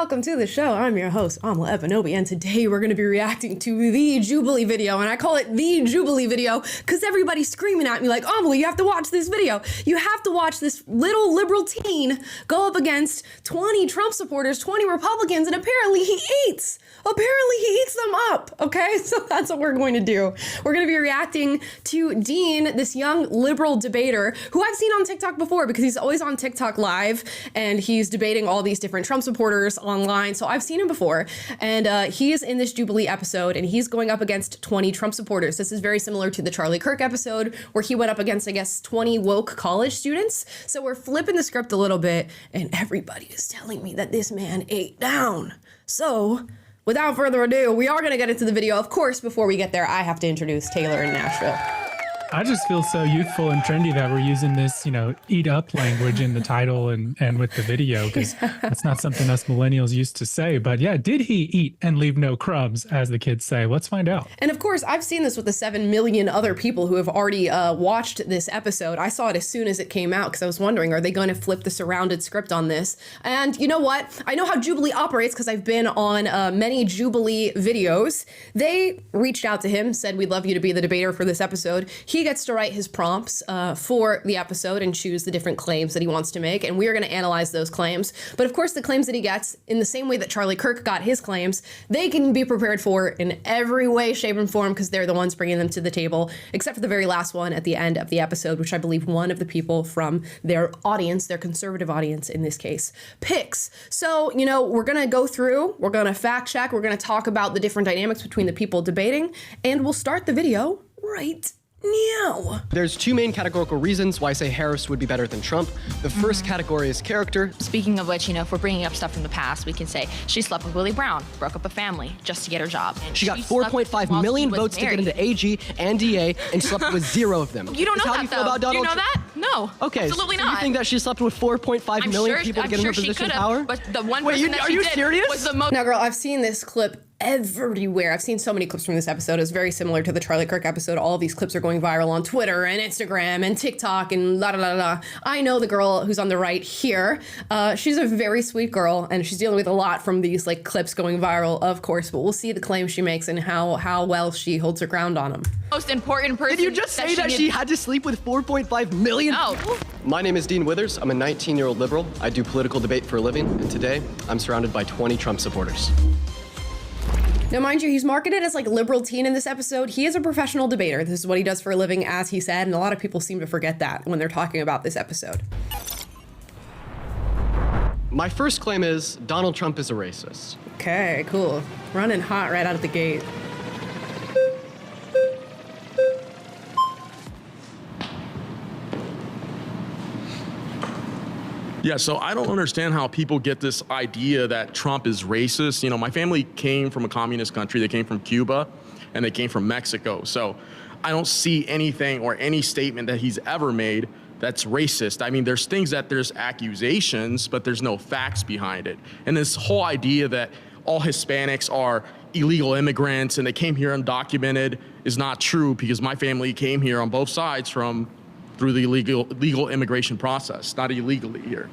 welcome to the show. I'm your host, Amala Ebanobi, and today we're going to be reacting to the Jubilee video, and I call it the Jubilee video because everybody's screaming at me like, Amala, you have to watch this video. You have to watch this little liberal teen go up against 20 Trump supporters, 20 Republicans, and apparently he eats. Apparently he eats them up, okay? So that's what we're going to do. We're going to be reacting to Dean, this young liberal debater who I've seen on TikTok before because he's always on TikTok live and he's debating all these different Trump supporters online. So I've seen him before, and he is in this Jubilee episode and he's going up against 20 Trump supporters. This is very similar to the Charlie Kirk episode where he went up against, I guess, 20 woke college students. So we're flipping the script a little bit and everybody is telling me that this man ate down. So without further ado, we are going to get into the video. Of course, before we get there, I have to introduce Taylor in Nashville. I just feel so youthful and trendy that we're using this, eat up language in the title and with the video, because that's not something us millennials used to say. But yeah, did he eat and leave no crumbs, as the kids say? Let's find out. And of course, I've seen this with the 7 million other people who have already watched this episode. I saw it as soon as it came out because I was wondering, are they going to flip the surrounded script on this? And you know what? I know how Jubilee operates because I've been on many Jubilee videos. They reached out to him, said, we'd love you to be the debater for this episode. He gets to write his prompts for the episode and choose the different claims that he wants to make, and we are going to analyze those claims. But of course, the claims that he gets, in the same way that Charlie Kirk got his claims, they can be prepared for in every way, shape, and form because they're the ones bringing them to the table, except for the very last one at the end of the episode, which I believe one of the people from their audience, their conservative audience in this case, picks. So, we're going to go through, we're going to fact check, we're going to talk about the different dynamics between the people debating, and we'll start the video right now. There's two main categorical reasons why I say Harris would be better than Trump. The first category is character. Speaking of which, if we're bringing up stuff from the past, we can say she slept with Willie Brown, broke up a family just to get her job. And she got 4.5 million votes to get into AG and DA and slept with 0 of them. You don't know that, though. Do you know that? No. Okay. Absolutely so not. You think that she slept with 4.5 million people to get in her position of power? But the one person that she did was the most. Now, girl, I've seen this clip everywhere. I've seen so many clips from this episode. It's very similar to the Charlie Kirk episode. All of these clips are going viral on Twitter and Instagram and TikTok and la da da da. I know the girl who's on the right here. She's a very sweet girl and she's dealing with a lot from these clips going viral, of course, but we'll see the claims she makes and how well she holds her ground on them. Most important person. Did you just say that she had to sleep with 4.5 million? No. My name is Dean Withers. I'm a 19-year-old liberal. I do political debate for a living, and today I'm surrounded by 20 Trump supporters. Now, mind you, he's marketed as liberal teen in this episode. He is a professional debater. This is what he does for a living, as he said, and a lot of people seem to forget that when they're talking about this episode. My first claim is Donald Trump is a racist. Okay, cool. Running hot right out of the gate. Yeah, so I don't understand how people get this idea that Trump is racist. My family came from a communist country. They came from Cuba and they came from Mexico. So I don't see anything or any statement that he's ever made that's racist. I mean, there's accusations, but there's no facts behind it. And this whole idea that all Hispanics are illegal immigrants and they came here undocumented is not true, because my family came here on both sides through the legal immigration process, not illegally here.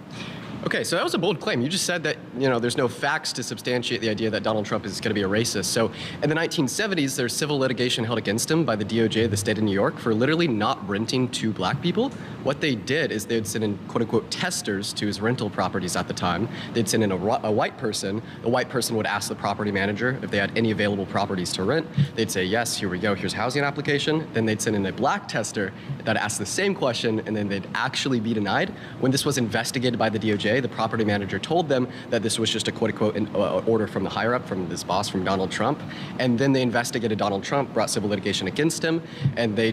Okay, so that was a bold claim. You just said that, there's no facts to substantiate the idea that Donald Trump is going to be a racist. So in the 1970s, there's civil litigation held against him by the DOJ of the state of New York for literally not renting to black people. What they did is they'd send in, quote unquote, testers to his rental properties at the time. They'd send in a white person. The white person would ask the property manager if they had any available properties to rent. They'd say, yes, here we go, here's a housing application. Then they'd send in a black tester that asked the same question, and then they'd actually be denied. When this was investigated by the DOJ, the property manager told them that this was just a quote unquote order from the higher up, from this boss, from Donald Trump. And then they investigated Donald Trump, brought civil litigation against him, and they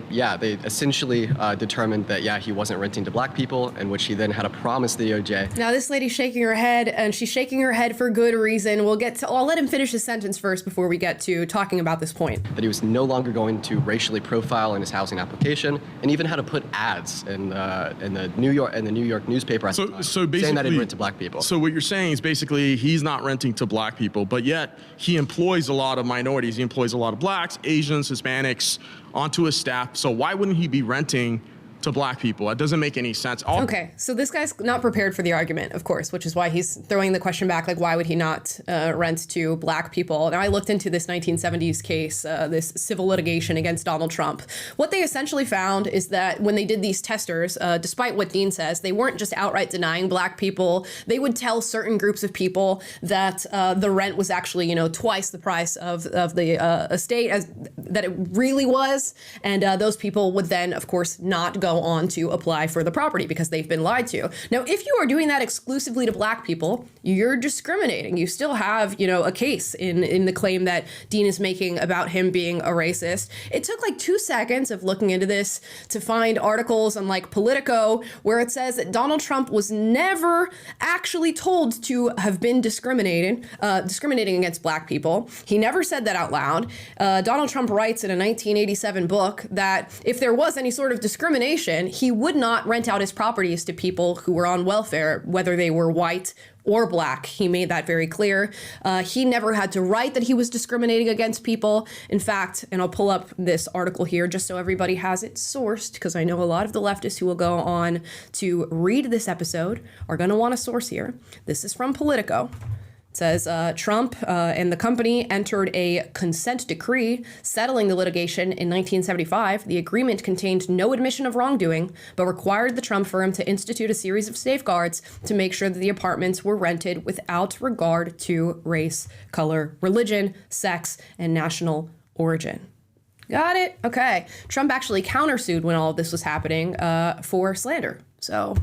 essentially determined that, he wasn't renting to black people, in which he then had to promise the DOJ. Now this lady's shaking her head, and she's shaking her head for good reason. I'll let him finish his sentence first before we get to talking about this point. That he was no longer going to racially profile in his housing application, and even had to put ads in the New York newspaper at the time, saying that he'd rent to black people. So what you're saying is basically he's not renting to black people, but yet he employs a lot of minorities. He employs a lot of blacks, Asians, Hispanics onto his staff. So why wouldn't he be renting to black people. That doesn't make any sense. Okay, so this guy's not prepared for the argument, of course, which is why he's throwing the question back, like, why would he not rent to black people? Now, I looked into this 1970s case, this civil litigation against Donald Trump. What they essentially found is that when they did these testers, despite what Dean says, they weren't just outright denying black people. They would tell certain groups of people that the rent was actually, you know, twice the price of the estate as that it really was. And those people would then, of course, not go on to apply for the property because they've been lied to. Now, if you are doing that exclusively to black people, you're discriminating. You still have, you know, a case in the claim that Dean is making about him being a racist. It took like 2 seconds of looking into this to find articles on like Politico where it says that Donald Trump was never actually told to have been discriminating against black people. He never said that out loud. Donald Trump writes in a 1987 book that if there was any sort of discrimination, he would not rent out his properties to people who were on welfare, whether they were white or black. He made that very clear. He never had to write that he was discriminating against people. In fact, and I'll pull up this article here just so everybody has it sourced, because I know a lot of the leftists who will go on to read this episode are going to want a source here. This is from Politico. It says Trump and the company entered a consent decree settling the litigation in 1975. The agreement contained no admission of wrongdoing, but required the Trump firm to institute a series of safeguards to make sure that the apartments were rented without regard to race, color, religion, sex, and national origin. Got it? Okay. Trump actually countersued when all of this was happening for slander. So,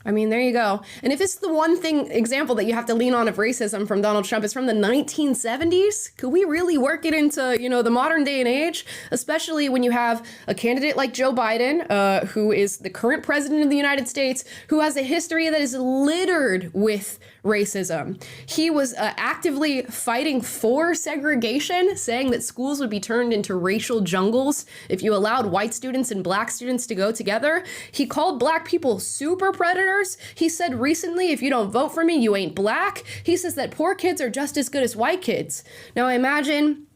I mean, there you go. And if it's the one example that you have to lean on of racism from Donald Trump is from the 1970s, could we really work it into, you know, the modern day and age, especially when you have a candidate like Joe Biden, who is the current president of the United States, who has a history that is littered with racism. He was actively fighting for segregation, saying that schools would be turned into racial jungles if you allowed white students and black students to go together. He called black people super predators. He said recently, if you don't vote for me, you ain't black. He says that poor kids are just as good as white kids. Now, I imagine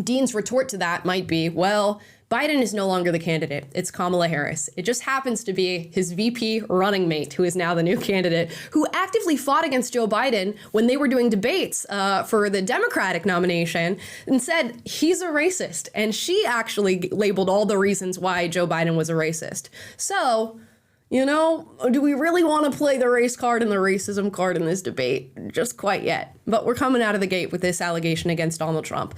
Dean's retort to that might be, well, Biden is no longer the candidate. It's Kamala Harris. It just happens to be his VP running mate, who is now the new candidate, who actively fought against Joe Biden when they were doing debates for the Democratic nomination and said he's a racist. And she actually labeled all the reasons why Joe Biden was a racist. So, you know, do we really want to play the race card and the racism card in this debate? Just quite yet. But we're coming out of the gate with this allegation against Donald Trump.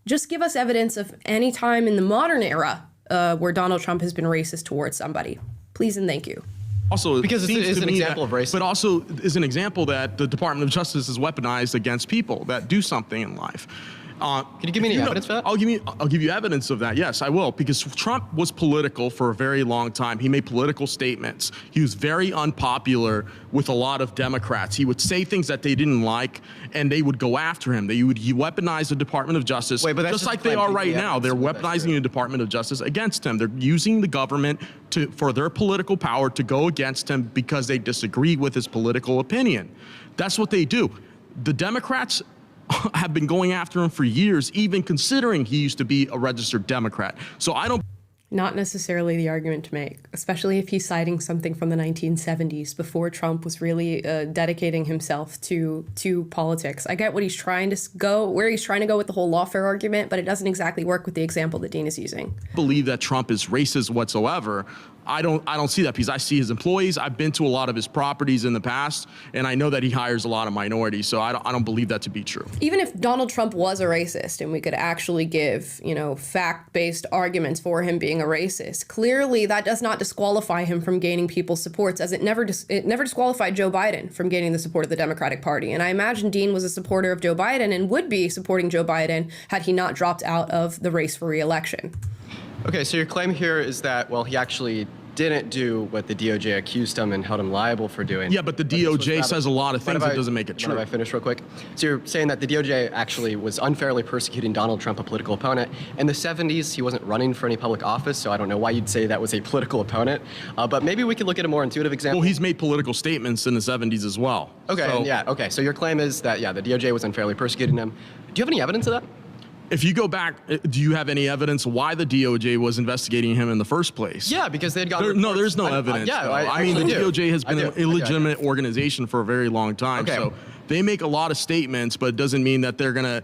Just give us evidence of any time in the modern era where Donald Trump has been racist towards somebody. Please and thank you. Also, because it is an example of racism. But also is an example that the Department of Justice is weaponized against people that do something in life. Can you give me any evidence for that? I'll give you evidence of that. Yes, I will, because Trump was political for a very long time. He made political statements. He was very unpopular with a lot of Democrats. He would say things that they didn't like, and they would go after him. He weaponized the Department of Justice, Wait, but that's just like they are right now. They're weaponizing the Department of Justice against him. They're using the government for their political power to go against him because they disagree with his political opinion. That's what they do. The Democrats have been going after him for years, even considering he used to be a registered Democrat. So I don't... Not necessarily the argument to make, especially if he's citing something from the 1970s before Trump was really dedicating himself to politics. I get what he's trying to go, where he's trying to go with the whole lawfare argument, but it doesn't exactly work with the example that Dean is using. Believe that Trump is racist whatsoever. I don't see that, because I see his employees. I've been to a lot of his properties in the past, and I know that he hires a lot of minorities. So I don't believe that to be true. Even if Donald Trump was a racist and we could actually give, you know, fact-based arguments for him being a racist, clearly that does not disqualify him from gaining people's supports, as it never disqualified Joe Biden from gaining the support of the Democratic Party. And I imagine Dean was a supporter of Joe Biden and would be supporting Joe Biden had he not dropped out of the race for re-election. Okay, so your claim here is that, well, he actually didn't do what the DOJ accused him and held him liable for doing. Yeah, but the DOJ says a lot of things that doesn't make it true. If I finish real quick. So you're saying that the DOJ actually was unfairly persecuting Donald Trump, a political opponent. In the 70s, he wasn't running for any public office, so I don't know why you'd say that was a political opponent. But maybe we could look at a more intuitive example. Well, he's made political statements in the 70s as well. Okay, so your claim is that, yeah, the DOJ was unfairly persecuting him. Do you have any evidence of that? if you go back, do you have any evidence why the DOJ was investigating him in the first place? Yeah, because they had gotten no, there's no evidence. I mean, the DOJ has been an illegitimate organization for a very long time. Okay. So they make a lot of statements, but it doesn't mean that they're going to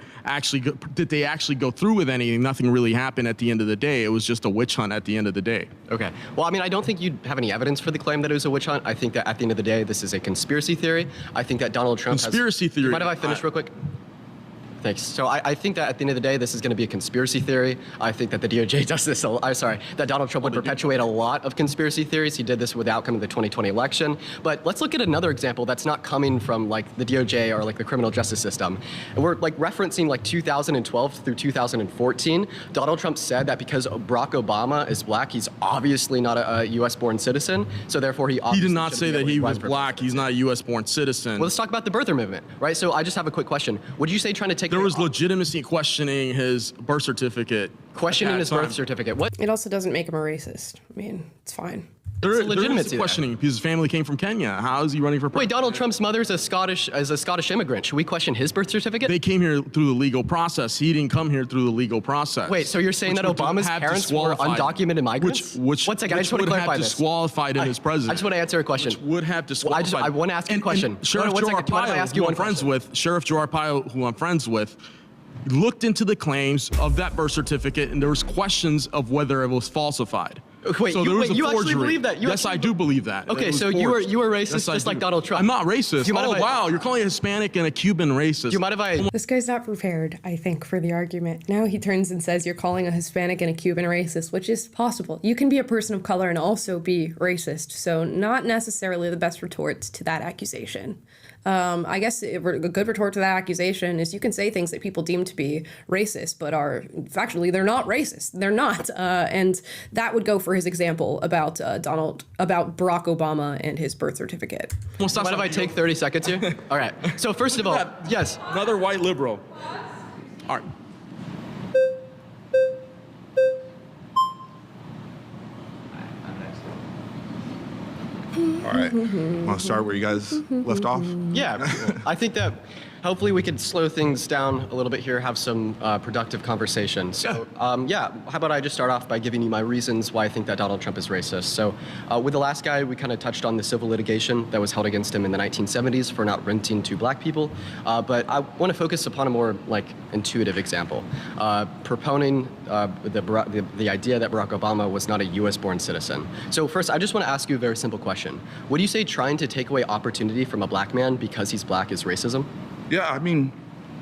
did they actually go through with anything. Nothing really happened at the end of the day. It was just a witch hunt at the end of the day. Okay. Well, I mean, I don't think you have any evidence for the claim that it was a witch hunt. I think that at the end of the day, this is a conspiracy theory. I think that Donald Trump Conspiracy theory. Mind if I finish real quick? Thanks. So I think that at the end of the day, this is going to be a conspiracy theory. I think that the DOJ does this. That Donald Trump would perpetuate a lot of conspiracy theories. He did this with the outcome of the 2020 election. But let's look at another example that's not coming from like the DOJ or like the criminal justice system. And we're like referencing like 2012 through 2014. Donald Trump said that because Barack Obama is black, he's obviously not a U.S.-born citizen. So therefore, he did not say that he was black. He's not a U.S.-born citizen. Well, let's talk about the birther movement, right? So I just have a quick question. Would you say trying to take there was legitimacy questioning his birth certificate. Questioning his birth certificate. What? It also doesn't make him a racist. I mean, it's fine. There is questioning because his family came from Kenya. How is he running for president? Wait, Donald Trump's mother's a Scottish immigrant. Should we question his birth certificate? They came here through the legal process. He didn't come here through the legal process. Wait, so you're saying that Obama's parents were undocumented migrants? One second, I just want to clarify this. Disqualified him as president. I just want to answer a question. Which would have disqualified. I want to ask you a question. Sheriff Joe Arpaio, who I'm friends with, looked into the claims of that birth certificate, and there was questions of whether it was falsified. Wait, so you actually believe that? Yes, I do believe that. Okay, so you were racist just like Donald Trump. I'm not racist. Oh, wow, you're calling a Hispanic and a Cuban racist. Do you mind if I... This guy's not prepared, I think, for the argument. Now he turns and says you're calling a Hispanic and a Cuban racist, which is possible. You can be a person of color and also be racist, so not necessarily the best retort to that accusation. I guess a good retort to that accusation is you can say things that people deem to be racist, but are factually they're not racist. They're not, and that would go for his example about about Barack Obama and his birth certificate. Well, mind if I take 30 seconds here? All right. So first of all, yes, another white liberal. All right. All right. Want to start where you guys left off? Yeah. I think that hopefully we could slow things down a little bit here, have some productive conversation. So, how about I just start off by giving you my reasons why I think that Donald Trump is racist. So, with the last guy, we kind of touched on the civil litigation that was held against him in the 1970s for not renting to black people. But I want to focus upon a more like intuitive example, proponing the idea that Barack Obama was not a U.S.-born citizen. So first, I just want to ask you a very simple question. Would you say trying to take away opportunity from a black man because he's black is racism? Yeah, I mean,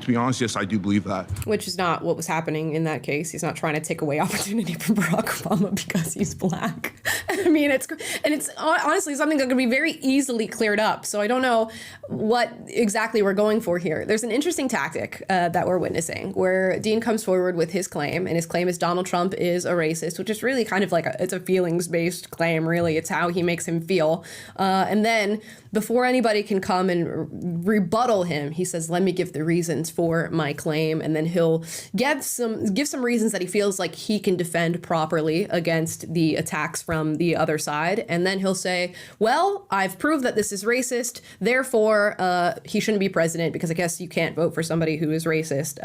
to be honest, yes, I do believe that. Which is not what was happening in that case. He's not trying to take away opportunity from Barack Obama because he's black. I mean, it's honestly something that can be very easily cleared up. So I don't know what exactly we're going for here. There's an interesting tactic that we're witnessing where Dean comes forward with his claim, and his claim is Donald Trump is a racist, which is really kind of like it's a feelings-based claim, really. It's how he makes him feel. And then before anybody can come and rebuttal him, he says, let me give the reasons for my claim, and then he'll give some reasons that he feels like he can defend properly against the attacks from the other side, and then he'll say, well, I've proved that this is racist, therefore he shouldn't be president, because I guess you can't vote for somebody who is racist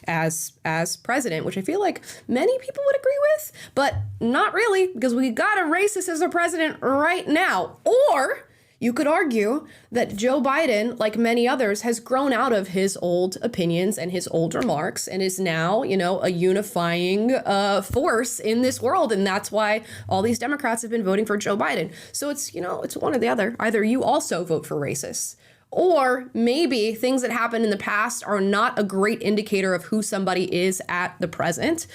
as president, which I feel like many people would agree with, but not really, because we got a racist as a president right now. Or you could argue that Joe Biden, like many others, has grown out of his old opinions and his old remarks and is now, a unifying force in this world. And that's why all these Democrats have been voting for Joe Biden. So it's one or the other. Either you also vote for racists, or maybe things that happened in the past are not a great indicator of who somebody is at the present.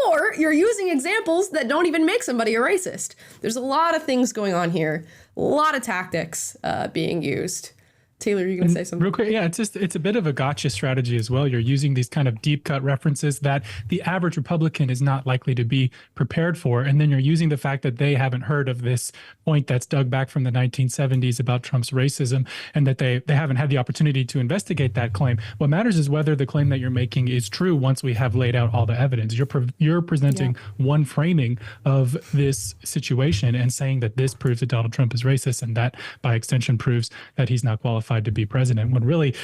Or you're using examples that don't even make somebody a racist. There's a lot of things going on here, a lot of tactics being used. Taylor, you're going to say something? Real quick, yeah, it's a bit of a gotcha strategy as well. You're using these kind of deep cut references that the average Republican is not likely to be prepared for. And then you're using the fact that they haven't heard of this point that's dug back from the 1970s about Trump's racism, and that they haven't had the opportunity to investigate that claim. What matters is whether the claim that you're making is true once we have laid out all the evidence. You're presenting one framing of this situation and saying that this proves that Donald Trump is racist, and that by extension proves that he's not qualified to be president, when really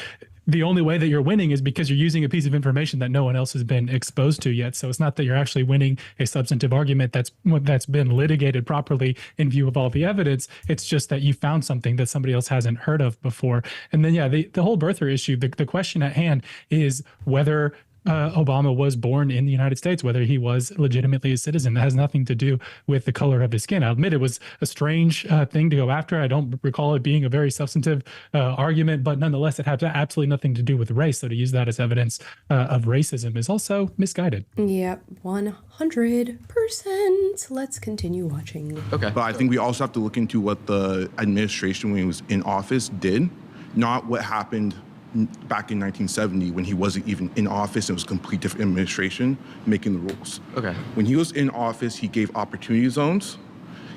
the only way that you're winning is because you're using a piece of information that no one else has been exposed to yet. So it's not that you're actually winning a substantive argument that's been litigated properly in view of all the evidence. It's just that you found something that somebody else hasn't heard of before. And then, yeah, the whole birther issue, the question at hand is whether Obama was born in the United States, whether he was legitimately a citizen. That has nothing to do with the color of his skin. I'll admit it was a strange thing to go after. I don't recall it being a very substantive argument, but nonetheless, it had absolutely nothing to do with race. So to use that as evidence of racism is also misguided. Yep, 100%. Let's continue watching. Okay. But I think we also have to look into what the administration when he was in office did, not what happened back in 1970 when he wasn't even in office and it was a complete different administration making the rules. Okay. When he was in office, he gave opportunity zones,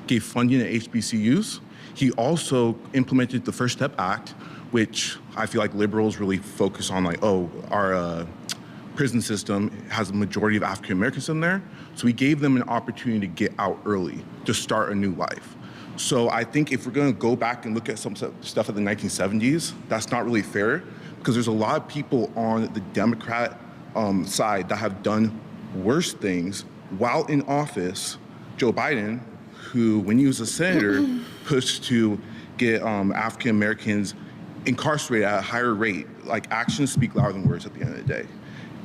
gave funding to HBCUs. He also implemented the First Step Act, which I feel like liberals really focus on, like, oh, our prison system has a majority of African Americans in there. So we gave them an opportunity to get out early, to start a new life. So I think if we're going to go back and look at some stuff in the 1970s, that's not really fair, because there's a lot of people on the Democrat side that have done worse things while in office. Joe Biden, who, when he was a senator, pushed to get African Americans incarcerated at a higher rate. Like, actions speak louder than words at the end of the day.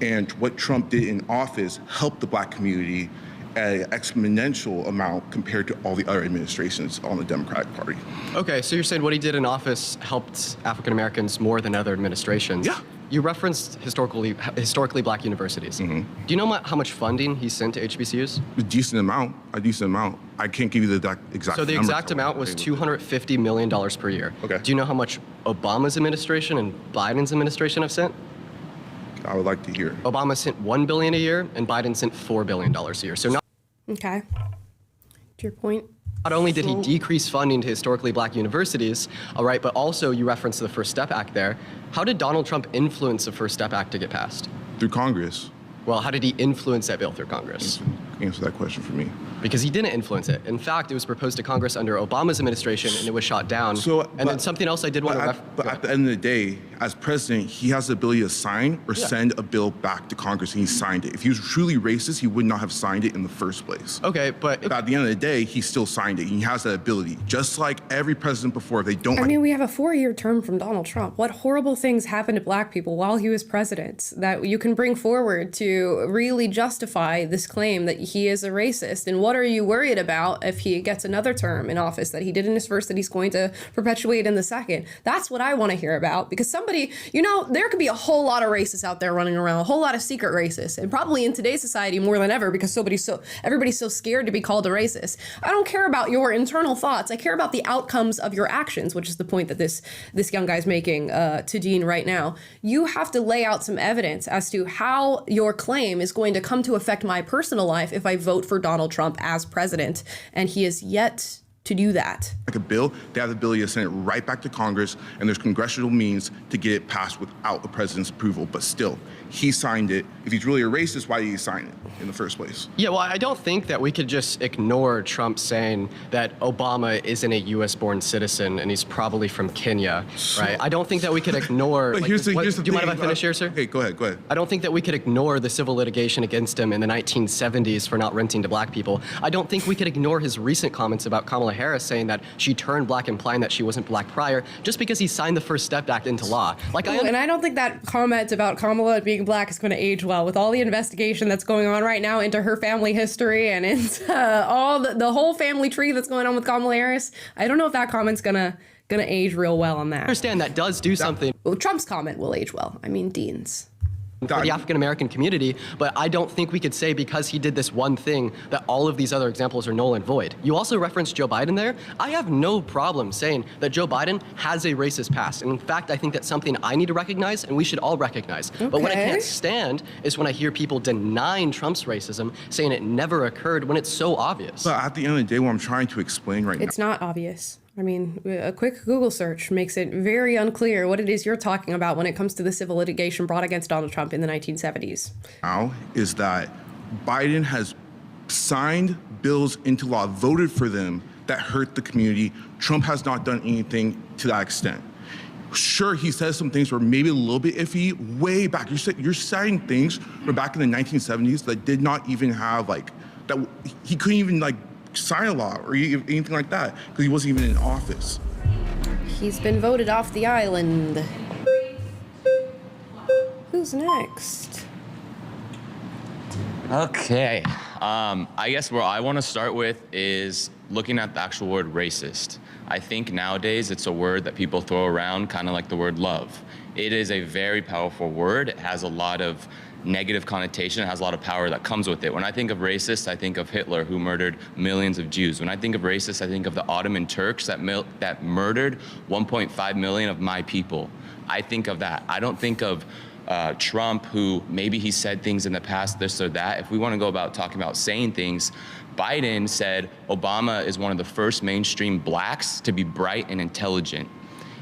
And what Trump did in office helped the Black community at an exponential amount compared to all the other administrations on the Democratic Party. Okay, so you're saying what he did in office helped African Americans more than other administrations. Yeah. You referenced historically Black universities. Mm-hmm. Do you know how much funding he sent to HBCUs? A decent amount. I can't give you the exact So the number. exact amount was $250 million per year. Okay. Do you know how much Obama's administration and Biden's administration have sent? I would like to hear. Obama sent $1 billion a year, and Biden sent $4 billion a year. So Okay. To your point. not only did he decrease funding to historically Black universities, all right, but also you referenced the First Step Act there. How did Donald Trump influence the First Step Act to get passed? Through Congress. Well, how did he influence that bill through Congress? Answer that question for me. Because he didn't influence it. In fact, it was proposed to Congress under Obama's administration, and it was shot down. Then something else I did want to But at the end of the day, as president, he has the ability to sign or send a bill back to Congress, and he signed it. If he was truly racist, he would not have signed it in the first place. Okay, but At the end of the day, he still signed it. He has that ability. Just like every president before, they don't. I mean, we have a 4-year term from Donald Trump. What horrible things happened to Black people while he was president that you can bring forward to really justify this claim that he is a racist? And what are you worried about if he gets another term in office that he did in his first that he's going to perpetuate in the second? That's what I want to hear about, because somebody, there could be a whole lot of racists out there running around, a whole lot of secret racists, and probably in today's society more than ever, because everybody's so scared to be called a racist. I don't care about your internal thoughts. I care about the outcomes of your actions, which is the point that this young guy's making to Dean right now. You have to lay out some evidence as to how your claim is going to come to affect my personal life if I vote for Donald Trump as president, and he is yet to do that. Like a bill, they have the ability to send it right back to Congress, and there's congressional means to get it passed without the president's approval. But still, he signed it. If he's really a racist, why did he sign it in the first place? yeah, well, I don't think that we could just ignore Trump saying that Obama isn't a U.S.-born citizen and he's probably from Kenya, right? I don't think that we could ignore. But like, here's the do you thing. mind if I finish here, sir? Okay, go ahead. I don't think that we could ignore the civil litigation against him in the 1970s for not renting to Black people. I don't think we could ignore his recent comments about Kamala Harris saying that she turned Black, implying that she wasn't Black prior, just because he signed the First Step Act into law. And I don't think that comment about Kamala being Black is going to age well with all the investigation that's going on right now into her family history and into all the whole family tree that's going on with Kamala Harris. I don't know if that comment's gonna age real well on that. I understand that does do something. Well, Trump's comment will age well. I mean, Dean's. For the African American community, but I don't think we could say because he did this one thing that all of these other examples are null and void. You also referenced Joe Biden there. I have no problem saying that Joe Biden has a racist past. And in fact, I think that's something I need to recognize and we should all recognize. Okay. But what I can't stand is when I hear people denying Trump's racism, saying it never occurred when it's so obvious. But at the end of the day, what I'm trying to explain right now. It's not obvious. I mean, a quick Google search makes it very unclear what it is you're talking about when it comes to the civil litigation brought against Donald Trump in the 1970s. Now is that Biden has signed bills into law, voted for them that hurt the community. Trump has not done anything to that extent. Sure, he says some things were maybe a little bit iffy way back. You're citing things from back in the 1970s that did not even have like, that he couldn't even like sign a law or anything like that because he wasn't even in office. He's been voted off the island. Who's next? Okay. I guess where I want to start with is looking at the actual word racist. I think nowadays it's a word that people throw around kind of like the word love. It is a very powerful word. It has a lot of negative connotation. It has a lot of power that comes with it. When I think of racist, I think of Hitler, who murdered millions of Jews. When I think of racist, I think of the Ottoman Turks that murdered 1.5 million of my people. I think of that. I don't think of Trump, who maybe he said things in the past, this or that. If we want to go about talking about saying things, Biden said Obama is one of the first mainstream blacks to be bright and intelligent.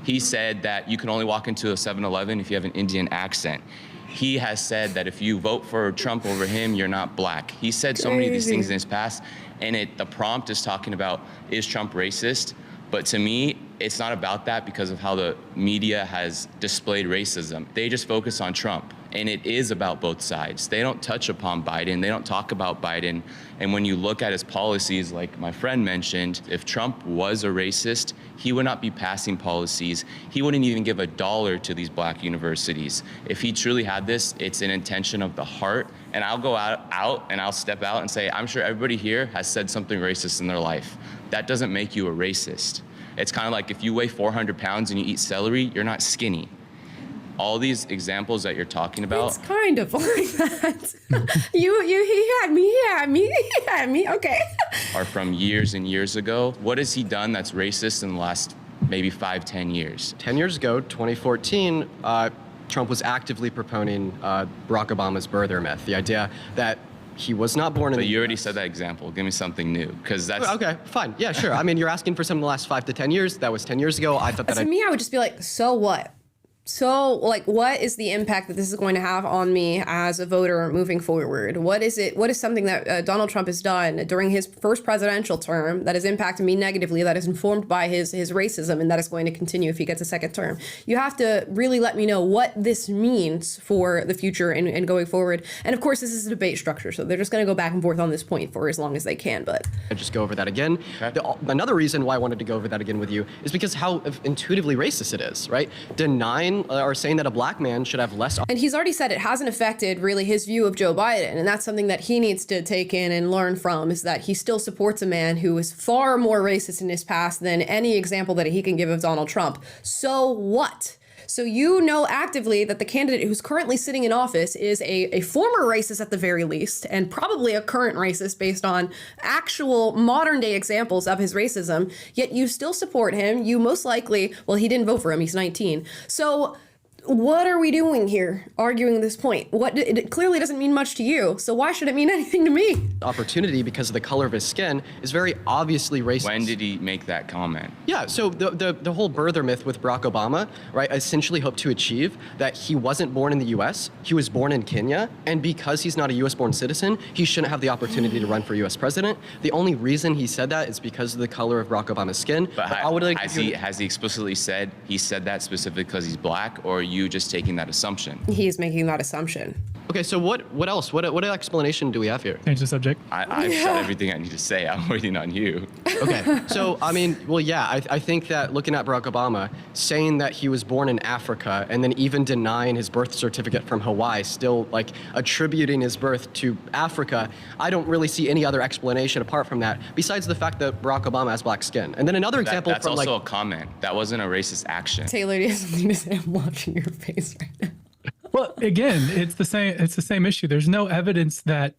He said that you can only walk into a 7-Eleven if you have an Indian accent. He has said that if you vote for Trump over him, you're not black. He said so many of these things in his past, and the prompt is talking about, is Trump racist? But to me, it's not about that because of how the media has displayed racism. They just focus on Trump, and it is about both sides. They don't touch upon Biden. They don't talk about Biden. And when you look at his policies, like my friend mentioned, if Trump was a racist, he would not be passing policies. He wouldn't even give $1 to these black universities. If he truly had this, it's an intention of the heart. And I'll go out and I'll step out and say, I'm sure everybody here has said something racist in their life. That doesn't make you a racist. It's kind of like if you weigh 400 pounds and you eat celery, you're not skinny. All these examples that you're talking about. It's kind of like that. He had me, okay. Are from years and years ago. What has he done that's racist in the last maybe 5-10 years? 10 years ago, 2014, Trump was actively proponing Barack Obama's birther myth, the idea that he was not born in the But you already US. said that example. Give me something new, because that's... Okay, fine. Yeah, sure. I mean, you're asking for something in the last 5 to 10 years. That was 10 years ago. I thought that To me, I would just be like, so what? So, like, what is the impact that this is going to have on me as a voter moving forward? What is it? What is something that Donald Trump has done during his first presidential term that has impacted me negatively, that is informed by his racism, and that is going to continue if he gets a second term? You have to really let me know what this means for the future and going forward. And of course, this is a debate structure, so they're just going to go back and forth on this point for as long as they can. But I'd just go over that again. Okay. Another reason why I wanted to go over that again with you is because how intuitively racist it is, right? Denying or saying that a black man should have less. And he's already said it hasn't affected really his view of Joe Biden. And that's something that he needs to take in and learn from, is that he still supports a man who is far more racist in his past than any example that he can give of Donald Trump. So what? So you know actively that the candidate who's currently sitting in office is a former racist at the very least, and probably a current racist based on actual modern day examples of his racism, yet you still support him. You most likely, well, he didn't vote for him, he's 19. So what are we doing here arguing this point? It clearly doesn't mean much to you, so why should it mean anything to me? Opportunity because of the color of his skin is very obviously racist. When did he make that comment? Yeah, so the whole birther myth with Barack Obama, right, essentially hoped to achieve that he wasn't born in the US, he was born in Kenya, and because he's not a US born citizen, he shouldn't have the opportunity to run for US president. The only reason he said that is because of the color of Barack Obama's skin. But I would like has he explicitly said he said that specifically because he's black, or are you just taking that assumption? He's making that assumption. Okay, so what else? What explanation do we have here? Change the subject. I've said everything I need to say. I'm waiting on you. Okay, so I mean, well, yeah, I think that looking at Barack Obama, saying that he was born in Africa and then even denying his birth certificate from Hawaii, still like attributing his birth to Africa, I don't really see any other explanation apart from that, besides the fact that Barack Obama has black skin. And then another example That's from also like a comment. That wasn't a racist action. Taylor, do you have something to say? I'm watching your face right now. Well, again, it's the same issue. There's no evidence that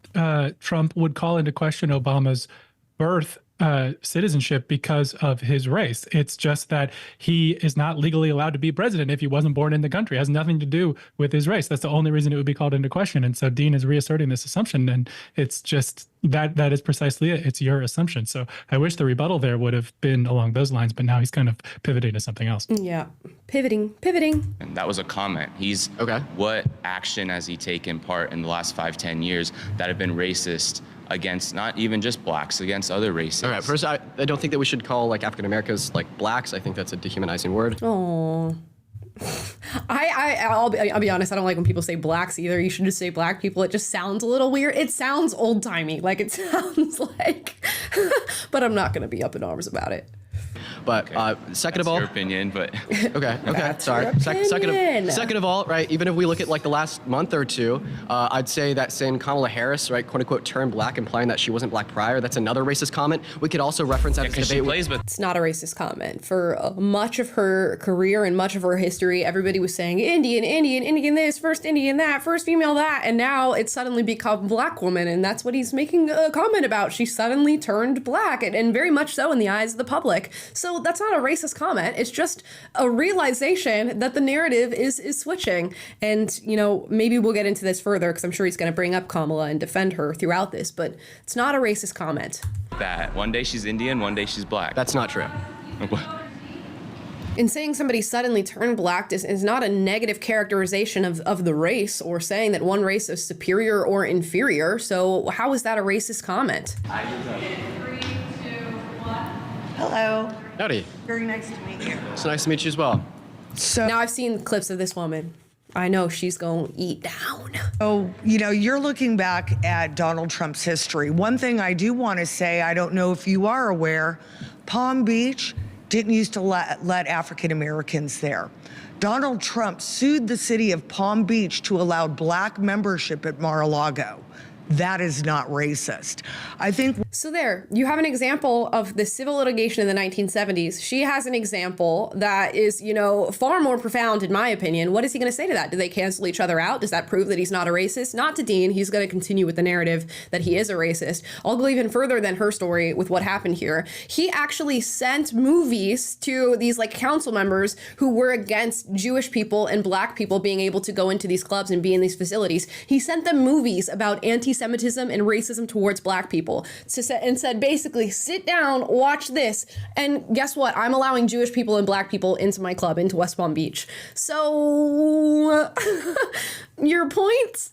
Trump would call into question Obama's birth citizenship because of his race. It's just that he is not legally allowed to be president if he wasn't born in the country. It has nothing to do with his race. That's the only reason it would be called into question. And so Dean is reasserting this assumption, and it's just that is precisely it. It's your assumption. So I wish the rebuttal there would have been along those lines, but now he's kind of pivoting to something else. Yeah, pivoting. And that was a comment. Okay. What action has he taken part in the last 5-10 years that have been racist against not even just blacks, against other races? all right, first, I don't think that we should call like African Americans like blacks. I think that's a dehumanizing word. Oh, I'll be honest, I don't like when people say blacks either. You should just say black people. It just sounds a little weird. It sounds old-timey, like it sounds like, but I'm not going to be up in arms about it. But second of all, your opinion, but okay, sorry. Second of all, right? Even if we look at like the last month or two, I'd say that saying Kamala Harris, right, quote unquote, turned black, implying that she wasn't black prior. That's another racist comment. We could also reference that debate. It's not a racist comment. For much of her career and much of her history, everybody was saying Indian this, first Indian that, first female that, and now it's suddenly become black woman, and that's what he's making a comment about. She suddenly turned black, and very much so in the eyes of the public. So that's not a racist comment. It's just a realization that the narrative is switching. And, you know, maybe we'll get into this further because I'm sure he's going to bring up Kamala and defend her throughout this, but it's not a racist comment. that one day she's Indian, one day she's black. That's not true. In saying somebody suddenly turned black is not a negative characterization of the race or saying that one race is superior or inferior. So how is that a racist comment? 3, 2, 1. Hello. Howdy. Very nice to meet you. It's nice to meet you as well. So, Now I've seen clips of this woman. I know she's going to eat down. you know, you're looking back at Donald Trump's history. One thing I do want to say, I don't know if you are aware, Palm Beach didn't used to let African Americans there. Donald Trump sued the city of Palm Beach to allow black membership at Mar-a-Lago. That is not racist. I think. So there, you have an example of the civil litigation in the 1970s. She has an example that is, you know, far more profound in my opinion. What is he going to say to that? Do they cancel each other out? Does that prove that he's not a racist? Not to Dean. He's going to continue with the narrative that he is a racist. I'll go even further than her story with what happened here. He actually sent movies to these like council members who were against Jewish people and black people being able to go into these clubs and be in these facilities. He sent them movies about anti-Semitism and racism towards black people and said, basically, sit down, watch this. And guess what? I'm allowing Jewish people and black people into my club, into West Palm Beach. So your point?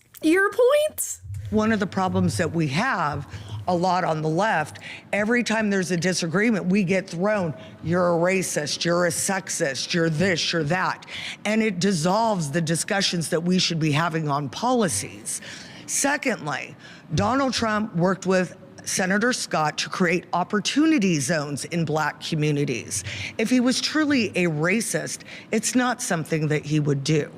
one of the problems that we have a lot on the left, every time there's a disagreement, we get thrown, you're a racist, you're a sexist, you're this, you're that. And it dissolves the discussions that we should be having on policies. Secondly, Donald Trump worked with Senator Scott to create opportunity zones in black communities. If he was truly a racist, it's not something that he would do.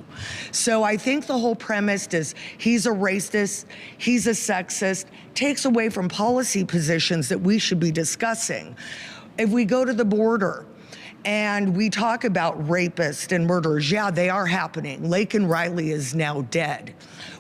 So I think the whole premise is he's a racist, he's a sexist, takes away from policy positions that we should be discussing. If we go to the border, and we talk about rapists and murderers. Yeah, they are happening. Laken Riley is now dead.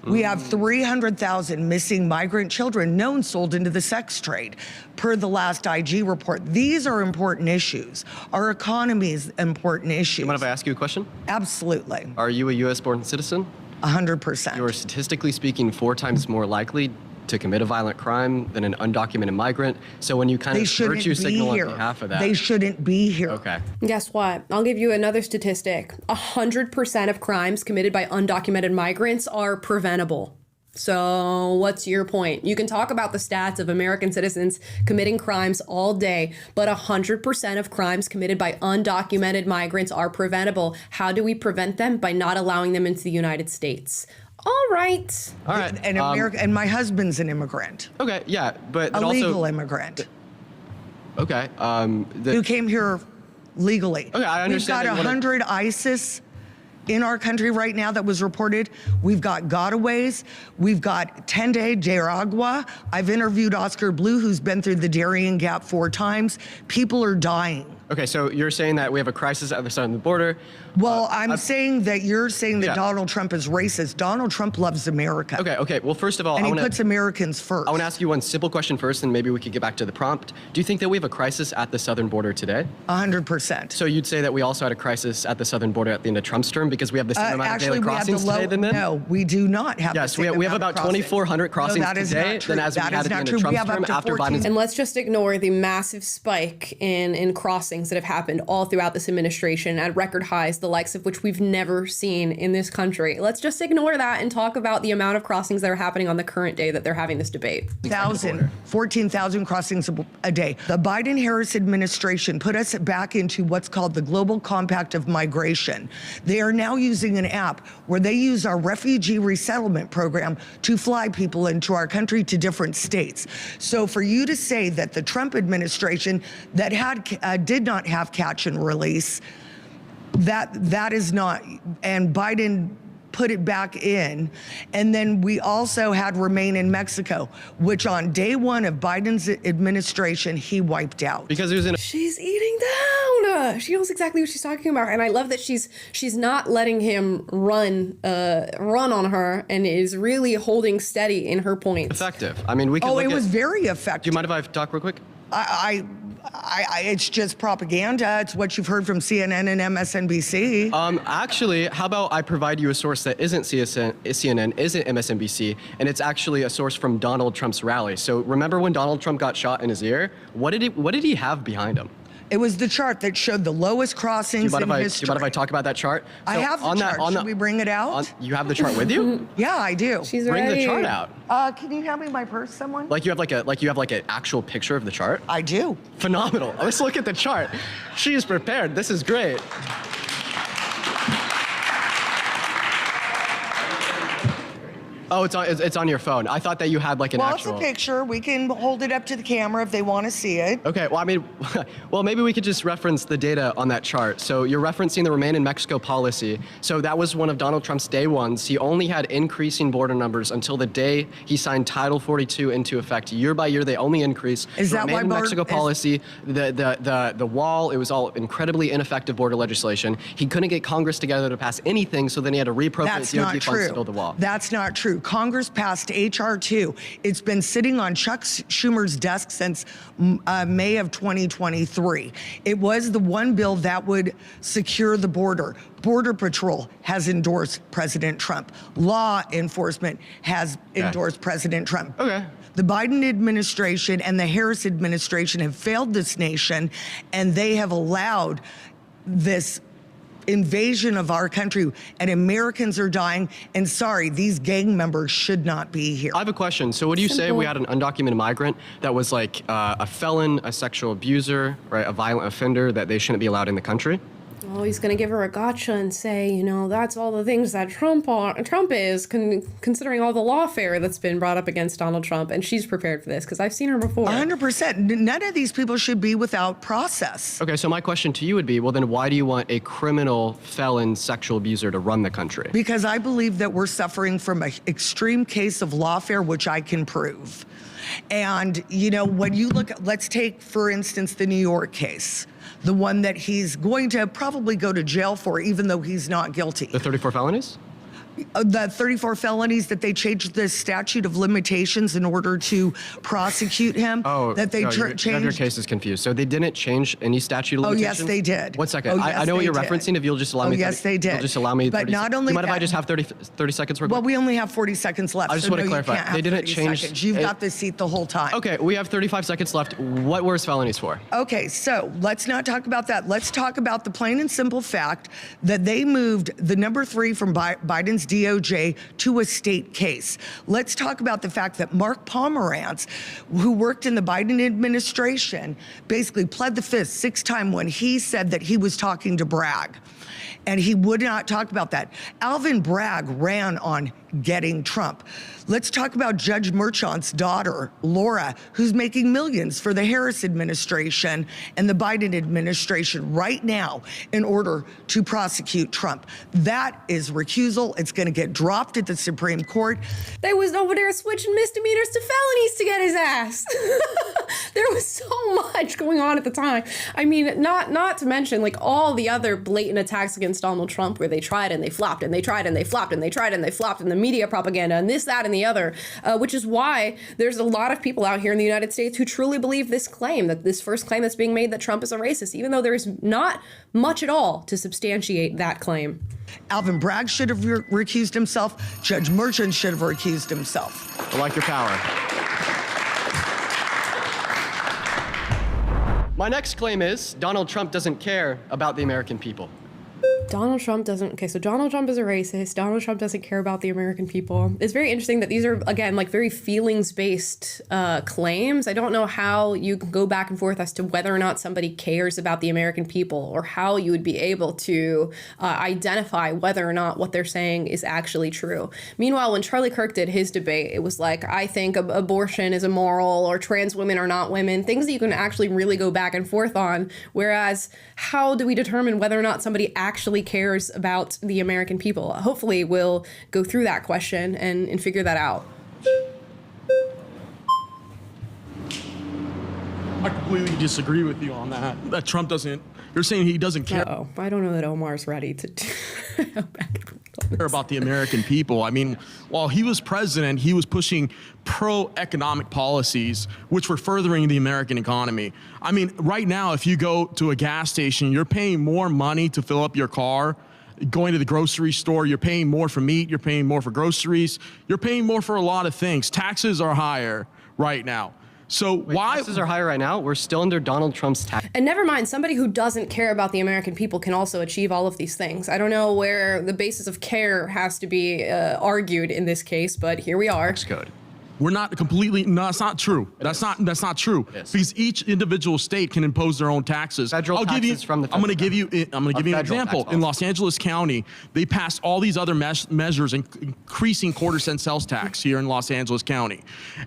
We have 300,000 missing migrant children known sold into the sex trade, per the last IG report. These are important issues. Our economy is important issues. You mind if I ask you a question? Absolutely. Are you a U.S.-born citizen? 100%. You're statistically speaking 4 times more likely to commit a violent crime than an undocumented migrant. So when you kind of virtue signal on behalf of that. They shouldn't be here. Okay. Guess what? I'll give you another statistic. 100% of crimes committed by undocumented migrants are preventable. So what's your point? You can talk about the stats of American citizens committing crimes all day, but 100% of crimes committed by undocumented migrants are preventable. How do we prevent them? By not allowing them into the United States. All right. And America, and my husband's an immigrant. Okay, yeah, but A also legal immigrant. Okay. Who came here legally. Okay, I understand. We've got 100 ISIS in our country right now that was reported. We've got gotaways. We've got Tende de Aragua. I've interviewed Oscar Blue, who's been through the Darien Gap 4 times. People are dying. Okay, so you're saying that we have a crisis at the southern border. Well, I'm saying that you're saying that Donald Trump is racist. Donald Trump loves America. Okay. Well, first of all, and he puts Americans first. I want to ask you one simple question first, and maybe we could get back to the prompt. Do you think that we have a crisis at the southern border today? 100%. So you'd say that we also had a crisis at the southern border at the end of Trump's term because we have the same amount of daily crossings today than then? No, we do not have the same we have about 2,400 crossings today than as we had at the end of Trump's term after Biden's. And let's just ignore the massive spike in crossings that have happened all throughout this administration at record highs. the likes of which we've never seen in this country. Let's just ignore that and talk about the amount of crossings that are happening on the current day that they're having this debate. 14,000 crossings a day. The Biden-Harris administration put us back into what's called the Global Compact of Migration. They are now using an app where they use our refugee resettlement program to fly people into our country to different states. So for you to say that the Trump administration that did not have catch and release, that is not, and Biden put it back in. And then we also had remain in Mexico, which on day one of Biden's administration, he wiped out. Because he was in She's eating down. She knows exactly what she's talking about. And I love that she's not letting him run on her and is really holding steady in her points. effective. I mean, we can Oh, look it was at, very effective. do you mind if I talk real quick? It's just propaganda. It's what you've heard from CNN and MSNBC. Actually, how about I provide you a source that isn't CNN, isn't MSNBC, and it's actually a source from Donald Trump's rally. So remember when Donald Trump got shot in his ear? What did he have behind him? It was the chart that showed the lowest crossings in history. Do you mind if I talk about that chart? I have the chart. Should we bring it out? You have the chart with you? Yeah, I do. She's Bring ready. the chart out. Can you hand me my purse, someone? Like you have an actual picture of the chart? I do. Phenomenal. Let's look at the chart. She is prepared. This is great. Oh, it's on your phone. I thought that you had like an actual. Well, it's a picture. We can hold it up to the camera if they want to see it. Okay, well, I mean, maybe we could just reference the data on that chart. So you're referencing the Remain in Mexico policy. So that was one of Donald Trump's day ones. He only had increasing border numbers until the day he signed Title 42 into effect. Year by year, they only increase. Is the that Remain why in Mexico policy, the wall, it was all incredibly ineffective border legislation. He couldn't get Congress together to pass anything, so then he had to reappropriate That's DOD not funds true. to build the wall. That's not true. Congress passed H.R. 2. It's been sitting on Chuck Schumer's desk since May of 2023. It was the one bill that would secure the border. Border Patrol has endorsed President Trump. Law enforcement has endorsed President Trump. Okay. The Biden administration and the Harris administration have failed this nation, and they have allowed this invasion of our country, and Americans are dying. And sorry, these gang members should not be here. I have a question. So would you say we had an undocumented migrant that was like a felon, a sexual abuser, right, a violent offender, that they shouldn't be allowed in the country? Oh, he's going to give her a gotcha and say, you know, that's all the things that Trump is, considering all the lawfare that's been brought up against Donald Trump. And she's prepared for this because I've seen her before. 100%. None of these people should be without process. Okay, so my question to you would be, well, then why do you want a criminal, felon, sexual abuser to run the country? Because I believe that we're suffering from an extreme case of lawfare, which I can prove. And, you know, when you look at, let's take, for instance, the New York case, the one that he's going to probably go to jail for, even though he's not guilty. The 34 felonies? The 34 felonies that they changed the statute of limitations in order to prosecute him. Oh, that they no, changed. your case is confused. So they didn't change any statute of Oh, limitations? yes, they did. 1 second. Oh, yes, I know what they you're did. referencing. If you'll just allow me. Yes, they did. You'll just allow me. But 30 not only do you mind if I that- just have 30 seconds real quick? Well, we only have 40 seconds left. I just so want to no, clarify. You can't have They didn't 30 change. seconds. You've got the seat the whole time. Okay, we have 35 seconds left. What were his felonies for? Okay, so let's not talk about that. Let's talk about the plain and simple fact that they moved the number 3 from Biden's DOJ to a state case. Let's talk about the fact that Mark Pomerantz, who worked in the Biden administration, basically pled the fifth 6 times when he said that he was talking to Bragg. And he would not talk about that. Alvin Bragg ran on getting Trump. Let's talk about Judge Merchant's daughter, Laura, who's making millions for the Harris administration and the Biden administration right now in order to prosecute Trump. That is recusal. It's going to get dropped at the Supreme Court. They was over there switching misdemeanors to felonies to get his ass. There was so much going on at the time. I mean, not to mention like all the other blatant attacks against Donald Trump where they tried and they flopped and they tried and they flopped and they tried and they flopped and the media propaganda and this, that, and the other, which is why there's a lot of people out here in the United States who truly believe this claim, that this first claim that's being made that Trump is a racist, even though there is not much at all to substantiate that claim. Alvin Bragg should have recused himself. Judge Merchant should have recused himself. I like your power. My next claim is Donald Trump doesn't care about the American people. Donald Trump doesn't, okay, so Donald Trump is a racist. Donald Trump doesn't care about the American people. It's very interesting that these are, again, like very feelings-based claims. I don't know how you can go back and forth as to whether or not somebody cares about the American people, or how you would be able to identify whether or not what they're saying is actually true. Meanwhile, when Charlie Kirk did his debate, it was like, I think abortion is immoral, or trans women are not women, things that you can actually really go back and forth on. Whereas, how do we determine whether or not somebody actually cares about the American people? Hopefully we'll go through that question and figure that out. I completely disagree with you on that. That Trump doesn't, you're saying he doesn't care I don't know that Omar's ready to go back and forth about the American people. I mean, while he was president, he was pushing pro-economic policies, which were furthering the American economy. I mean, right now, if you go to a gas station, you're paying more money to fill up your car. Going to the grocery store, you're paying more for meat, you're paying more for groceries, you're paying more for a lot of things. Taxes are higher right now. So why taxes are higher right now? We're still under Donald Trump's tax. And never mind, somebody who doesn't care about the American people can also achieve all of these things. I don't know where the basis of care has to be argued in this case, but here we are. Tax code. We're not completely, no, that's not true. That's not true. Because each individual state can impose their own taxes. Federal taxes from the I'm going to give you an example. In Los Angeles County, they passed all these other measures, increasing quarter-cent sales tax here in Los Angeles County.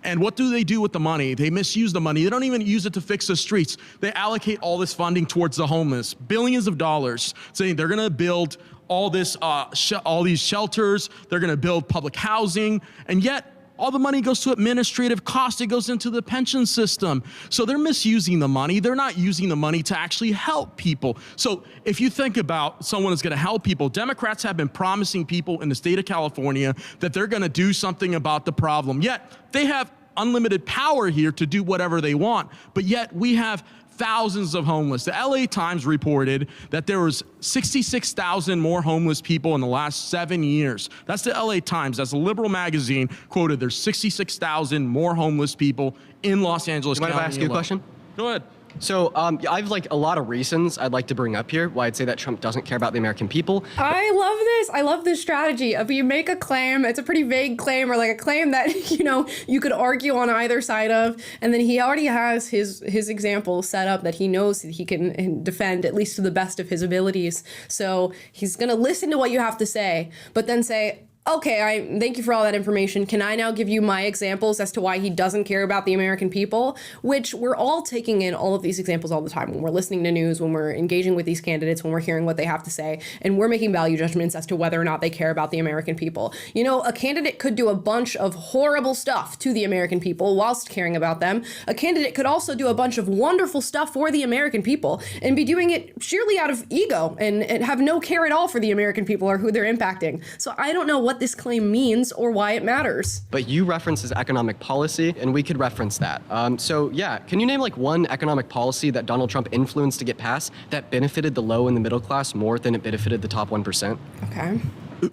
And what do they do with the money? They misuse the money. They don't even use it to fix the streets. They allocate all this funding towards the homeless, billions of dollars, saying they're going to build all this, all these shelters. They're going to build public housing, and yet all the money goes to administrative costs. It goes into the pension system. So they're misusing the money. They're not using the money to actually help people. So if you think about someone that's going to help people, Democrats have been promising people in the state of California that they're going to do something about the problem. Yet they have unlimited power here to do whatever they want. But yet we have thousands of homeless. The LA Times reported that there was 66,000 more homeless people in the last 7 years. That's the LA Times. That's a liberal magazine quoted. There's 66,000 more homeless people in Los Angeles County. Mind if I ask you a question? Go ahead. So I have like a lot of reasons I'd like to bring up here why I'd say that Trump doesn't care about the American people. I love this. I love this strategy of you make a claim. It's a pretty vague claim, or like a claim that, you know, you could argue on either side of. And then he already has his example set up that he knows that he can defend, at least to the best of his abilities. So he's going to listen to what you have to say, but then say, okay, thank you for all that information. Can I now give you my examples as to why he doesn't care about the American people? Which we're all taking in all of these examples all the time when we're listening to news, when we're engaging with these candidates, when we're hearing what they have to say, and we're making value judgments as to whether or not they care about the American people. You know, a candidate could do a bunch of horrible stuff to the American people whilst caring about them. A candidate could also do a bunch of wonderful stuff for the American people and be doing it sheerly out of ego and have no care at all for the American people or who they're impacting. So I don't know what this claim means or why it matters. But you reference his economic policy, and we could reference that. So yeah, can you name like one economic policy that Donald Trump influenced to get passed that benefited the low and the middle class more than it benefited the top 1%? Okay.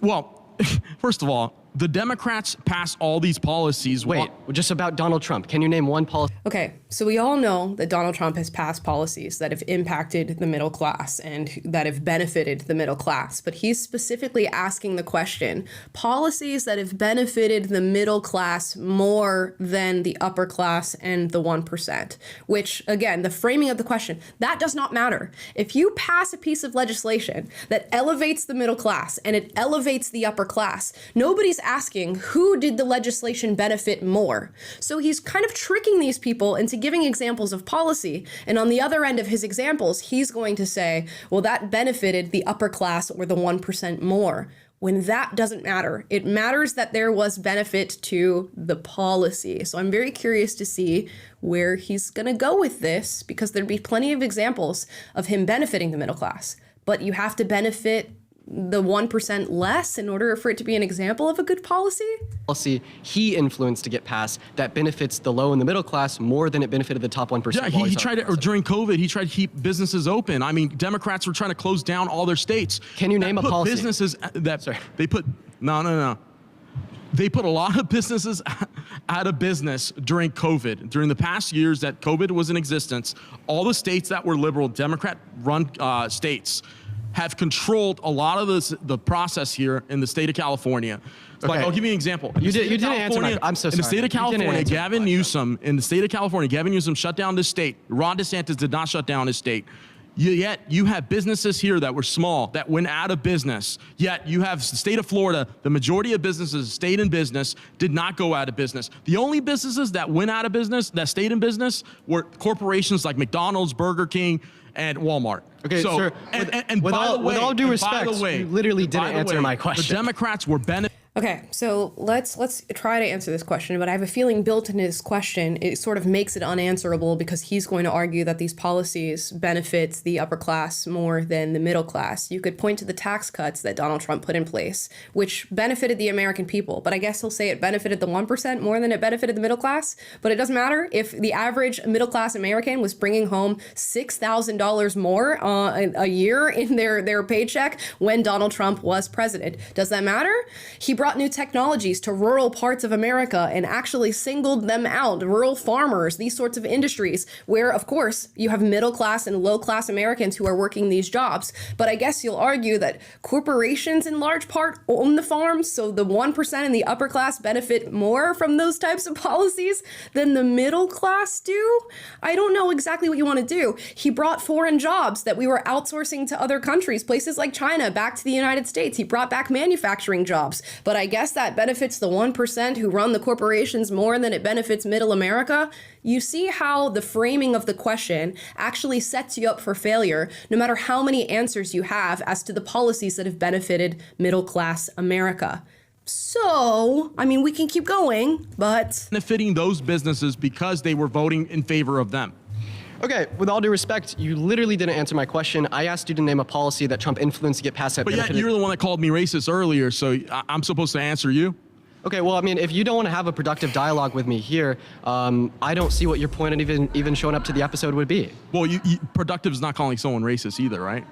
Well, first of all, the Democrats pass all these policies. Wait, just about Donald Trump. Can you name one policy? Okay, so we all know that Donald Trump has passed policies that have impacted the middle class and that have benefited the middle class. But he's specifically asking the question, policies that have benefited the middle class more than the upper class and the 1%, which, again, the framing of the question, that does not matter. If you pass a piece of legislation that elevates the middle class and it elevates the upper class, nobody's asking who did the legislation benefit more. So he's kind of tricking these people into giving examples of policy. And on the other end of his examples, he's going to say, well, that benefited the upper class or the 1% more. When that doesn't matter. It matters that there was benefit to the policy. So I'm very curious to see where he's going to go with this, because there'd be plenty of examples of him benefiting the middle class. But you have to benefit the 1% less in order for it to be an example of a good policy? Policy he influenced to get passed that benefits the low and the middle class more than it benefited the top 1%. Yeah, he tried to, or during COVID, he tried to keep businesses open. I mean, Democrats were trying to close down all their states. Can you name a policy? Businesses that they put, no. They put a lot of businesses out of business during COVID. During the past years that COVID was in existence, all the states that were liberal, Democrat-run states, have controlled a lot of the process here in the state of California. Okay. Like, I'll give you an example. You didn't answer my. I'm so sorry. In the state of California, Gavin Newsom shut down this state. Ron DeSantis did not shut down his state. Yet you have businesses here that were small that went out of business. Yet you have the state of Florida, the majority of businesses stayed in business, did not go out of business. The only businesses that went out of business, that stayed in business, were corporations like McDonald's, Burger King, and Walmart. Okay, so, sir. And with by the way, all due and by respect, the way, you literally didn't by the answer way, my question. The Democrats were benefiting. Okay, so let's try to answer this question, but I have a feeling built into this question, it sort of makes it unanswerable because he's going to argue that these policies benefit the upper class more than the middle class. You could point to the tax cuts that Donald Trump put in place, which benefited the American people, but I guess he'll say it benefited the 1% more than it benefited the middle class. But it doesn't matter if the average middle class American was bringing home $6,000 more a year in their paycheck when Donald Trump was president. Does that matter? He brought new technologies to rural parts of America and actually singled them out, rural farmers, these sorts of industries where, of course, you have middle class and low class Americans who are working these jobs. But I guess you'll argue that corporations in large part own the farms, so the 1% in the upper class benefit more from those types of policies than the middle class do. I don't know exactly what you want to do. He brought foreign jobs that we were outsourcing to other countries, places like China, back to the United States. He brought back manufacturing jobs, but I guess that benefits the 1% who run the corporations more than it benefits middle America. You see how the framing of the question actually sets you up for failure, no matter how many answers you have as to the policies that have benefited middle class America. So, I mean, we can keep going, but Benefiting those businesses because they were voting in favor of them. Okay, with all due respect, you literally didn't answer my question. I asked you to name a policy that Trump influenced to get past that. But yet you're the one that called me racist earlier, so I'm supposed to answer you? Okay, well, I mean, if you don't want to have a productive dialogue with me here, I don't see what your point of even showing up to the episode would be. Well, productive is not calling someone racist either, right?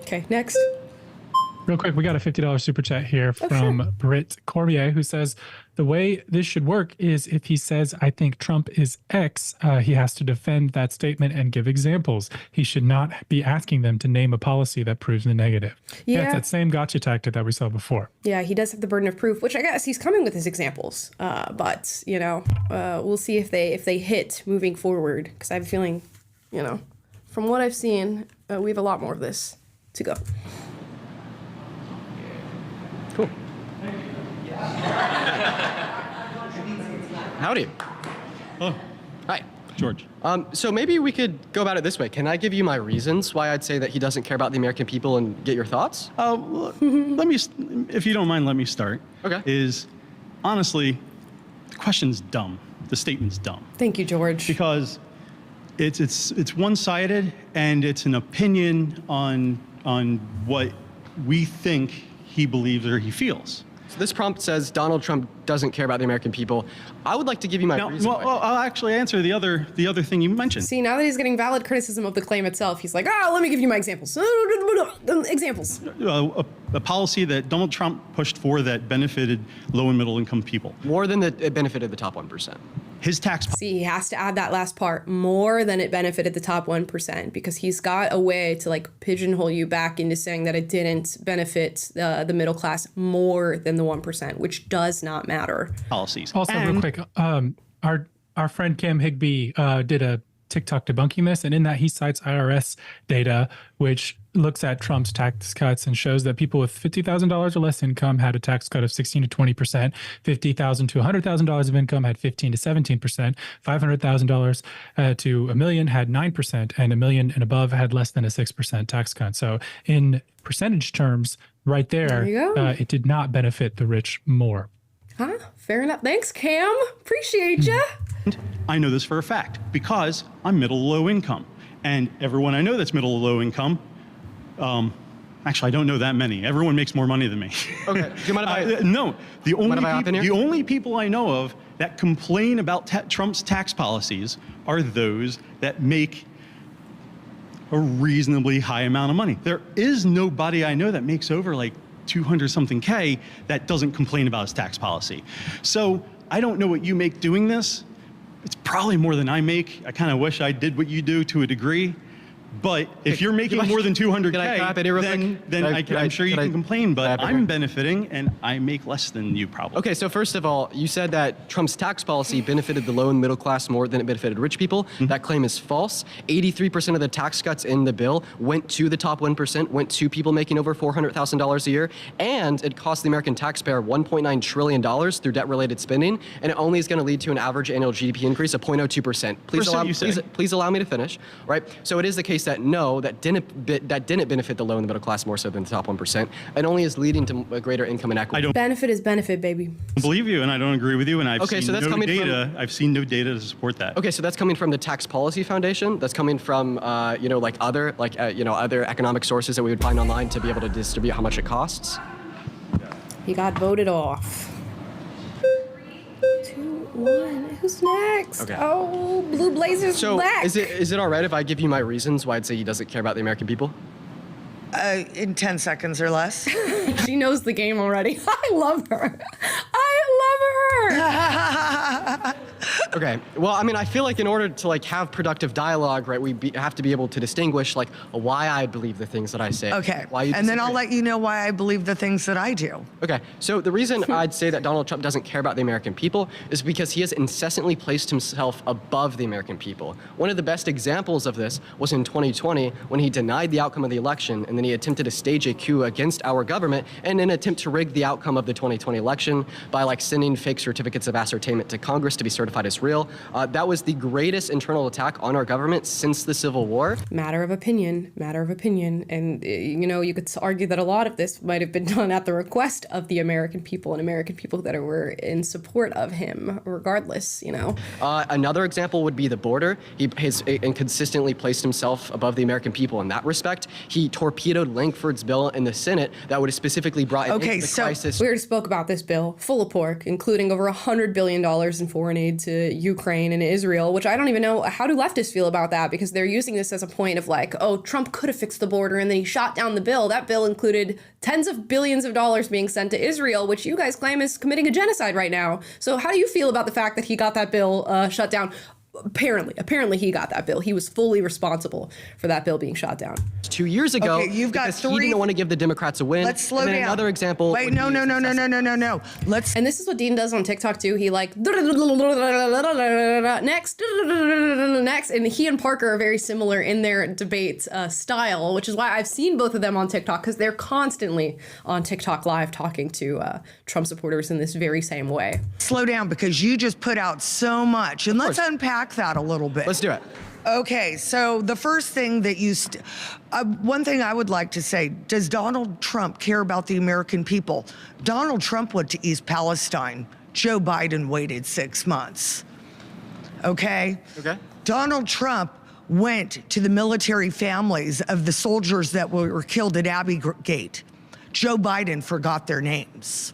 okay, next. Real quick, we got a $50 super chat here from Britt Cormier, who says, the way this should work is if he says, I think Trump is X, he has to defend that statement and give examples. He should not be asking them to name a policy that proves the negative. Yeah, it's that same gotcha tactic that we saw before. Yeah, he does have the burden of proof, which I guess he's coming with his examples. But, you know, we'll see if they hit moving forward, because I have a feeling, you know, from what I've seen, we have a lot more of this to go. Cool. Howdy. Oh, Hi. George. So maybe we could go about it this way. Can I give you my reasons why I'd say that he doesn't care about the American people and get your thoughts? Let me, if you don't mind, let me start. Okay. Is honestly, the question's dumb. The statement's dumb. Thank you, George. Because it's one-sided and it's an opinion on what we think he believes or he feels. So this prompt says Donald Trump doesn't care about the American people. I would like to give you my reason. Well, I'll actually answer the other thing you mentioned. See, now that he's getting valid criticism of the claim itself, he's like, let me give you my examples. Examples. A policy that Donald Trump pushed for that benefited low and middle income people. More than it benefited the top 1%. His tax. See, he has to add that last part, more than it benefited the top 1%, because he's got a way to like pigeonhole you back into saying that it didn't benefit the middle class more than the 1%, which does not matter. Policies. Also, real quick, our friend Cam Higbee did a TikTok debunking this, and in that he cites IRS data, which looks at Trump's tax cuts and shows that people with $50,000 or less income had a tax cut of 16 to 20%, $50,000 to $100,000 of income had 15 to 17%, $500,000 to $1 million had 9%, and $1 million and above had less than a 6% tax cut. So in percentage terms, right there, it did not benefit the rich more. Huh? Fair enough. Thanks, Cam. Appreciate ya. I know this for a fact because I'm middle low income, and everyone I know that's middle low income. Actually, I don't know that many. Everyone makes more money than me. Okay. Do you mind if I? No. The only people I know of that complain about Trump's tax policies are those that make a reasonably high amount of money. There is nobody I know that makes over like 200 something K that doesn't complain about his tax policy. So I don't know what you make doing this. It's probably more than I make. I kind of wish I did what you do to a degree. But if you're making more than 200K, then I'm sure you can complain, but I'm benefiting and I make less than you probably. Okay, so first of all, you said that Trump's tax policy benefited the low and middle class more than it benefited rich people. That claim is false. 83% of the tax cuts in the bill went to the top 1%, went to people making over $400,000 a year, and it cost the American taxpayer $1.9 trillion through debt-related spending, and it only is going to lead to an average annual GDP increase of 0.02%. Please allow me to finish, right? So it is the case that no, that didn't benefit the low and the middle class more so than the top 1%. It only is leading to a greater income inequity. Benefit is benefit, baby. I believe you, and I don't agree with you, and I've seen no data to support that. Okay, so that's coming from the Tax Policy Foundation. That's coming from other economic sources that we would find online to be able to distribute how much it costs. He got voted off. 2, 1. Who's next? Okay. Oh, Blue Blazers black. So is it all right if I give you my reasons why I'd say he doesn't care about the American people? In 10 seconds or less. She knows the game already. I love her. Okay. Well, I mean, I feel like in order to have productive dialogue, right, we have to be able to distinguish why I believe the things that I say. Okay. Why you and then I'll disagree. let you know why I believe the things that I do. Okay. So the reason I'd say that Donald Trump doesn't care about the American people is because he has incessantly placed himself above the American people. One of the best examples of this was in 2020 when he denied the outcome of the election and then he attempted to stage a coup against our government in an attempt to rig the outcome of the 2020 election by sending fake certificates of ascertainment to Congress to be certified as real. That was the greatest internal attack on our government since the Civil War. Matter of opinion. And, you could argue that a lot of this might have been done at the request of the American people and American people that were in support of him, regardless, Another example would be the border. He has inconsistently placed himself above the American people in that respect. He torpedoed Lankford's bill in the Senate that would have specifically brought into the crisis. We already spoke about this bill, full of pork, including over $100 billion in foreign aid to Ukraine and Israel, which I don't even know, how do leftists feel about that? Because they're using this as a point of Trump could have fixed the border and then he shot down the bill. That bill included tens of billions of dollars being sent to Israel, which you guys claim is committing a genocide right now. So how do you feel about the fact that he got that bill shut down? Apparently he got that bill. He was fully responsible for that bill being shot down. 2 years ago, okay, you've got he didn't want to give the Democrats a win. Let's slow down. Another example. Wait, no. And this is what Dean does on TikTok too. He next, and he and Parker are very similar in their debate style, which is why I've seen both of them on TikTok because they're constantly on TikTok live talking to Trump supporters in this very same way. Slow down because you just put out so much, and let's unpack that a little bit. Let's do it. Okay, so the first thing that one thing I would like to say, does Donald Trump care about the American people? Donald Trump went to East Palestine. Joe Biden waited 6 months. Okay? Okay. Donald Trump went to the military families of the soldiers that were killed at Abbey Gate. Joe Biden forgot their names.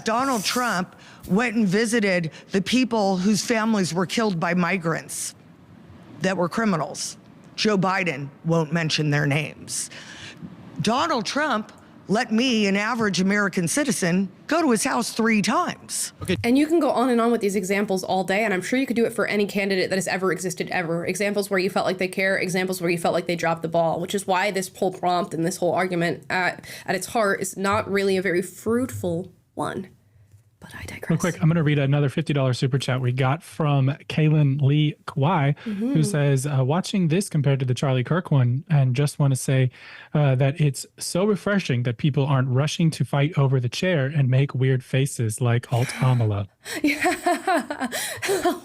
Donald Trump went and visited the people whose families were killed by migrants that were criminals. Joe Biden won't mention their names. Donald Trump let me, an average American citizen, go to his house 3 times. Okay. And you can go on and on with these examples all day, and I'm sure you could do it for any candidate that has ever existed ever. Examples where you felt like they care, examples where you felt like they dropped the ball, which is why this whole prompt and this whole argument at its heart is not really a very fruitful one. But I digress. Real quick, I'm going to read another $50 super chat we got from Kaylin Lee Kwai, who says, watching this compared to the Charlie Kirk one, and just want to say that it's so refreshing that people aren't rushing to fight over the chair and make weird faces like Alt Kamala. Yeah,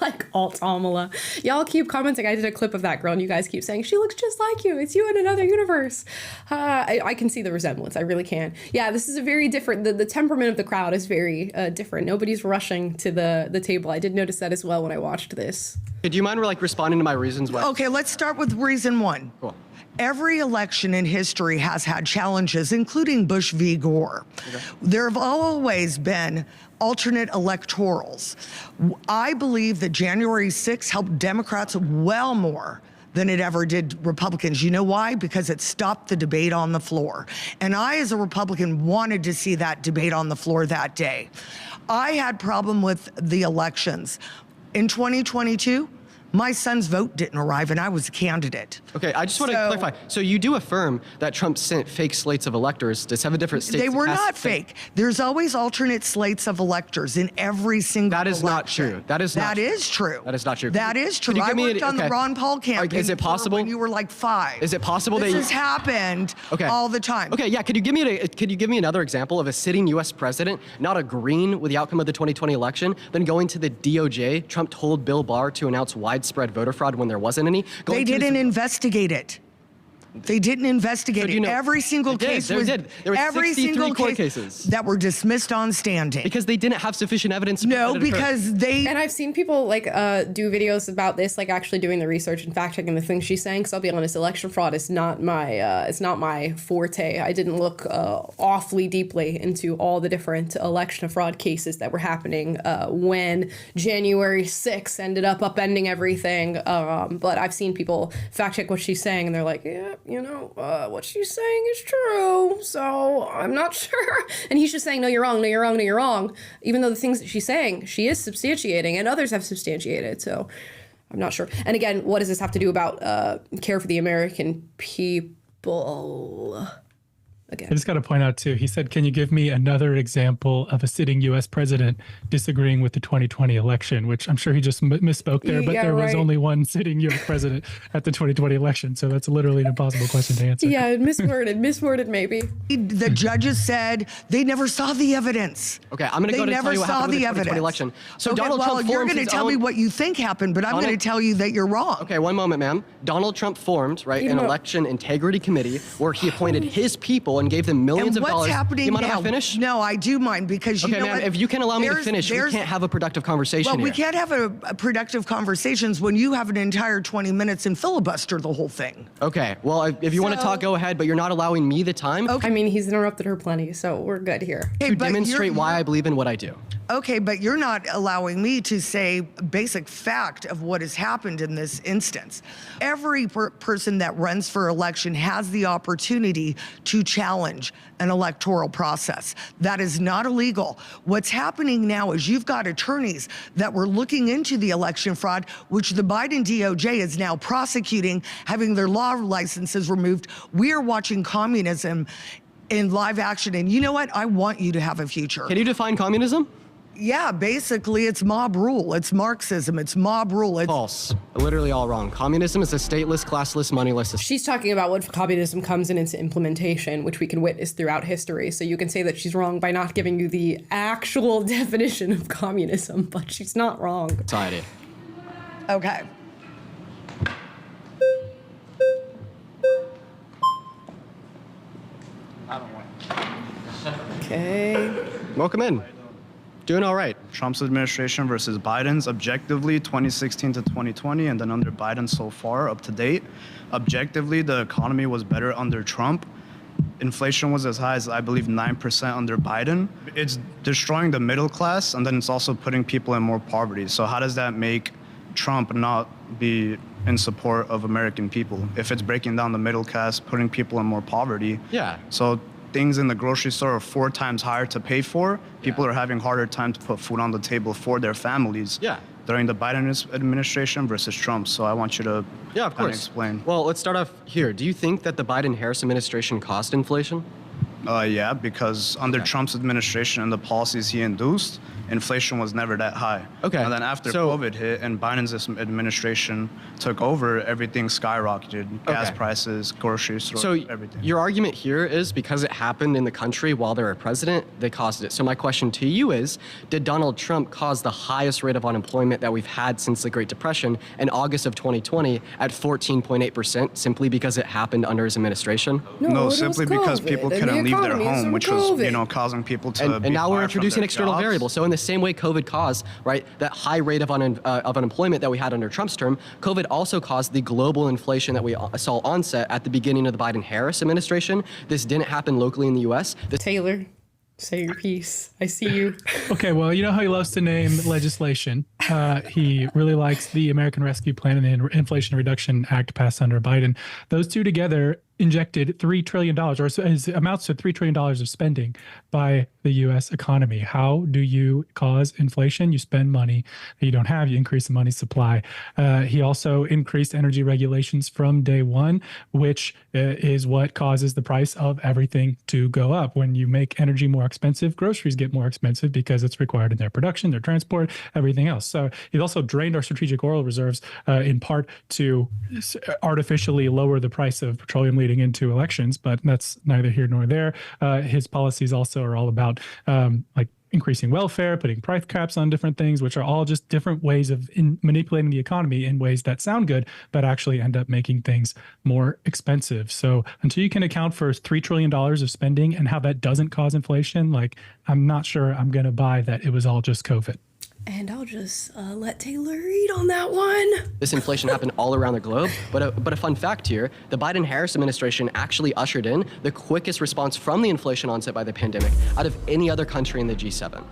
like Alt Kamala. Y'all keep commenting. I did a clip of that girl, and you guys keep saying, she looks just like you. It's you in another universe. I can see the resemblance. I really can. Yeah, this is a very different, the temperament of the crowd is very different. Nobody's rushing to the table. I did notice that as well when I watched this. Hey, do you mind responding to my reasons why? Okay, let's start with reason 1. Cool. Every election in history has had challenges, including Bush v. Gore. Okay. There have always been alternate electorals. I believe that January 6th helped Democrats well more than it ever did Republicans. You know why? Because it stopped the debate on the floor. And I, as a Republican, wanted to see that debate on the floor that day. I had problem with the elections. In 2022, My son's vote didn't arrive, and I was a candidate. Okay, I just want to clarify. So you do affirm that Trump sent fake slates of electors to 7 different states? They were not fake. There's always alternate slates of electors in every single That is election. not true. That is not That is true. That is not true. That is true. I worked on the Ron Paul campaign Is it possible? when you were like 5. Is it possible this that has happened all the time? Okay, yeah. Could you give me another example of a sitting U.S. president not agreeing with the outcome of the 2020 election, then going to the DOJ? Trump told Bill Barr to announce widespread voter fraud when there wasn't any. They didn't investigate it. They didn't investigate it. Every single case was there were every 63 single court case cases that were dismissed on standing because they didn't have sufficient evidence. No, because they. And I've seen people like do videos about this, like actually doing the research and fact checking the things she's saying. Because I'll be honest, election fraud is not my forte. I didn't look awfully deeply into all the different election fraud cases that were happening when January 6th ended up upending everything. But I've seen people fact check what she's saying, and they're like, yeah. What she's saying is true, so I'm not sure. And he's just saying, no, you're wrong, no, you're wrong, no, you're wrong. Even though the things that she's saying, she is substantiating, and others have substantiated, so I'm not sure. And again, what does this have to do about care for the American people? Again. I just got to point out, too, he said, can you give me another example of a sitting U.S. president disagreeing with the 2020 election, which I'm sure he just misspoke there, but there was only one sitting U.S. president at the 2020 election. So that's literally an impossible question to answer. Yeah, misworded maybe. The judges said they never saw the evidence. Okay, I'm going to go to tell you what happened with the 2020 election. So okay, Donald Trump you're going to tell me what you think happened, but I'm going to tell you that you're wrong. Okay, one moment, ma'am. Donald Trump formed, an election integrity committee where he appointed his people and gave them millions of dollars. What's happening you mind now? If I finish? No, I do mind because you know ma'am, what? If you can allow me to finish, we can't have a productive conversation Well, here. we can't have a productive conversations when you have an entire 20 minutes and filibuster the whole thing. Okay, well, if you want to talk, go ahead, but you're not allowing me the time. Okay. I mean, he's interrupted her plenty, so we're good here. To demonstrate why I believe in what I do. Okay, but you're not allowing me to say basic fact of what has happened in this instance. Every person that runs for election has the opportunity to challenge an electoral process. That is not illegal. What's happening now is you've got attorneys that were looking into the election fraud, which the Biden DOJ is now prosecuting, having their law licenses removed. We are watching communism in live action, and you know what? I want you to have a future. Can you define communism? Yeah, basically it's mob rule. It's Marxism. It's mob rule. It's false. Literally all wrong. Communism is a stateless, classless, moneyless system. She's talking about what communism comes in into implementation, which we can witness throughout history. So you can say that she's wrong by not giving you the actual definition of communism, but she's not wrong. Society. Okay. I don't want. Okay. Welcome in. Doing all right. Trump's administration versus Biden's, objectively 2016 to 2020, and then under Biden so far, up to date. Objectively, the economy was better under Trump. Inflation was as high as, I believe, 9% under Biden. It's destroying the middle class, and then it's also putting people in more poverty. So how does that make Trump not be in support of American people? If it's breaking down the middle class, putting people in more poverty. Yeah. So things in the grocery store are 4 times higher to pay for. People are having harder time to put food on the table for their families. Yeah. During the Biden administration versus Trump. So I want you to explain. Well, let's start off here. Do you think that the Biden-Harris administration caused inflation? Yeah, because under Trump's administration and the policies he induced, inflation was never that high. Okay. And then after COVID hit and Biden's administration took over, everything skyrocketed. Gas prices, grocery stores, everything. Your argument here is because it happened in the country while they were president, they caused it. So my question to you is, did Donald Trump cause the highest rate of unemployment that we've had since the Great Depression in August of 2020 at 14.8% simply because it happened under his administration? No, simply because people couldn't leave their home, which was, causing people to and now we're introducing external variables. So in the same way COVID caused, that high rate of unemployment that we had under Trump's term, COVID also caused the global inflation that we saw onset at the beginning of the Biden-Harris administration. This didn't happen locally in the U.S. Taylor, say your piece. I see you. Okay, well, you know how he loves to name legislation. He really likes the American Rescue Plan and the Inflation Reduction Act passed under Biden. Those two together injected $3 trillion, or amounts to $3 trillion of spending by the U.S. economy. How do you cause inflation? You spend money that you don't have. You increase the money supply. He also increased energy regulations from day one, which is what causes the price of everything to go up. When you make energy more expensive, groceries get more expensive because it's required in their production, their transport, everything else. So he's also drained our strategic oil reserves in part to artificially lower the price of petroleum leading into elections, but that's neither here nor there. His policies also are all about like increasing welfare, putting price caps on different things, which are all just different ways of manipulating the economy in ways that sound good, but actually end up making things more expensive. So until you can account for $3 trillion of spending and how that doesn't cause inflation, like I'm not sure I'm going to buy that it was all just COVID. And I'll just let Taylor read on that one. This inflation happened all around the globe, but a fun fact here, the Biden-Harris administration actually ushered in the quickest response from the inflation onset by the pandemic out of any other country in the G7.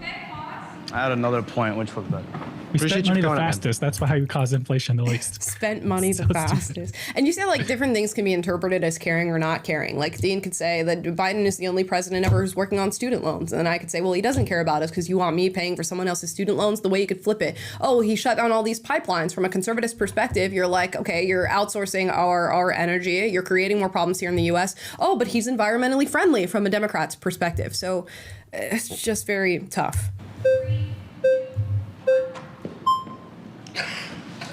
I had another point, which was that. We spent money the fastest. That's how you cause inflation the least. Spent money the fastest. And you say like different things can be interpreted as caring or not caring. Like Dean could say that Biden is the only president ever who's working on student loans. And then I could say, well, he doesn't care about us because you want me paying for someone else's student loans. The way you could flip it. Oh, he shut down all these pipelines. From a conservative perspective, you're like, okay, you're outsourcing our energy. You're creating more problems here in the U.S. Oh, but he's environmentally friendly from a Democrat's perspective. So it's just very tough.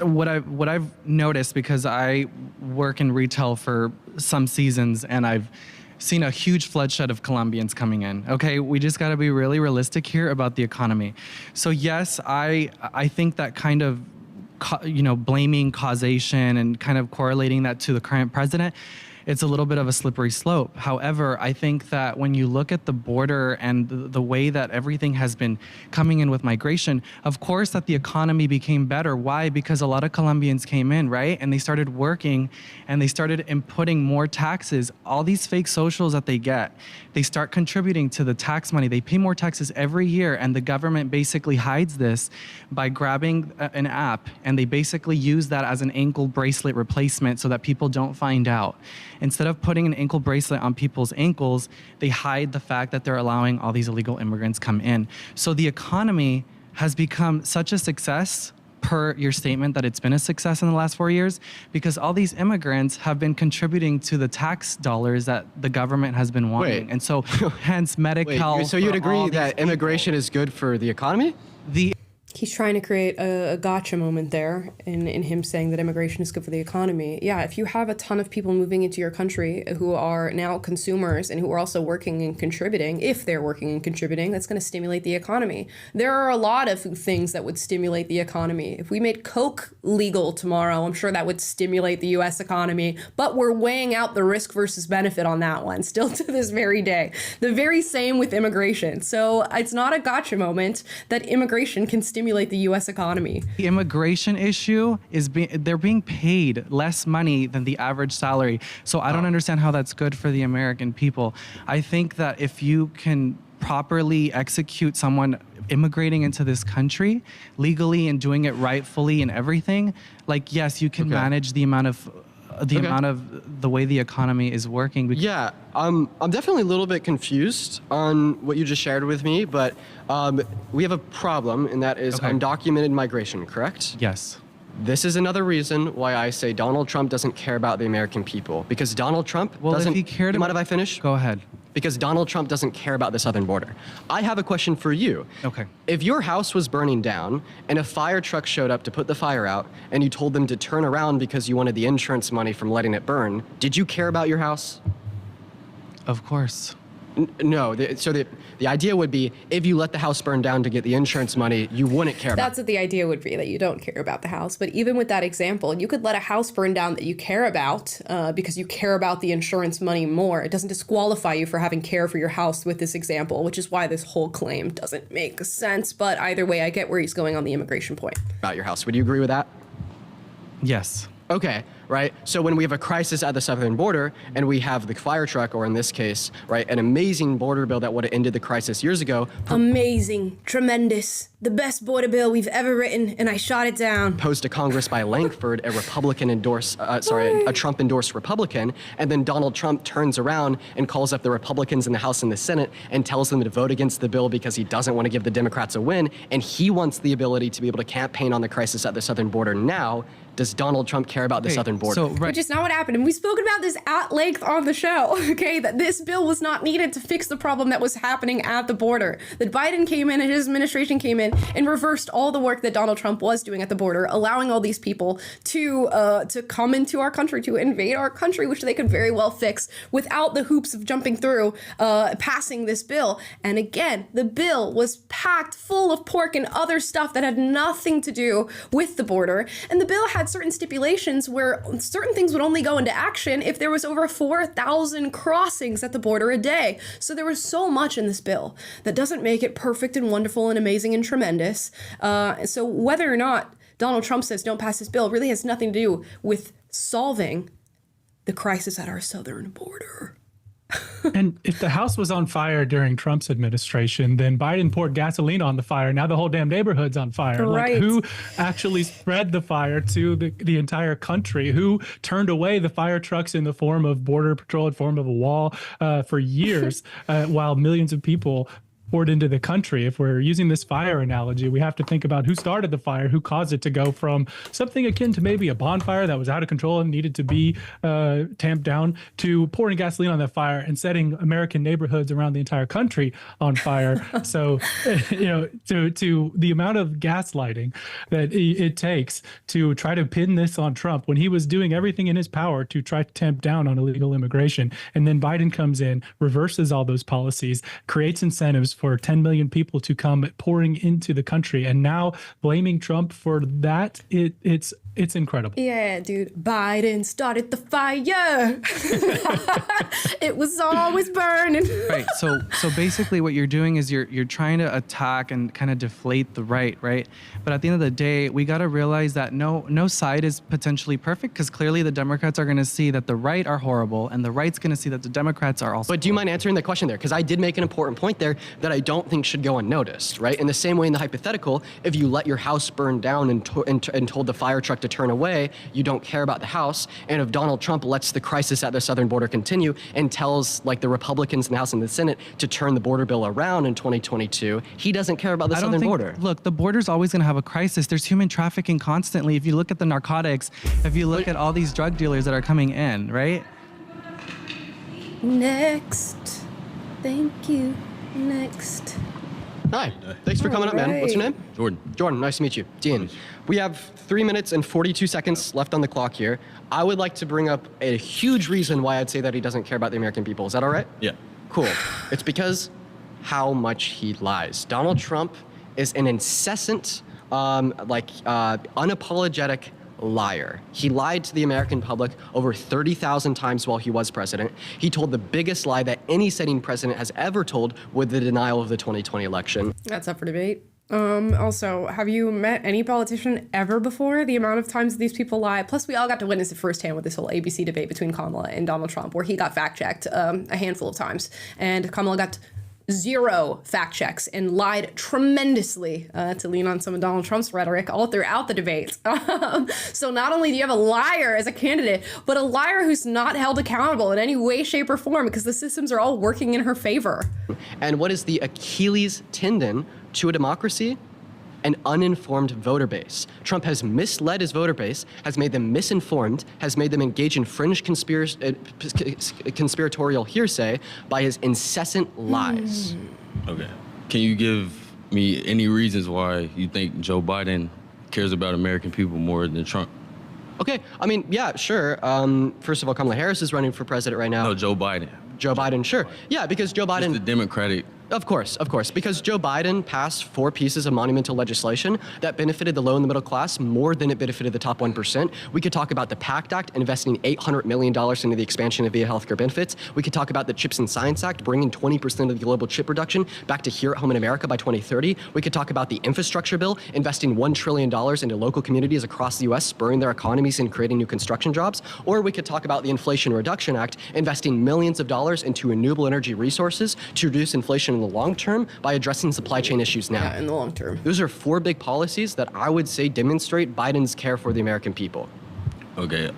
What I've noticed, because I work in retail for some seasons and I've seen a huge bloodshed of Colombians coming in. Okay, we just got to be really realistic here about the economy. So yes, I think that kind of blaming causation and kind of correlating that to the current president, it's a little bit of a slippery slope. However, I think that when you look at the border and the way that everything has been coming in with migration, of course that the economy became better. Why? Because a lot of Colombians came in, right? And they started working and they started inputting more taxes. All these fake socials that they get, they start contributing to the tax money. They pay more taxes every year, and the government basically hides this by grabbing an app, and they basically use that as an ankle bracelet replacement so that people don't find out. Instead of putting an ankle bracelet on people's ankles, they hide the fact that they're allowing all these illegal immigrants come in. So the economy has become such a success, per your statement that it's been a success in the last 4 years, because all these immigrants have been contributing to the tax dollars that the government has been wanting. Wait. And so hence Medi-Cal. So you'd agree that immigration is good for the economy? He's trying to create a gotcha moment there in him saying that immigration is good for the economy. Yeah, if you have a ton of people moving into your country who are now consumers and who are also working and contributing, if they're working and contributing, that's going to stimulate the economy. There are a lot of things that would stimulate the economy. If we made Coke legal tomorrow, I'm sure that would stimulate the U.S. economy, but we're weighing out the risk versus benefit on that one, still to this very day. The very same with immigration. So it's not a gotcha moment that immigration can stimulate the U.S. economy. The immigration issue is they're being paid less money than the average salary. So I don't understand how that's good for the American people. I think that if you can properly execute someone immigrating into this country legally and doing it rightfully and everything, like, yes, you can manage the amount of the way the economy is working. Yeah, I'm definitely a little bit confused on what you just shared with me, but we have a problem, and that is undocumented migration, correct? Yes. This is another reason why I say Donald Trump doesn't care about the American people, because Donald Trump doesn't... If he cared mind if I finish? Go ahead. Because Donald Trump doesn't care about the southern border. I have a question for you. Okay. If your house was burning down and a fire truck showed up to put the fire out and you told them to turn around because you wanted the insurance money from letting it burn, did you care about your house? Of course. No, so the idea would be if you let the house burn down to get the insurance money, you wouldn't care about it. That's what the idea would be, that you don't care about the house. But even with that example, you could let a house burn down that you care about because you care about the insurance money more. It doesn't disqualify you for having care for your house with this example, which is why this whole claim doesn't make sense. But either way, I get where he's going on the immigration point. About your house. Would you agree with that? Yes. Okay, right? So when we have a crisis at the southern border and we have the fire truck, or in this case, right, an amazing border bill that would have ended the crisis years ago. Amazing, tremendous, the best border bill we've ever written, and I shot it down. Posed to Congress by Langford, a a Trump-endorsed Republican, and then Donald Trump turns around and calls up the Republicans in the House and the Senate and tells them to vote against the bill because he doesn't want to give the Democrats a win, and he wants the ability to be able to campaign on the crisis at the southern border now. Does Donald Trump care about the southern border? Which is not what happened. And we've spoken about this at length on the show, okay? That this bill was not needed to fix the problem that was happening at the border. That Biden came in and his administration came in and reversed all the work that Donald Trump was doing at the border, allowing all these people to come into our country, to invade our country, which they could very well fix without the hoops of jumping through, passing this bill. And again, the bill was packed full of pork and other stuff that had nothing to do with the border. And the bill had certain stipulations where certain things would only go into action if there was over 4,000 crossings at the border a day. So there was so much in this bill that doesn't make it perfect and wonderful and amazing and tremendous. So whether or not Donald Trump says don't pass this bill really has nothing to do with solving the crisis at our southern border. And if the house was on fire during Trump's administration, then Biden poured gasoline on the fire. Now the whole damn neighborhood's on fire. Right. Like, who actually spread the fire to the entire country? Who turned away the fire trucks in the form of Border Patrol, in form of a wall for years, while millions of people poured into the country? If we're using this fire analogy, we have to think about who started the fire, who caused it to go from something akin to maybe a bonfire that was out of control and needed to be tamped down, to pouring gasoline on that fire and setting American neighborhoods around the entire country on fire. So, to the amount of gaslighting that it takes to try to pin this on Trump when he was doing everything in his power to try to tamp down on illegal immigration. And then Biden comes in, reverses all those policies, creates incentives for 10 million people to come pouring into the country, and now blaming Trump for that, it's incredible. Yeah, dude, Biden started the fire. It was always burning. Right. So basically what you're doing is you're trying to attack and kind of deflate the right? But at the end of the day, we got to realize that no side is potentially perfect, because clearly the Democrats are going to see that the right are horrible and the right's going to see that the Democrats are also. But do you mind answering the question there? Because I did make an important point there that I don't think should go unnoticed, right? In the same way, in the hypothetical, if you let your house burn down and told the fire truck to turn away, you don't care about the house. And if Donald Trump lets the crisis at the southern border continue and tells like the Republicans in the House and the Senate to turn the border bill around in 2022, he doesn't care about the southern border. Look, the border's always going to have a crisis. There's human trafficking constantly. If you look at the narcotics, if you look at all these drug dealers that are coming in, right? Next. Thank you. Next. Hi, thanks for coming up, man. What's your name? Jordan, nice to meet you. Dean, we have 3 minutes and 42 seconds left on the clock here. I would like to bring up a huge reason why I'd say that he doesn't care about the American people. Is that all right? Yeah. Cool. It's because how much he lies. Donald Trump is an incessant, unapologetic liar. He lied to the American public over 30,000 times while he was president. He told the biggest lie that any sitting president has ever told with the denial of the 2020 election. That's up for debate. Also, have you met any politician ever before? The amount of times these people lie. Plus, we all got to witness it firsthand with this whole ABC debate between Kamala and Donald Trump, where he got fact-checked a handful of times, and Kamala got 0 fact checks and lied tremendously, to lean on some of Donald Trump's rhetoric all throughout the debate. So not only do you have a liar as a candidate, but a liar who's not held accountable in any way, shape, or form, because the systems are all working in her favor. And what is the Achilles tendon to a democracy? An uninformed voter base. Trump has misled his voter base, has made them misinformed, has made them engage in fringe conspiratorial hearsay by his incessant lies. Okay. Can you give me any reasons why you think Joe Biden cares about American people more than Trump? Okay, I mean, yeah, sure. First of all, Kamala Harris is running for president right now. No, Joe Biden. Joe Biden, sure. Yeah, because Joe Biden... It's the Democratic Of course, because Joe Biden passed 4 pieces of monumental legislation that benefited the low and the middle class more than it benefited the top 1%. We could talk about the PACT Act, investing $800 million into the expansion of VA healthcare benefits. We could talk about the CHIPS and Science Act, bringing 20% of the global chip production back to here at home in America by 2030. We could talk about the infrastructure bill, investing $1 trillion into local communities across the U.S., spurring their economies and creating new construction jobs. Or we could talk about the Inflation Reduction Act, investing millions of dollars into renewable energy resources to reduce inflation in the long term by addressing supply chain issues now. Yeah, in the long term. Those are 4 big policies that I would say demonstrate Biden's care for the American people. Okay,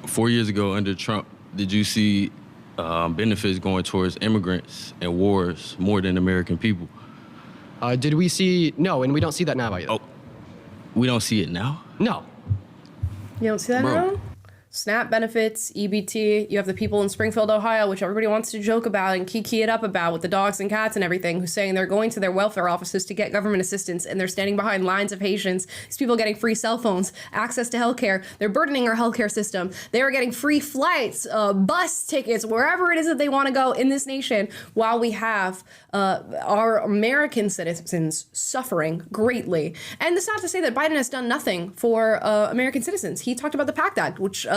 4 years ago under Trump, did you see benefits going towards immigrants and wars more than American people? Did we see? No, and we don't see that now either. Oh, we don't see it now? No. You don't see that now? SNAP benefits, EBT. You have the people in Springfield, Ohio, which everybody wants to joke about and kiki it up about with the dogs and cats and everything, who's saying they're going to their welfare offices to get government assistance, and they're standing behind lines of Haitians. These people are getting free cell phones, access to healthcare. They're burdening our healthcare system. They are getting free flights, bus tickets, wherever it is that they want to go in this nation, while we have our American citizens suffering greatly. And it's not to say that Biden has done nothing for American citizens. He talked about the PACT Act, which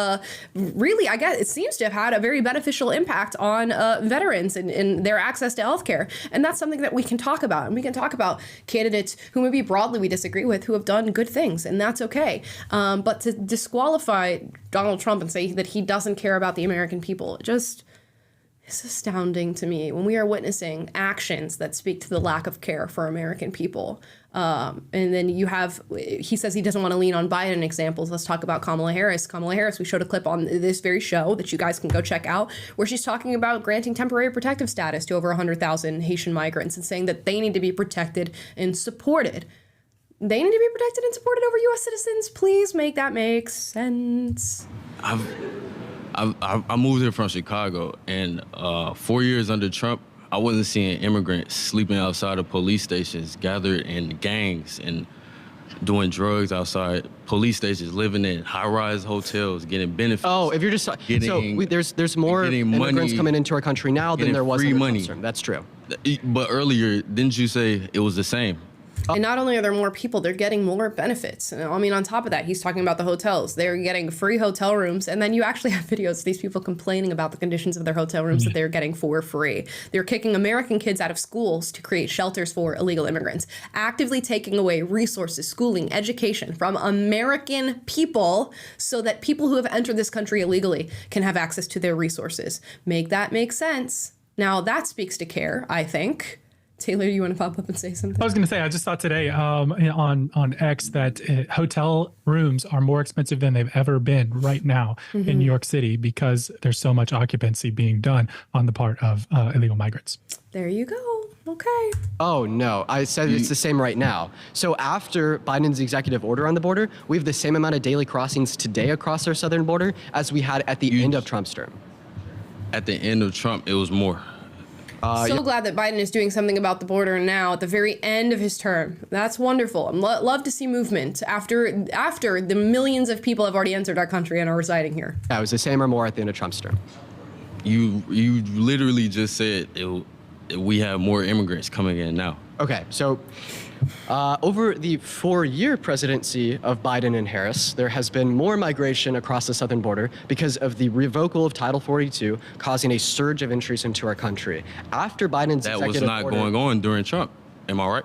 really, I guess, it seems to have had a very beneficial impact on veterans and their access to healthcare. And that's something that we can talk about. And we can talk about candidates who maybe broadly we disagree with, who have done good things, and that's okay. But to disqualify Donald Trump and say that he doesn't care about the American people, it's astounding to me when we are witnessing actions that speak to the lack of care for American people. And then he says he doesn't want to lean on Biden examples. Let's talk about Kamala Harris. Kamala Harris, we showed a clip on this very show that you guys can go check out, where she's talking about granting temporary protective status to over 100,000 Haitian migrants and saying that they need to be protected and supported. They need to be protected and supported over U.S. citizens. Please make that make sense. I moved here from Chicago, and 4 years under Trump, I wasn't seeing immigrants sleeping outside of police stations, gathered in gangs and doing drugs outside police stations, living in high-rise hotels, getting benefits. Oh, if you're just there's more immigrants coming into our country now than there was in the Trump term. That's true. But earlier, didn't you say it was the same? And not only are there more people, they're getting more benefits. And I mean, on top of that, he's talking about the hotels. They're getting free hotel rooms. And then you actually have videos of these people complaining about the conditions of their hotel rooms that they're getting for free. They're kicking American kids out of schools to create shelters for illegal immigrants, actively taking away resources, schooling, education from American people so that people who have entered this country illegally can have access to their resources. Make that make sense. Now, that speaks to care, I think. Taylor, you want to pop up and say something? I was going to say, I just thought today on X that hotel rooms are more expensive than they've ever been right now in New York City because there's so much occupancy being done on the part of illegal migrants. There you go. Okay. Oh, no. I said it's the same right now. So after Biden's executive order on the border, we have the same amount of daily crossings today across our southern border as we had at the end of Trump's term. At the end of Trump, it was more. Glad that Biden is doing something about the border now at the very end of his term. That's wonderful. I love to see movement after the millions of people have already entered our country and are residing here. Yeah, it was the same or more at the end of Trump's term. You literally just said we have more immigrants coming in now. Okay, so over the 4-year presidency of Biden and Harris, there has been more migration across the southern border because of the revocal of Title 42, causing a surge of entries into our country. After Biden's executive order... That was not going on during Trump. Am I right?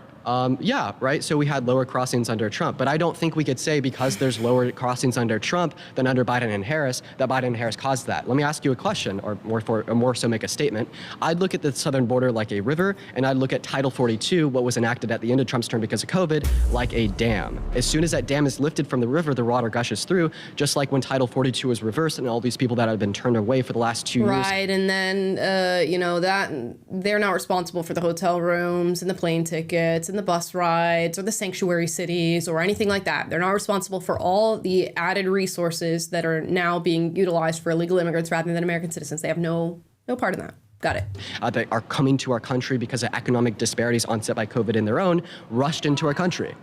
Yeah, right. So we had lower crossings under Trump, but I don't think we could say because there's lower crossings under Trump than under Biden and Harris that Biden and Harris caused that. Let me ask you a question, or more so make a statement. I'd look at the southern border like a river, and I'd look at Title 42, what was enacted at the end of Trump's term because of COVID, like a dam. As soon as that dam is lifted from the river, the water gushes through, just like when Title 42 was reversed and all these people that have been turned away for the last 2 years. Right, and then that they're not responsible for the hotel rooms and the plane tickets and the bus rides or the sanctuary cities or anything like that. They're not responsible for all the added resources that are now being utilized for illegal immigrants rather than American citizens. They have no part in that. Got it. That are coming to our country because of economic disparities onset by COVID in their own, rushed into our country.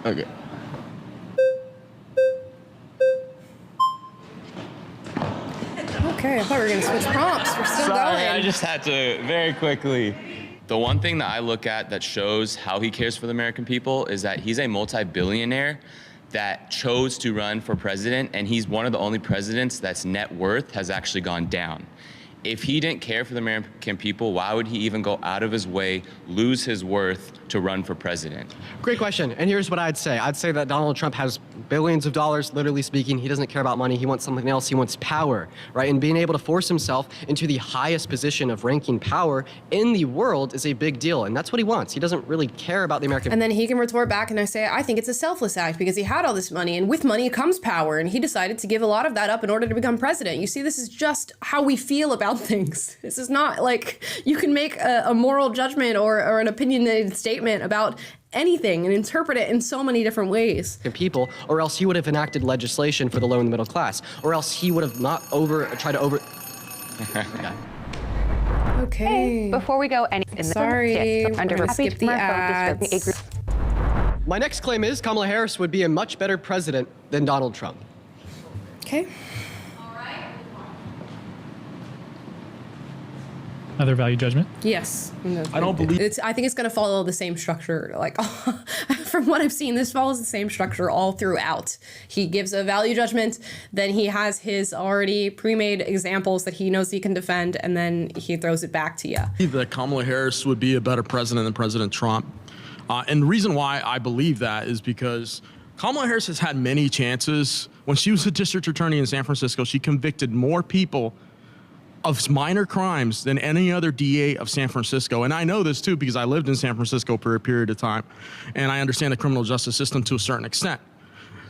Okay. Okay, I thought we were going to switch prompts. We're still Sorry, going. I just had to very quickly. The one thing that I look at that shows how he cares for the American people is that he's a multi-billionaire that chose to run for president, and he's one of the only presidents that's net worth has actually gone down. If he didn't care for the American people, why would he even go out of his way, lose his worth to run for president? Great question. And here's what I'd say. I'd say that Donald Trump has billions of dollars, literally speaking. He doesn't care about money. He wants something else. He wants power, right? And being able to force himself into the highest position of ranking power in the world is a big deal. And that's what he wants. He doesn't really care about the American. And then he can retort back and I say, I think it's a selfless act because he had all this money, and with money comes power. And he decided to give a lot of that up in order to become president. You see, this is just how we feel about things. This is not like you can make a moral judgment or an opinionated statement about anything and interpret it in so many different ways. People, or else he would have enacted legislation for the low and the middle class, or else he would have not tried to over. Okay. Hey, before we go, Sorry, we're gonna skip the ads. My next claim is Kamala Harris would be a much better president than Donald Trump. Okay. Another value judgment? Yes. I don't believe. I think it's going to follow the same structure. Like, from what I've seen, this follows the same structure all throughout. He gives a value judgment, then he has his already pre-made examples that he knows he can defend, and then he throws it back to you. That Kamala Harris would be a better president than President Trump. And the reason why I believe that is because Kamala Harris has had many chances. When she was a district attorney in San Francisco, she convicted more people of minor crimes than any other DA of San Francisco. And I know this too because I lived in San Francisco for a period of time, and I understand the criminal justice system to a certain extent.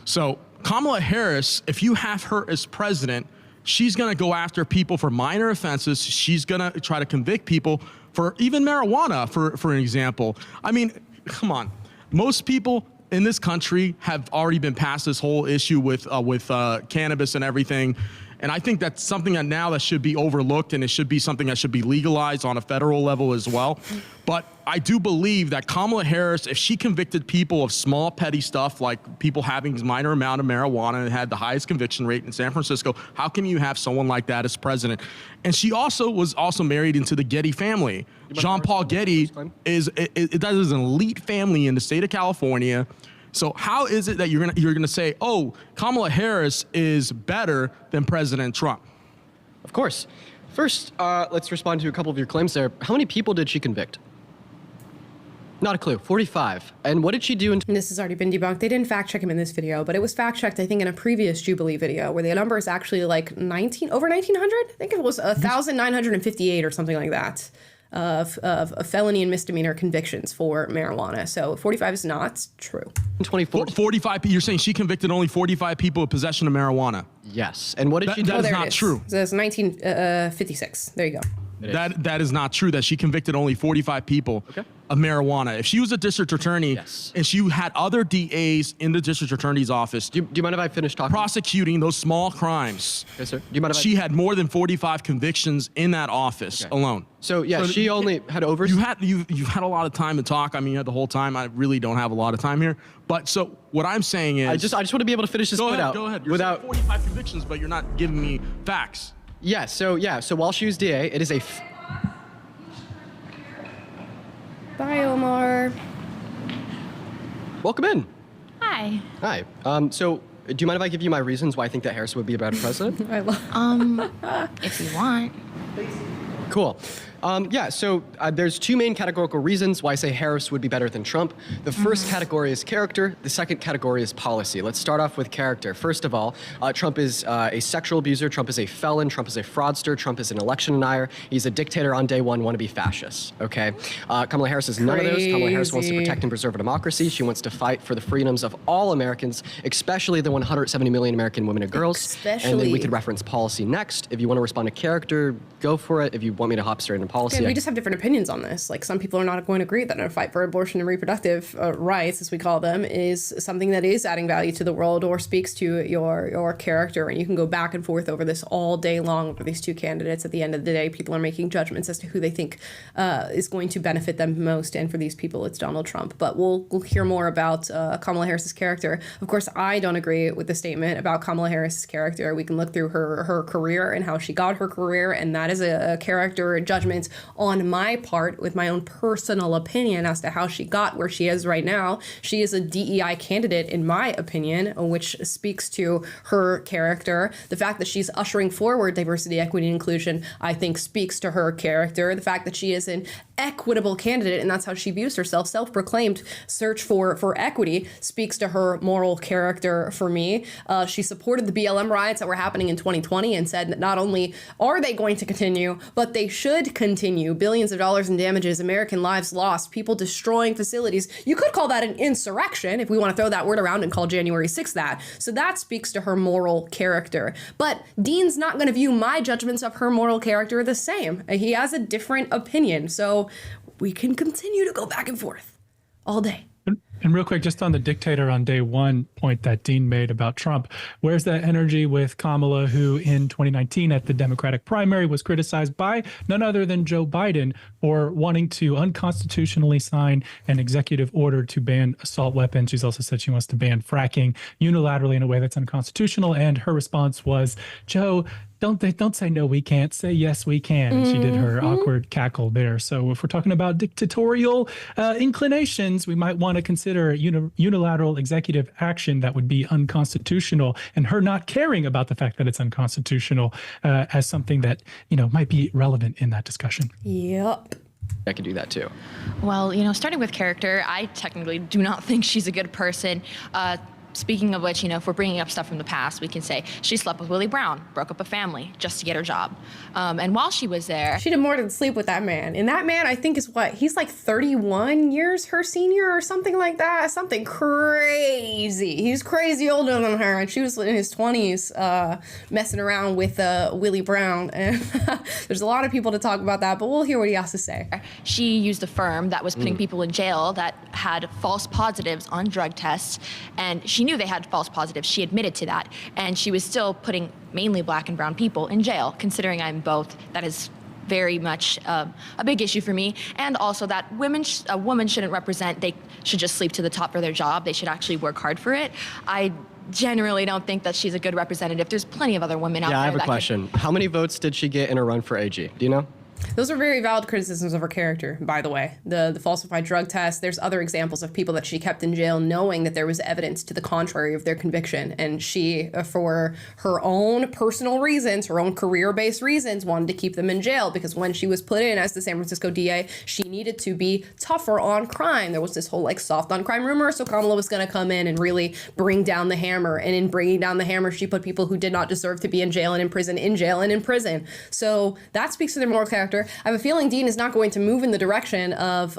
So Kamala Harris, if you have her as president, she's gonna go after people for minor offenses. She's gonna try to convict people for even marijuana, for an example. I mean, come on. Most people in this country have already been past this whole issue with cannabis and everything. And I think that's something that now that should be overlooked, and it should be something that should be legalized on a federal level as well. But I do believe that Kamala Harris, if she convicted people of small petty stuff like people having a minor amount of marijuana and had the highest conviction rate in San Francisco, how can you have someone like that as president? And she also was married into the Getty family. Jean-Paul Getty is an elite family in the state of California. So how is it that you're gonna say, oh, Kamala Harris is better than President Trump? Of course. First, let's respond to a couple of your claims there. How many people did she convict? Not a clue. 45. And what did she do? And this has already been debunked. They didn't fact check him in this video, but it was fact checked, I think, in a previous Jubilee video where the number is actually like over 1,900. I think it was 1,958 or something like that. Of felony and misdemeanor convictions for marijuana. So 45 is not true. 45. You're saying she convicted only 45 people of possession of marijuana? Yes. And what did she do? That is not true. So that's 1956. There you go. That is not true. That she convicted only 45 people of marijuana. If she was a district attorney and she had other DAs in the district attorney's office, do you mind if I finish talking? Prosecuting those small crimes. Yes, sir. Do you mind if she had more than 45 convictions in that office alone. So yeah, she only had over. You've had a lot of time to talk. I mean, you had the whole time. I really don't have a lot of time here. But so what I'm saying is, I just want to be able to finish this point out. Go ahead. You're saying 45 convictions, but you're not giving me facts. Yeah. So while she was DA, it is a. Bye, Omar. Welcome in. Hi. Hi. So, do you mind if I give you my reasons why I think that Harris would be a better president? I love. If you want. Cool. So there's two main categorical reasons why I say Harris would be better than Trump. The first category is character. The second category is policy. Let's start off with character. First of all, Trump is a sexual abuser. Trump is a felon. Trump is a fraudster. Trump is an election denier. He's a dictator on day one, wannabe fascist. Okay. Kamala Harris is none of those. Kamala Harris wants to protect and preserve a democracy. She wants to fight for the freedoms of all Americans, especially the 170 million American women and girls. And then we could reference policy next. If you want to respond to character, go for it. If you want me to hop straight into policy. Again, we just have different opinions on this. Like, some people are not going to agree that a fight for abortion and reproductive rights, as we call them, is something that is adding value to the world or speaks to your character. And you can go back and forth over this all day long over these two candidates. At the end of the day, people are making judgments as to who they think is going to benefit them most. And for these people, it's Donald Trump. But we'll hear more about Kamala Harris's character. Of course, I don't agree with the statement about Kamala Harris's character. We can look through her career and how she got her career, and that is a character judgment on my part with my own personal opinion as to how she got where she is right now. She is a DEI candidate, in my opinion, which speaks to her character. The fact that she's ushering forward diversity, equity, and inclusion, I think, speaks to her character. The fact that she is an equitable candidate, and that's how she views herself, self-proclaimed search for equity, speaks to her moral character for me. She supported the BLM riots that were happening in 2020 and said that not only are they going to continue, but they should continue. Billions of dollars in damages, American lives lost, people destroying facilities. You could call that an insurrection if we want to throw that word around and call January 6th that. So that speaks to her moral character. But Dean's not going to view my judgments of her moral character the same. He has a different opinion. So we can continue to go back and forth all day. And real quick, just on the dictator on day one point that Dean made about Trump, where's that energy with Kamala, who in 2019 at the Democratic primary was criticized by none other than Joe Biden for wanting to unconstitutionally sign an executive order to ban assault weapons. She's also said she wants to ban fracking unilaterally in a way that's unconstitutional. And her response was, Joe, don't say no, we can't. Say yes, we can. And she did her awkward cackle there. So if we're talking about dictatorial inclinations, we might want to consider unilateral executive action that would be unconstitutional, and her not caring about the fact that it's unconstitutional as something that, might be relevant in that discussion. Yep. I could do that too. Well, starting with character, I technically do not think she's a good person. Speaking of which, if we're bringing up stuff from the past, we can say she slept with Willie Brown, broke up a family just to get her job. And while she was there, she did more than sleep with that man. And that man, I think, is he's like 31 years her senior or something like that. Something crazy. He's crazy older than her. And she was in his 20s messing around with Willie Brown. And there's a lot of people to talk about that, but we'll hear what he has to say. She used a firm that was putting people in jail that had false positives on drug tests. And she knew they had false positives. She admitted to that. And she was still putting mainly black and brown people in jail. Considering I'm both, that is very much a big issue for me. And also that a woman shouldn't represent, they should just sleep to the top for their job. They should actually work hard for it. I generally don't think that she's a good representative. There's plenty of other women out there. Yeah, I have a question. How many votes did she get in a run for AG? Do you know? Those are very valid criticisms of her character, by the way. The falsified drug test. There's other examples of people that she kept in jail knowing that there was evidence to the contrary of their conviction. And she, for her own personal reasons, her own career-based reasons, wanted to keep them in jail because when she was put in as the San Francisco DA, she needed to be tougher on crime. There was this whole soft on crime rumor, so Kamala was going to come in and really bring down the hammer. And in bringing down the hammer, she put people who did not deserve to be in jail and in prison. So that speaks to their moral character. I have a feeling Dean is not going to move in the direction of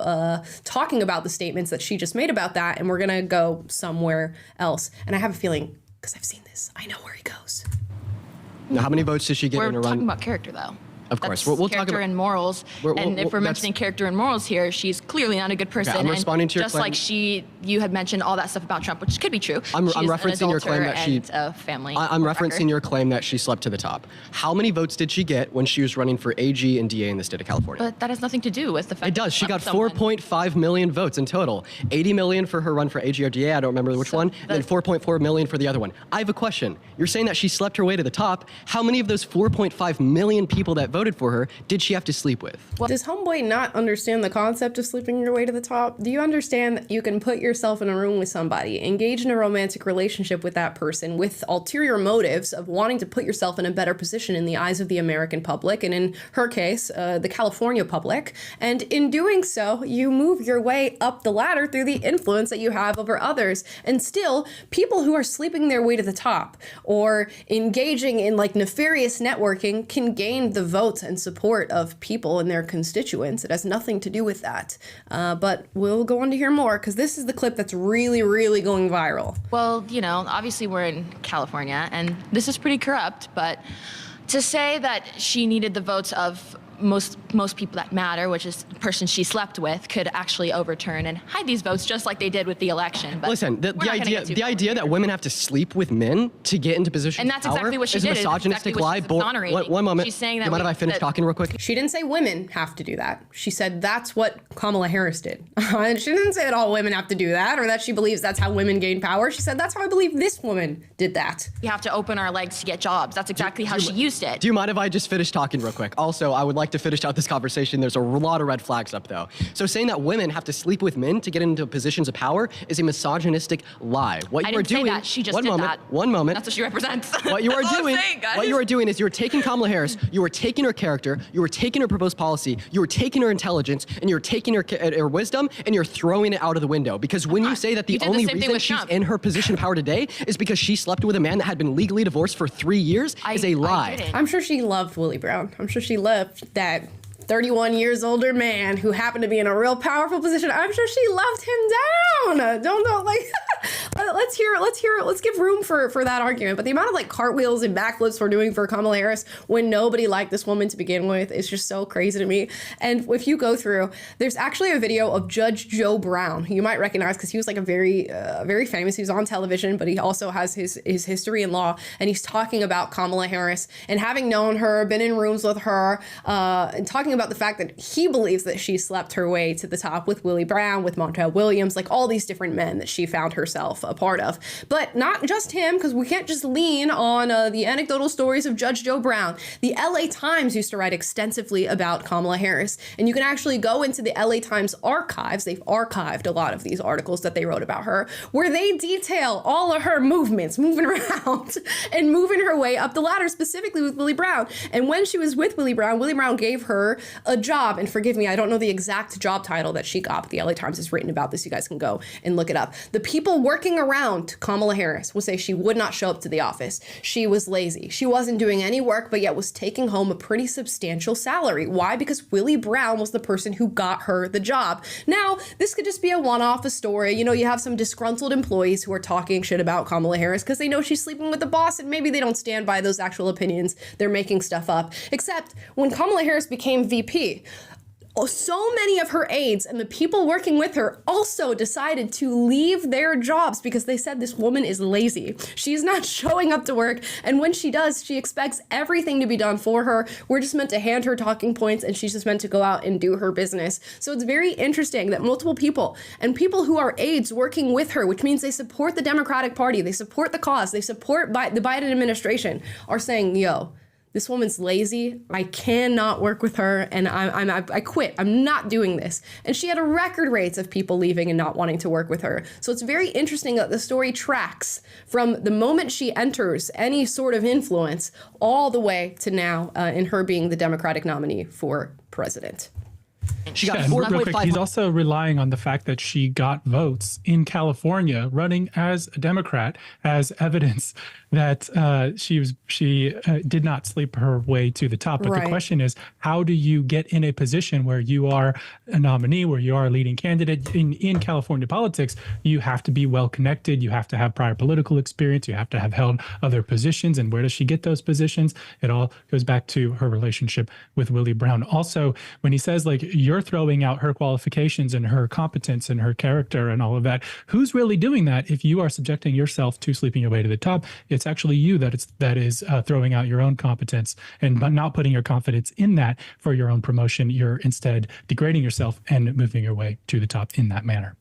talking about the statements that she just made about that, and we're going to go somewhere else. And I have a feeling, because I've seen this, I know where he goes. Now, how many votes did she get in a run? We're talking about character, though. Of course. We'll talk character about and morals. And if we're mentioning character and morals here, she's clearly not a good person. Okay, I'm responding to your just claim. Like you had mentioned all that stuff about Trump, which could be true. I'm referencing your claim that she. Family. I'm referencing your claim that she slept to the top. How many votes did she get when she was running for AG and DA in the state of California? But that has nothing to do with the fact. It does. She got 4.5 million votes in total. 80 million for her run for AG or DA. I don't remember which one. And then 4.4 million for the other one. I have a question. You're saying that she slept her way to the top. How many of those 4.5 million people that voted for her did she have to sleep with? Does homeboy not understand the concept of sleeping your way to the top? Do you understand that you can put yourself in a room with somebody, engage in a romantic relationship with that person with ulterior motives of wanting to put yourself in a better position in the eyes of the American public, and in her case, the California public, and in doing so, you move your way up the ladder through the influence that you have over others, and still, people who are sleeping their way to the top or engaging in nefarious networking can gain the votes and support of people and their constituents. It has nothing to do with that. But we'll go on to hear more because this is the clip that's really, really going viral. Well, obviously we're in California and this is pretty corrupt, but to say that she needed the votes of most people that matter, which is the person she slept with, could actually overturn and hide these votes just like they did with the election. But listen, the idea that women have to sleep with men to get into positions and that's of power exactly what she is a did. misogynistic lie. One moment. She's saying that you mind if I finish talking real quick? She didn't say women have to do that. She said that's what Kamala Harris did. And she didn't say that all women have to do that or that she believes that's how women gain power. She said that's how I believe this woman did that. We have to open our legs to get jobs. That's exactly how she used it. Do you mind if I just finish talking real quick? Also, I would like to finish out this conversation. There's a lot of red flags up, though. So saying that women have to sleep with men to get into positions of power is a misogynistic lie. What you are doing? Say that. She just did that. One moment. That's what she represents. What you are doing? What you are doing is you are taking Kamala Harris. You are taking her character. You are taking her proposed policy. You are taking her intelligence, and you're taking her wisdom, and you're throwing it out of the window. Because when you say that the only reason she's in her position of power today is because she slept with a man that had been legally divorced for 3 years is a lie. I'm sure she loved Willie Brown. I'm sure she loved that 31 years older man who happened to be in a real powerful position. I'm sure she loved him down. Don't like. Let's give room for that argument. But the amount of like cartwheels and backflips we're doing for Kamala Harris when nobody liked this woman to begin with is just so crazy to me. And if you go through, there's actually a video of Judge Joe Brown, who you might recognize because he was like a very famous. He was on television, but he also has his history in law, and he's talking about Kamala Harris and having known her, been in rooms with her, and talking about the fact that he believes that she slept her way to the top with Willie Brown, with Montel Williams, like all these different men that she found herself a part of. But not just him, because we can't just lean on the anecdotal stories of Judge Joe Brown. The LA Times used to write extensively about Kamala Harris, and you can actually go into the LA Times archives. They've archived a lot of these articles that they wrote about her, where they detail all of her movements, moving around and moving her way up the ladder, specifically with Willie Brown. And when she was with Willie Brown gave her a job. And forgive me, I don't know the exact job title that she got, but the LA Times has written about this. You guys can go and look it up. The people working around Kamala Harris will say she would not show up to the office. She was lazy. She wasn't doing any work, but yet was taking home a pretty substantial salary. Why? Because Willie Brown was the person who got her the job. Now, this could just be a one-off story. You know, you have some disgruntled employees who are talking shit about Kamala Harris because they know she's sleeping with the boss, and maybe they don't stand by those actual opinions. They're making stuff up. Except when Kamala Harris became VP, so many of her aides and the people working with her also decided to leave their jobs because they said this woman is lazy. She's not showing up to work, and when she does, she expects everything to be done for her. We're just meant to hand her talking points, and she's just meant to go out and do her business. So it's very interesting that multiple people, and people who are aides working with her, which means they support the Democratic Party, they support the cause, they support the Biden administration, are saying, yo, this woman's lazy. I cannot work with her, and I quit. I'm not doing this. And she had a record rates of people leaving and not wanting to work with her. So it's very interesting that the story tracks from the moment she enters any sort of influence all the way to now in her being the Democratic nominee for president. She got 4.5. He's also relying on the fact that she got votes in California running as a Democrat as evidence that she did not sleep her way to the top. But the question is, how do you get in a position where you are a nominee, where you are a leading candidate in California politics? You have to be well connected. You have to have prior political experience. You have to have held other positions. And where does she get those positions? It all goes back to her relationship with Willie Brown. Also, when he says, like, you're throwing out her qualifications and her competence and her character and all of that, who's really doing that if you are subjecting yourself to sleeping your way to the top? It's actually you that is throwing out your own competence and not putting your confidence in that for your own promotion. You're instead degrading yourself and moving your way to the top in that manner.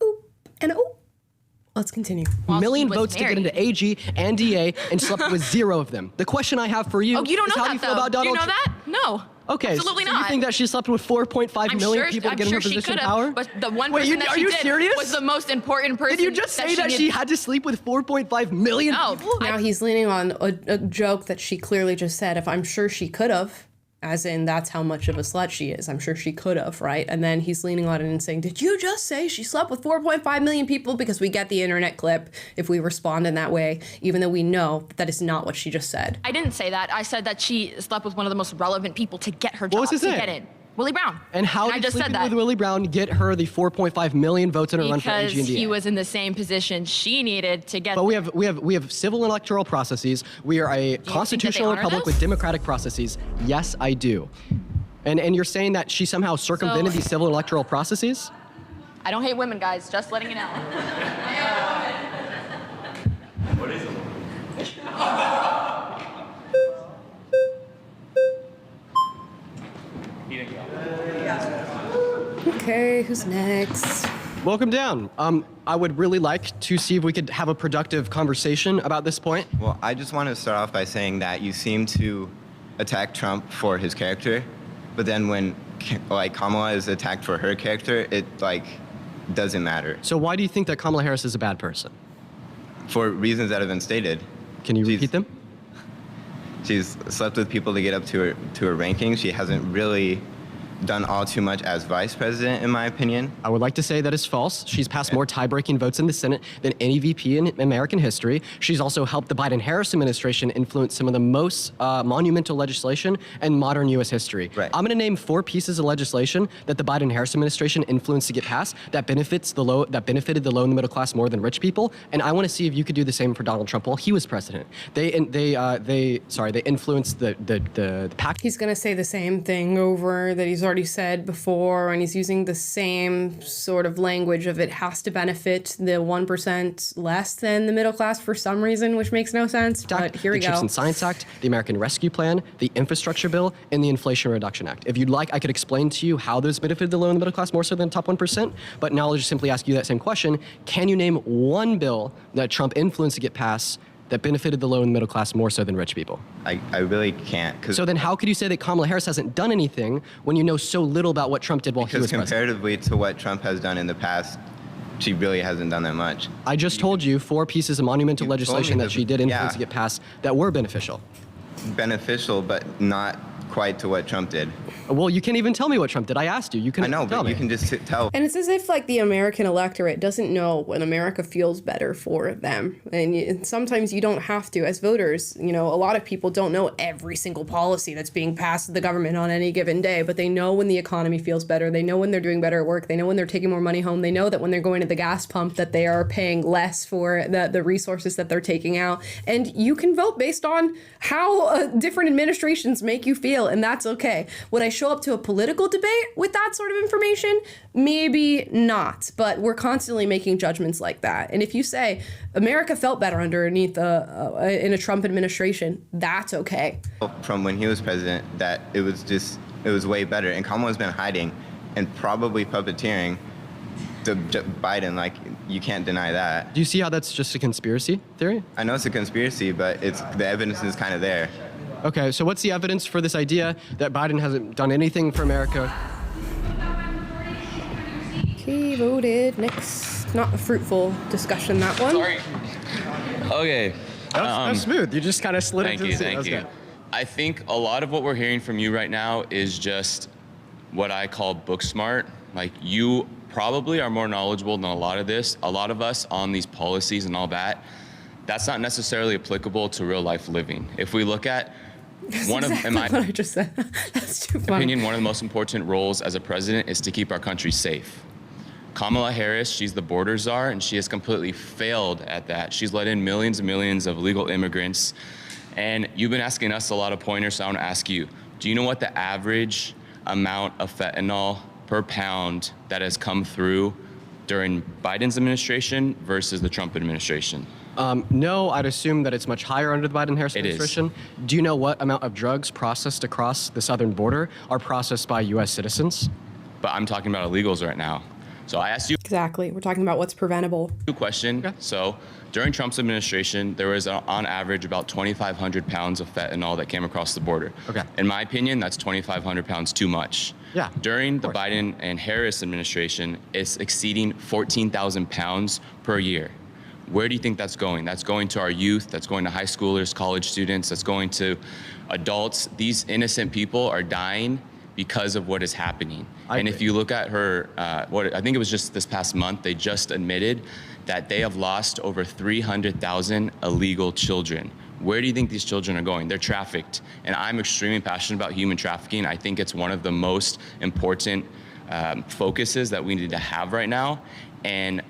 Let's continue. Million votes to get into AG and DA and slept with 0 of them. The question I have for you, you don't is know how that, do you feel about Donald Trump? Do you know that? No. Okay, absolutely so not. you think that she slept with 4.5 million people to get in her position of power? But the one person that she did was the most important person. Did you just say that she had to sleep with 4.5 million people? Now he's leaning on a joke that she clearly just said, if I'm sure she could have, as in that's how much of a slut she is. I'm sure she could have, right? And then he's leaning on it and saying, did you just say she slept with 4.5 million people? Because we get the internet clip if we respond in that way, even though we know that is not what she just said. I didn't say that. I said that she slept with one of the most relevant people to get her job. What was his name? Get in. Willie Brown. And how did sleeping with Willie Brown get her the 4.5 million votes in a run for AG&DA? Because he was in the same position she needed to get. But we have civil electoral processes. We are a constitutional republic with democratic processes. Yes, I do. And you're saying that she somehow circumvented these civil electoral processes? I don't hate women, guys. Just letting you know. What is it? Okay, who's next? Welcome down. I would really like to see if we could have a productive conversation about this point. Well, I just want to start off by saying that you seem to attack Trump for his character, but then when Kamala is attacked for her character, it doesn't matter. So why do you think that Kamala Harris is a bad person? For reasons that have been stated. Can you repeat them? She's slept with people to get up to her ranking. She hasn't really done all too much as vice president, in my opinion. I would like to say that is false. She's passed more tie-breaking votes in the Senate than any VP in American history. She's also helped the Biden-Harris administration influence some of the most monumental legislation in modern U.S. history. Right. I'm going to name 4 pieces of legislation that the Biden-Harris administration influenced to get passed that benefited the low and the middle class more than rich people. And I want to see if you could do the same for Donald Trump while he was president. They influenced the pact. He's going to say the same thing over that he's already said before, and he's using the same sort of language of it has to benefit the 1% less than the middle class for some reason, which makes no sense. But here we go. The Chips and Science Act, the American Rescue Plan, the Infrastructure Bill, and the Inflation Reduction Act. If you'd like, I could explain to you how those benefited the low and the middle class more so than the top 1%, but now I'll just simply ask you that same question. Can you name one bill that Trump influenced to get passed that benefited the low and middle class more so than rich people? I really can't. So then how could you say that Kamala Harris hasn't done anything when you know so little about what Trump did while he was president? Because comparatively to what Trump has done in the past, she really hasn't done that much. I just told you 4 pieces of monumental legislation that she did influence to get passed that were beneficial. Beneficial, but not quite to what Trump did. Well, you can't even tell me what Trump did. I asked you. You can. I know, but you can just tell. And it's as if the American electorate doesn't know when America feels better for them. And sometimes you don't have to. As voters, a lot of people don't know every single policy that's being passed to the government on any given day, but they know when the economy feels better. They know when they're doing better at work. They know when they're taking more money home. They know that when they're going to the gas pump that they are paying less for the resources that they're taking out. And you can vote based on how different administrations make you feel, and that's okay. Would I show up to a political debate with that sort of information? Maybe not, but we're constantly making judgments like that. And if you say America felt better underneath in a Trump administration, that's okay. From when he was president, that it was way better. And Kamala's been hiding and probably puppeteering to Biden. You can't deny that. Do you see how that's just a conspiracy theory? I know it's a conspiracy, but the evidence is kind of there. Okay, so what's the evidence for this idea that Biden hasn't done anything for America? He voted. Next, not a fruitful discussion, that one. Sorry. Okay. That's smooth. You just kind of slid into the scene. Thank you. I think a lot of what we're hearing from you right now is just what I call book smart. You probably are more knowledgeable than a lot of us on these policies and all that. That's not necessarily applicable to real life living. If we look at what I just said. That's too funny. Opinion, one of the most important roles as a president is to keep our country safe. Kamala Harris, she's the border czar, and she has completely failed at that. She's let in millions and millions of illegal immigrants. And you've been asking us a lot of pointers, so I want to ask you, do you know what the average amount of fentanyl per pound that has come through during Biden's administration versus the Trump administration? No, I'd assume that it's much higher under the Biden-Harris administration. Is. Do you know what amount of drugs processed across the southern border are processed by U.S. citizens? But I'm talking about illegals right now. So I asked you. Exactly. We're talking about what's preventable. A question. Okay. So during Trump's administration, there was on average about 2,500 pounds of fentanyl that came across the border. Okay. In my opinion, that's 2,500 pounds too much. Yeah. During the Biden and Harris administration, it's exceeding 14,000 pounds per year. Where do you think that's going? That's going to our youth, that's going to high schoolers, college students, that's going to adults. These innocent people are dying because of what is happening. And if you look at her, I think it was just this past month, they just admitted that they have lost over 300,000 illegal children. Where do you think these children are going? They're trafficked. And I'm extremely passionate about human trafficking. I think it's one of the most important focuses that we need to have right now. And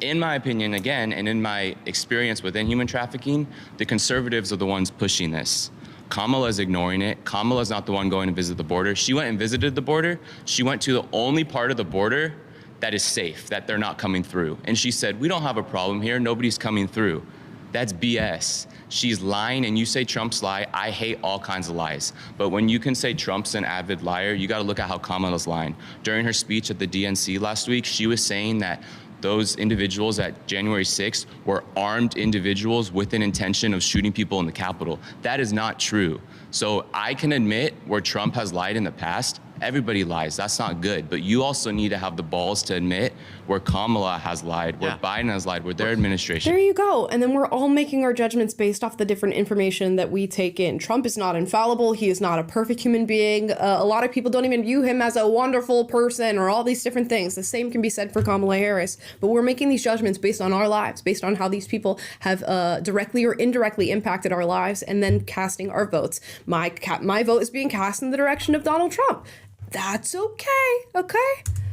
in my opinion, again, and in my experience within human trafficking, the conservatives are the ones pushing this. Kamala is ignoring it. Kamala's not the one going to visit the border. She went and visited the border. She went to the only part of the border that is safe, that they're not coming through. And she said, we don't have a problem here. Nobody's coming through. That's BS. She's lying, and you say Trump's lie. I hate all kinds of lies. But when you can say Trump's an avid liar, you got to look at how Kamala's lying. During her speech at the DNC last week, she was saying that those individuals at January 6th were armed individuals with an intention of shooting people in the Capitol. That is not true. So I can admit where Trump has lied in the past. Everybody lies. That's not good. But you also need to have the balls to admit where Kamala has lied, where Biden has lied, where their administration. There you go. And then we're all making our judgments based off the different information that we take in. Trump is not infallible. He is not a perfect human being. A lot of people don't even view him as a wonderful person or all these different things. The same can be said for Kamala Harris. But we're making these judgments based on our lives, based on how these people have directly or indirectly impacted our lives, and then casting our votes. My vote is being cast in the direction of Donald Trump. That's okay.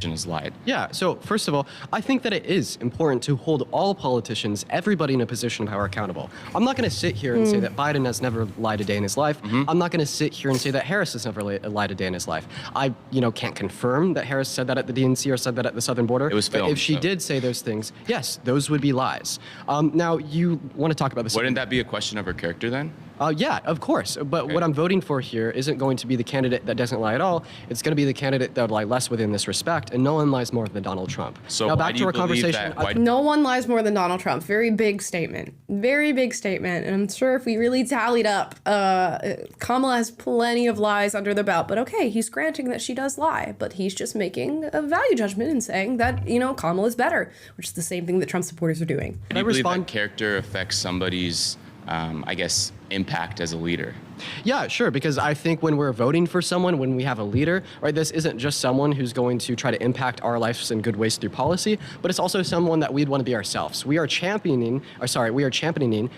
Has lied. Yeah, so first of all, I think that it is important to hold all politicians, everybody in a position of power, accountable. I'm not going to sit here and say that Biden has never lied a day in his life. I'm not going to sit here and say that Harris has never lied a day in his life. I, can't confirm that Harris said that at the DNC or said that at the southern border. It was filmed, but if she did say those things, yes, those would be lies. Now, you want to talk about this. Wouldn't that be a question of her character then? Yeah, of course. But what I'm voting for here isn't going to be the candidate that doesn't lie at all. It's going to be the candidate that would lie less within this respect, and no one lies more than Donald Trump. So now why back do to you our believe conversation. that? No one lies more than Donald Trump. Very big statement. Very big statement. And I'm sure if we really tallied up, Kamala has plenty of lies under the belt. But okay, he's granting that she does lie. But he's just making a value judgment and saying that, Kamala's better, which is the same thing that Trump supporters are doing. Do you believe that character affects somebody's, impact as a leader? Yeah, sure, because I think when we're voting for someone, when we have a leader, right, this isn't just someone who's going to try to impact our lives in good ways through policy, but it's also someone that we'd want to be ourselves. We are championing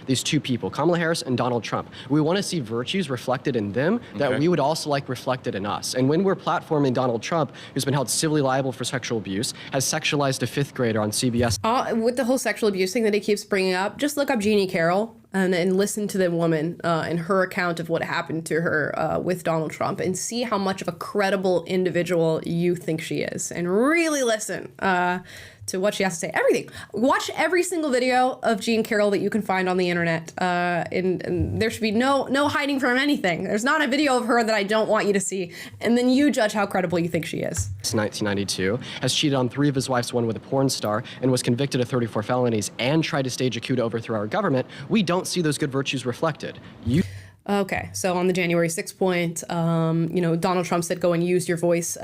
these two people, Kamala Harris and Donald Trump. We want to see virtues reflected in them that we would also like reflected in us. And when we're platforming Donald Trump, who's been held civilly liable for sexual abuse, has sexualized a 5th grader on CBS. With the whole sexual abuse thing that he keeps bringing up, just look up Jeannie Carroll and listen to the woman and her account of what happened to her with Donald Trump, and see how much of a credible individual you think she is, and really listen to what she has to say. Everything. Watch every single video of Jean Carroll that you can find on the internet, and there should be no hiding from anything. There's not a video of her that I don't want you to see, and then you judge how credible you think she is. 1992, has cheated on 3 of his wives, one with a porn star, and was convicted of 34 felonies, and tried to stage a coup to overthrow our government. We don't see those good virtues reflected. Okay, so on the January 6th point, Donald Trump said, go and use your voice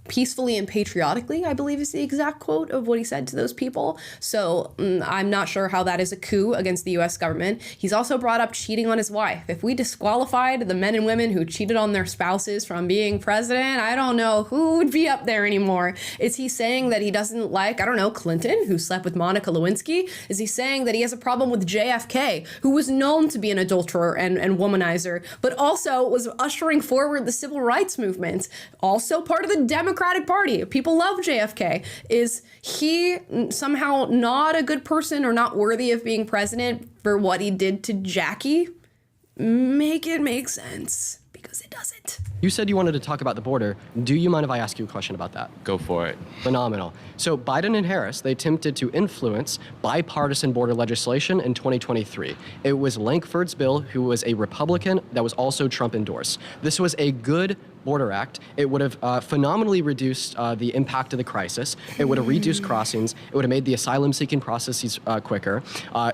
peacefully and patriotically, I believe is the exact quote of what he said to those people. So I'm not sure how that is a coup against the U.S. government. He's also brought up cheating on his wife. If we disqualified the men and women who cheated on their spouses from being president, I don't know who would be up there anymore. Is he saying that he doesn't like, Clinton, who slept with Monica Lewinsky? Is he saying that he has a problem with JFK, who was known to be an adulterer and womanizer, but also was ushering forward the civil rights movement, also part of the Democratic Party? People love JFK. Is he somehow not a good person or not worthy of being president for what he did to Jackie? Make it make sense, because it doesn't. You said you wanted to talk about the border. Do you mind if I ask you a question about that? Go for it. Phenomenal. So Biden and Harris, they attempted to influence bipartisan border legislation in 2023. It was Lankford's bill, who was a Republican that was also Trump endorsed. This was a good border act. It would have phenomenally reduced the impact of the crisis. It would have reduced crossings. It would have made the asylum-seeking processes quicker.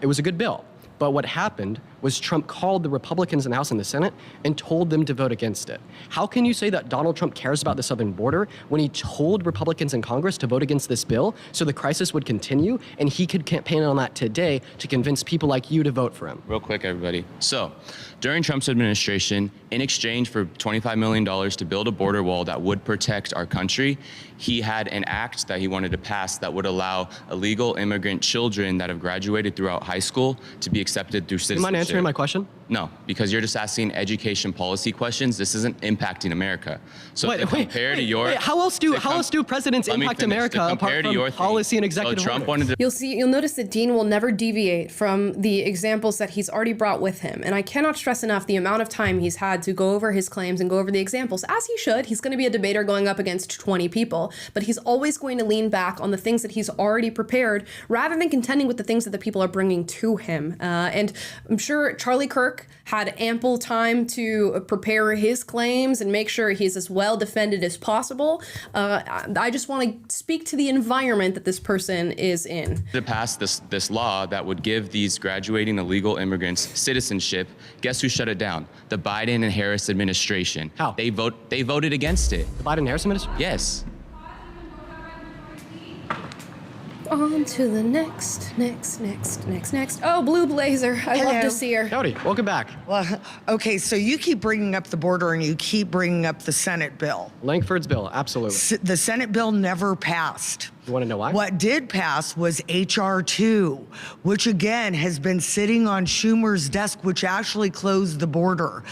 It was a good bill. But what happened was Trump called the Republicans in the House and the Senate and told them to vote against it. How can you say that Donald Trump cares about the southern border when he told Republicans in Congress to vote against this bill so the crisis would continue, and he could campaign on that today to convince people like you to vote for him? Real quick, everybody. So, during Trump's administration, in exchange for $25 million to build a border wall that would protect our country, he had an act that he wanted to pass that would allow illegal immigrant children that have graduated throughout high school to be accepted through citizenship. You mind answering my question? No, because you're just asking education policy questions. This isn't impacting America. So to compare to your, how else do presidents impact America apart from policy and executive so Trump orders? wanted to. You'll notice that Dean will never deviate from the examples that he's already brought with him. And I cannot stress enough the amount of time he's had to go over his claims and go over the examples, as he should. He's going to be a debater going up against 20 people, but he's always going to lean back on the things that he's already prepared rather than contending with the things that the people are bringing to him. And I'm sure Charlie Kirk had ample time to prepare his claims and make sure he's as well defended as possible. I just want to speak to the environment that this person is in. To pass this law that would give these graduating illegal immigrants citizenship, guess who shut it down? The Biden and Harris administration. How? They voted against it. The Biden and Harris administration? Yes. On to the next. Oh, Blue Blazer. I love to see her. Howdy, welcome back. Well, okay, so you keep bringing up the border and you keep bringing up the Senate bill. Langford's bill, absolutely. The Senate bill never passed. You want to know why? What did pass was H.R. 2, which again has been sitting on Schumer's desk, which actually closed the border.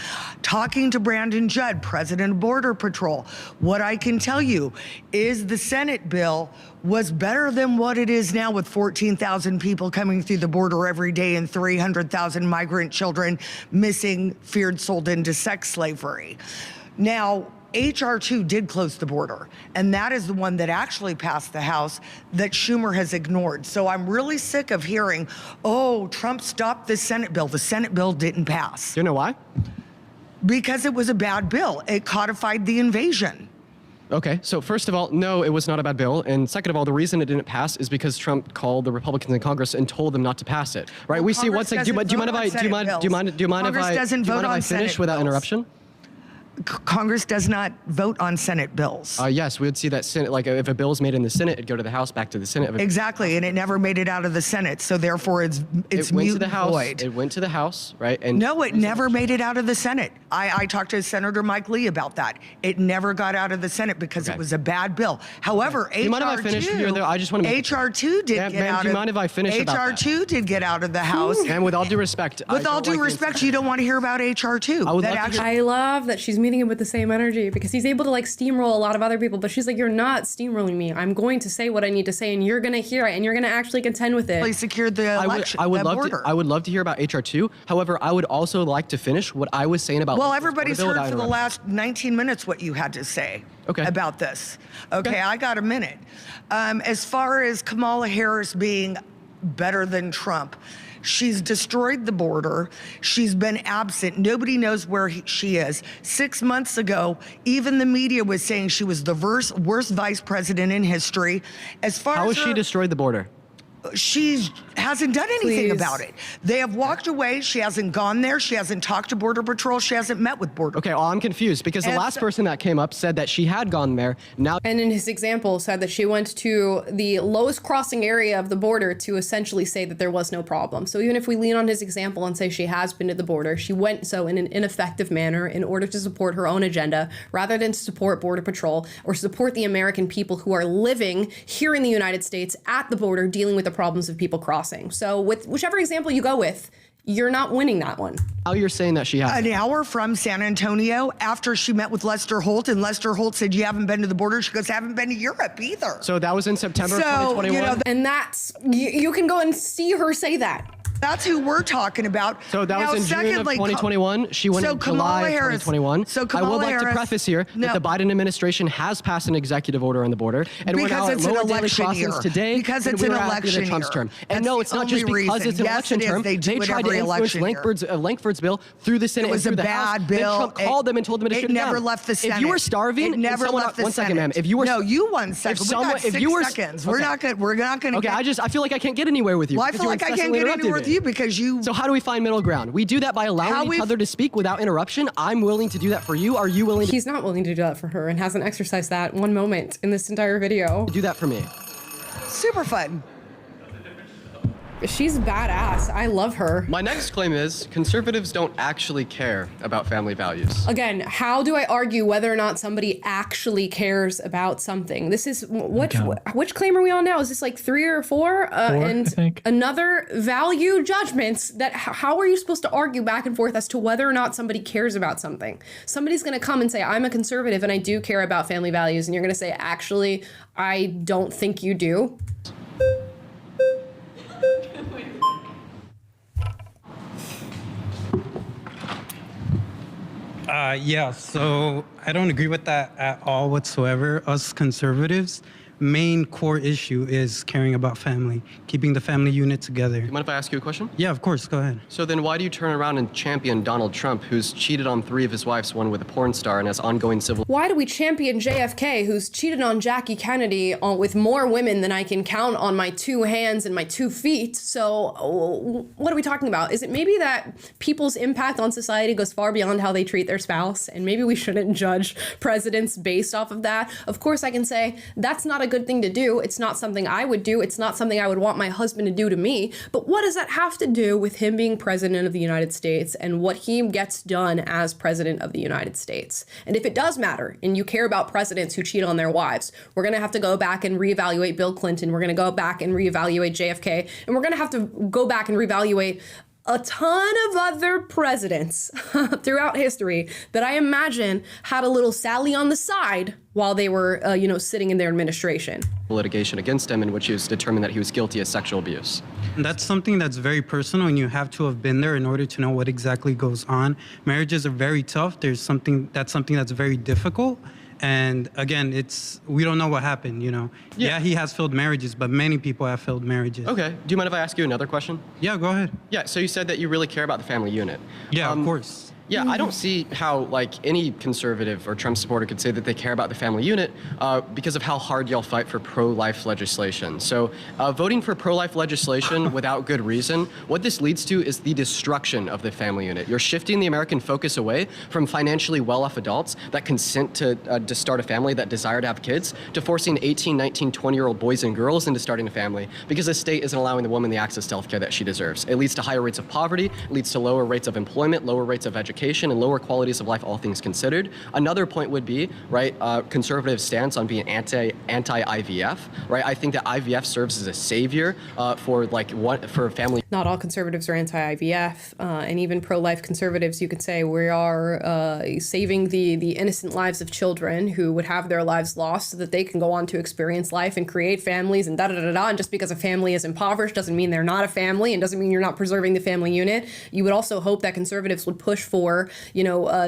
Talking to Brandon Judd, president of Border Patrol, what I can tell you is the Senate bill was better than what it is now, with 14,000 people coming through the border every day and 300,000 migrant children missing, feared, sold into sex slavery. Now, H.R. 2 did close the border, and that is the one that actually passed the House that Schumer has ignored. So I'm really sick of hearing, oh, Trump stopped the Senate bill. The Senate bill didn't pass. Do you know why? Because it was a bad bill. It codified the invasion. Okay, so first of all, no, it was not a bad bill. And second of all, the reason it didn't pass is because Trump called the Republicans in Congress and told them not to pass it. Right? Well, we see one second. Do you mind if I finish without interruption? Congress does not vote on Senate bills. Yes, we would see that Senate, like if a bill is made in the Senate, it'd go to the House, back to the Senate. Exactly, and it never made it out of the Senate, so therefore it's went moot to the House. void. It went to the House, right? And no, it never made it out of the Senate. I talked to Senator Mike Lee about that. It never got out of the Senate because it was a bad bill. However, Do you mind if I finish here, though? I just want to make HR 2 did get out of. Do you mind if I finish about that? HR 2 did get out of the House. And with all due respect, with all due respect, you don't want to hear about HR 2. I love that she's meeting him with the same energy, because he's able to like steamroll a lot of other people, but she's like, you're not steamrolling me. I'm going to say what I need to say, and you're going to hear it, and you're going to actually contend with it. They secured the election. I would love to hear about HR 2. However, I would also like to finish what I was saying about. Well, everybody's heard for the last 19 minutes what you had to say about this. Okay, I got a minute. As far as Kamala Harris being better than Trump, she's destroyed the border. She's been absent. Nobody knows where she is. 6 months ago, even the media was saying she was the worst vice president in history. As far How as has she destroyed the border? She hasn't done anything about it. They have walked away. She hasn't gone there. She hasn't talked to Border Patrol. She hasn't met with Border Patrol. Okay, well, I'm confused because the last person that came up said that she had gone there. Now, and in his example said that she went to the lowest crossing area of the border to essentially say that there was no problem. So even if we lean on his example and say she has been to the border, she went so in an ineffective manner in order to support her own agenda rather than to support Border Patrol or support the American people who are living here in the United States at the border dealing with the problems of people crossing. So with whichever example you go with, you're not winning that one. How you're saying that she has an hour from San Antonio after she met with Lester Holt, and Lester Holt said, you haven't been to the border? She goes, I haven't been to Europe either. So that was in September of 2021? You know, and that's, you can go and see her say that. That's who we're talking about. So that was in June of 2021. She went in July of 2021. So Kamala I would like Harris, to preface here that the Biden administration has passed an executive order on the border, and we're now at lower daily crossings today. Because it's an election Trump's term. That's And no, it's not just because it's an election term. They tried to influence Langford's bill through the Senate. It was a bad bill. Trump called them and told them to shoot it down. It never left the Senate. If you were starving, it never left the Senate. 1 second, ma'am. If you were no, you 1 second. We got 6 seconds. We're not going to. Okay, I feel like I can't get anywhere with you. Well, I feel like I can't get anywhere with you because you. So how do we find middle ground? We do that by allowing each other to speak without interruption. I'm willing to do that for you. Are you willing to? He's not willing to do that for her and hasn't exercised that one moment in this entire video. Do that for me. Super fun. She's badass. I love her. My next claim is conservatives don't actually care about family values. Again, how do I argue whether or not somebody actually cares about something? This is which claim are we on now? Is this like 3 or 4? And I think. Another value judgments that how are you supposed to argue back and forth as to whether or not somebody cares about something? Somebody's going to come and say, I'm a conservative and I do care about family values. And you're going to say, actually, I don't think you do. Yeah, so I don't agree with that at all whatsoever. Us conservatives, main core issue is caring about family, keeping the family unit together. You mind if I ask you a question? Yeah, of course, go ahead. So then why do you turn around and champion Donald Trump, who's cheated on 3 of his wives, one with a porn star, and has ongoing civil... Why do we champion JFK, who's cheated on Jackie Kennedy with more women than I can count on my 2 hands and my 2 feet? So what are we talking about? Is it maybe that people's impact on society goes far beyond how they treat their spouse? And maybe we shouldn't judge presidents based off of that? Of course, I can say that's not a good thing to do. It's not something I would do. It's not something I would want my husband to do to me. But what does that have to do with him being president of the United States and what he gets done as president of the United States? And if it does matter and you care about presidents who cheat on their wives, we're going to have to go back and reevaluate Bill Clinton. We're going to go back and reevaluate JFK. And we're going to have to go back and reevaluate a ton of other presidents throughout history that I imagine had a little Sally on the side while they were, sitting in their administration. Litigation against him in which he was determined that he was guilty of sexual abuse. That's something that's very personal, and you have to have been there in order to know what exactly goes on. Marriages are very tough. There's something that's very difficult. And again, we don't know what happened, Yeah, he has failed marriages, but many people have failed marriages. Okay. Do you mind if I ask you another question? Yeah, go ahead. Yeah, so you said that you really care about the family unit. Yeah, of course. Yeah, I don't see how any conservative or Trump supporter could say that they care about the family unit because of how hard y'all fight for pro-life legislation. So voting for pro-life legislation without good reason, what this leads to is the destruction of the family unit. You're shifting the American focus away from financially well-off adults that consent to start a family, that desire to have kids, to forcing 18, 19, 20-year-old boys and girls into starting a family because the state isn't allowing the woman the access to health care that she deserves. It leads to higher rates of poverty, it leads to lower rates of employment, lower rates of education, and lower qualities of life, all things considered. Another point would be, conservative stance on being anti-IVF, right? I think that IVF serves as a savior for family. Not all conservatives are anti-IVF, and even pro-life conservatives, you could say we are saving the innocent lives of children who would have their lives lost so that they can go on to experience life and create families and da-da-da-da. And just because a family is impoverished doesn't mean they're not a family and doesn't mean you're not preserving the family unit. You would also hope that conservatives would push for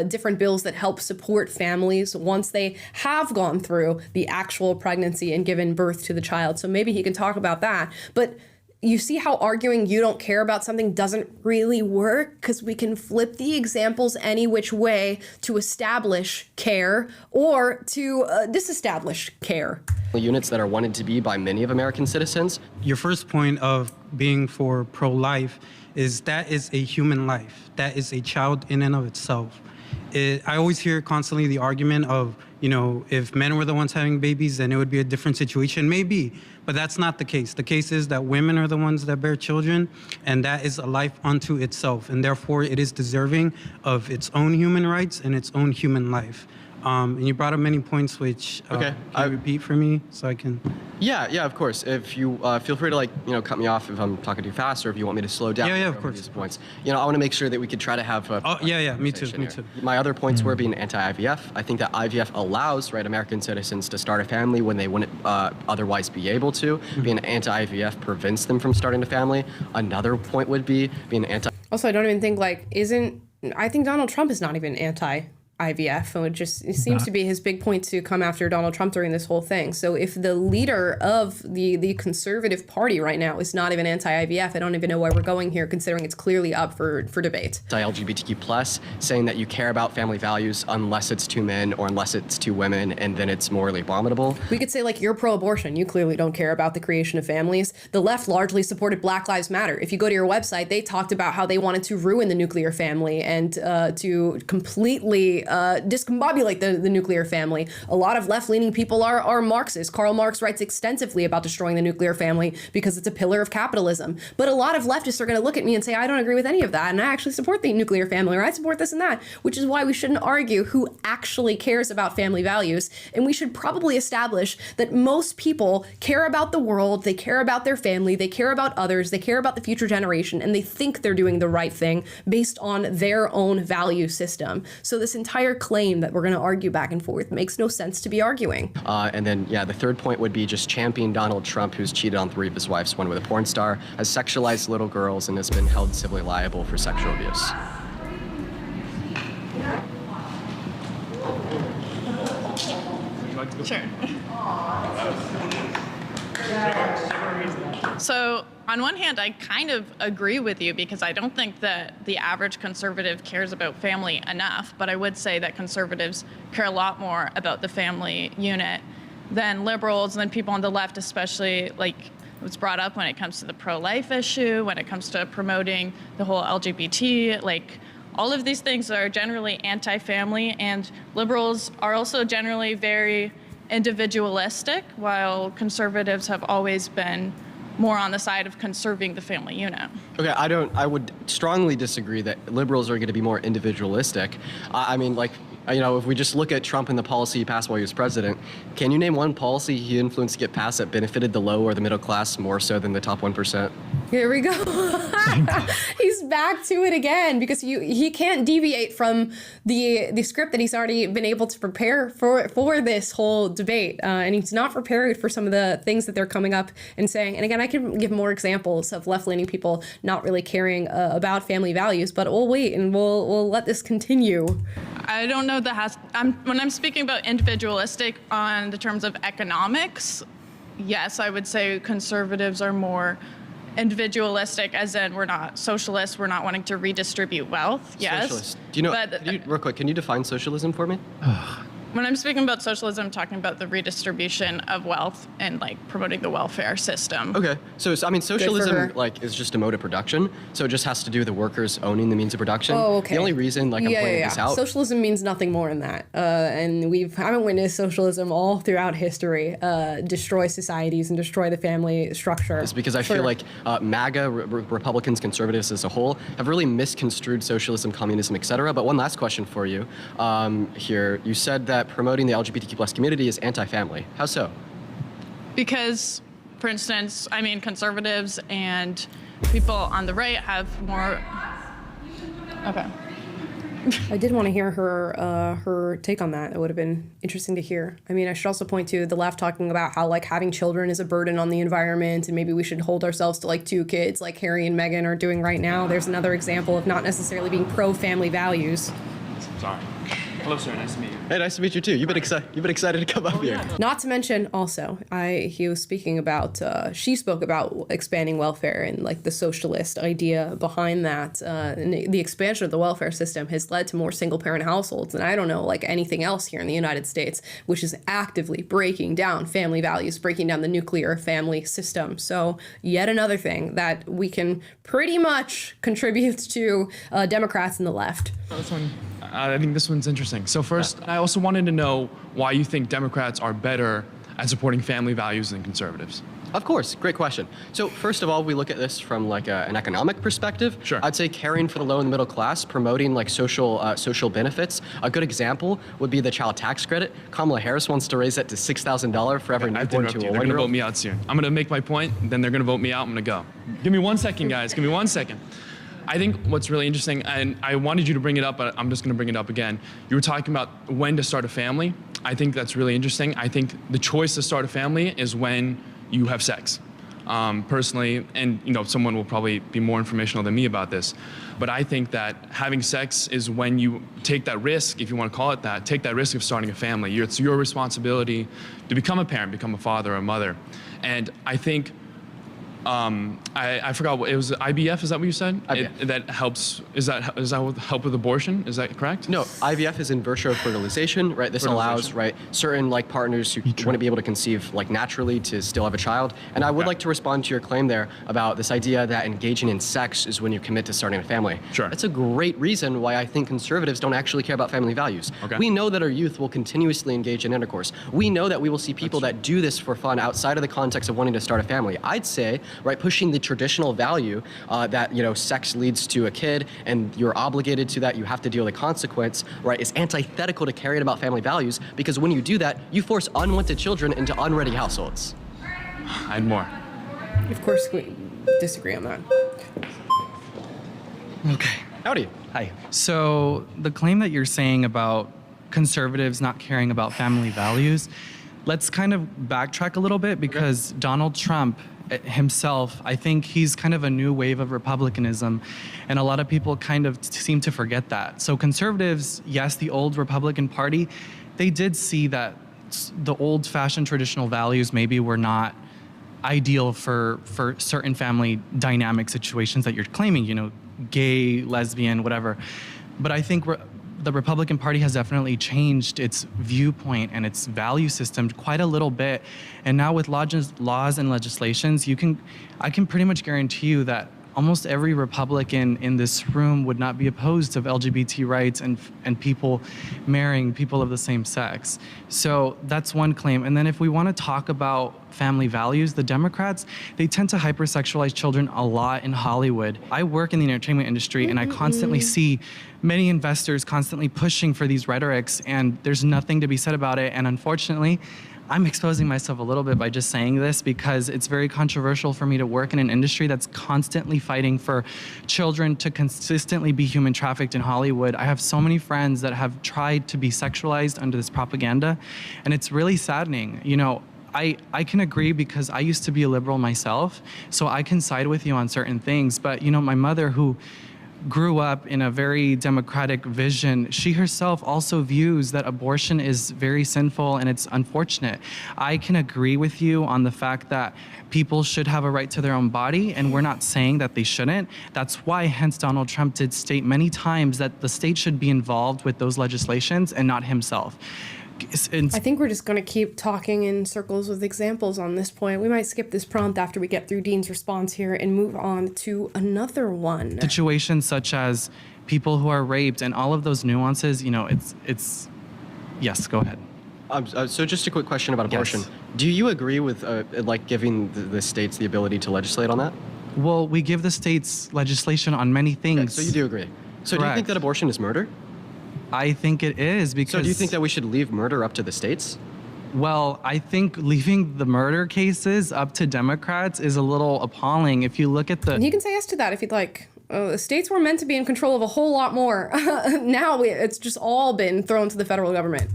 different bills that help support families once they have gone through the actual pregnancy and given birth to the child. So maybe he can talk about that. But you see how arguing you don't care about something doesn't really work, because we can flip the examples any which way to establish care or to disestablish care. Units that are wanted to be by many of American citizens. Your first point of being for pro-life is that is a human life. That is a child in and of itself. I always hear constantly the argument of, if men were the ones having babies, then it would be a different situation. Maybe, but that's not the case. The case is that women are the ones that bear children, and that is a life unto itself, and therefore it is deserving of its own human rights and its own human life. And you brought up many points which can you repeat for me so I can... Yeah, of course. If you feel free to cut me off if I'm talking too fast, or if you want me to slow down. Yeah, of course. These points. I want to make sure that we could try to have. Me too. My other points were being anti-IVF. I think that IVF allows American citizens to start a family when they wouldn't otherwise be able to. Being anti-IVF prevents them from starting a family. Another point would be being anti. Also, I don't even think I think Donald Trump is not even anti-IVF, and it seems to be his big point to come after Donald Trump during this whole thing. So if the leader of the conservative party right now is not even anti-IVF, I don't even know where we're going here, considering it's clearly up for debate. LGBTQ+, saying that you care about family values unless it's 2 men or unless it's 2 women, and then it's morally abominable. We could say, you're pro-abortion. You clearly don't care about the creation of families. The left largely supported Black Lives Matter. If you go to your website, they talked about how they wanted to ruin the nuclear family and to completely discombobulate the nuclear family. A lot of left-leaning people are Marxists. Karl Marx writes extensively about destroying the nuclear family because it's a pillar of capitalism. But a lot of leftists are going to look at me and say, I don't agree with any of that, and I actually support the nuclear family, or I support this and that, which is why we shouldn't argue who actually cares about family values. And we should probably establish that most people care about the world, they care about their family, they care about others, they care about the future generation, and they think they're doing the right thing based on their own value system. So this entire claim that we're going to argue back and forth makes no sense to be arguing. And then, the third point would be just champion Donald Trump, who's cheated on 3 of his wives, one with a porn star, has sexualized little girls, and has been held civilly liable for sexual abuse. Sure. So on one hand, I kind of agree with you because I don't think that the average conservative cares about family enough, but I would say that conservatives care a lot more about the family unit than liberals and then people on the left, especially like it was brought up when it comes to the pro-life issue, when it comes to promoting the whole LGBT, like all of these things are generally anti-family, and liberals are also generally very individualistic, while conservatives have always been more on the side of conserving the family unit. Okay, I would strongly disagree that liberals are going to be more individualistic. I mean, like, if we just look at Trump and the policy he passed while he was president, can you name one policy he influenced to get passed that benefited the low or the middle class more so than the top 1%? Here we go. He's back to it again because he can't deviate from the script that he's already been able to prepare for this whole debate. And he's not prepared for some of the things that they're coming up and saying. And again, I can give more examples of left-leaning people not really caring about family values, but we'll wait and we'll let this continue. I don't know when I'm speaking about individualistic on the terms of economics, yes, I would say conservatives are more individualistic, as in we're not socialists, we're not wanting to redistribute wealth, yes. Socialist. Do you know, real quick, can you define socialism for me? When I'm speaking about socialism, I'm talking about the redistribution of wealth and like promoting the welfare system. Okay, so I mean, socialism is just a mode of production, so it just has to do with the workers owning the means of production. Oh, okay. The only reason, I'm pointing this out. Socialism means nothing more than that, and we haven't witnessed socialism all throughout history destroy societies and destroy the family structure. It's because I feel like MAGA, Republicans, conservatives as a whole, have really misconstrued socialism, communism, etc. But one last question for you here. You said that promoting the LGBTQ+ community is anti-family. How so? Because, for instance, I mean, conservatives and people on the right have more. Okay. I did want to hear her take on that. It would have been interesting to hear. I mean, I should also point to the left talking about how having children is a burden on the environment, and maybe we should hold ourselves to 2 kids like Harry and Meghan are doing right now. There's another example of not necessarily being pro-family values. Sorry. Hello, sir. Nice to meet you. Hey, nice to meet you too. You've been excited to come up here. Not to mention, also, he was speaking about. She spoke about expanding welfare and the socialist idea behind that. And the expansion of the welfare system has led to more single-parent households, and I don't know anything else here in the United States, which is actively breaking down family values, breaking down the nuclear family system. So yet another thing that we can pretty much contribute to Democrats and the left. This one. I think this one's interesting. So first, I also wanted to know why you think Democrats are better at supporting family values than conservatives. Of course, great question. So first of all, we look at this from an economic perspective. Sure. I'd say caring for the low and middle class, promoting social benefits. A good example would be the child tax credit. Kamala Harris wants to raise that to $6,000 for every newborn to a 1-year-old. They're going to vote me out soon. I'm going to make my point, then they're going to vote me out. I'm going to go. Give me 1 second, guys. Give me 1 second. I think what's really interesting, and I wanted you to bring it up, but I'm just going to bring it up again. You were talking about when to start a family. I think that's really interesting. I think the choice to start a family is when you have sex. Personally, and someone will probably be more informational than me about this, but I think that having sex is when you take that risk, if you want to call it that, take that risk of starting a family. It's your responsibility to become a parent, become a father or a mother. And I think I forgot what it was. IVF, is that what you said? That helps. Is that help with abortion? Is that correct? No, IVF is in vitro fertilization, right? This allows, right, certain like partners who want to be able to conceive like naturally to still have a child. And I would like to respond to your claim there about this idea that engaging in sex is when you commit to starting a family. Sure. That's a great reason why I think conservatives don't actually care about family values. Okay. We know that our youth will continuously engage in intercourse. We know that we will see people that do this for fun outside of the context of wanting to start a family. I'd say, right, pushing the traditional value that, you know, sex leads to a kid and you're obligated to that, you have to deal with a consequence, right, is antithetical to caring about family values, because when you do that, you force unwanted children into unready households. I had more. Of course, we disagree on that. Okay. Howdy. Hi. So the claim that you're saying about conservatives not caring about family values, let's kind of backtrack a little bit, because Donald Trump himself, I think he's kind of a new wave of republicanism, and a lot of people kind of seem to forget that. So conservatives, yes, the old Republican Party, they did see that the old-fashioned traditional values maybe were not ideal for certain family dynamic situations that you're claiming, you know, gay, lesbian, whatever. But I think the Republican Party has definitely changed its viewpoint and its value system quite a little bit. And now with laws and legislations, I can pretty much guarantee you that almost every Republican in this room would not be opposed to LGBT rights and people marrying people of the same sex. So that's one claim. And then if we want to talk about family values, the Democrats, they tend to hypersexualize children a lot in Hollywood. I work in the entertainment industry, and I constantly see many investors constantly pushing for these rhetorics, and there's nothing to be said about it. And unfortunately, I'm exposing myself a little bit by just saying this, because it's very controversial for me to work in an industry that's constantly fighting for children to consistently be human trafficked in Hollywood. I have so many friends that have tried to be sexualized under this propaganda, and it's really saddening. You know, I can agree, because I used to be a liberal myself, so I can side with you on certain things. But, you know, my mother, who grew up in a very democratic vision, she herself also views that abortion is very sinful and it's unfortunate. I can agree with you on the fact that people should have a right to their own body, and we're not saying that they shouldn't. That's why, hence, Donald Trump did state many times that the state should be involved with those legislations and not himself. I think we're just going to keep talking in circles with examples on this point. We might skip this prompt after we get through Dean's response here and move on to another one. Situations such as people who are raped and all of those nuances, you know, it's yes, go ahead. So just a quick question about abortion. Yes. Do you agree with like giving the states the ability to legislate on that? Well, we give the states legislation on many things. Okay, so you do agree. So do you think that abortion is murder? I think it is, because... So do you think that we should leave murder up to the states? Well, I think leaving the murder cases up to Democrats is a little appalling. If you look at the... You can say yes to that if you'd like. The states were meant to be in control of a whole lot more. Now it's just all been thrown to the federal government.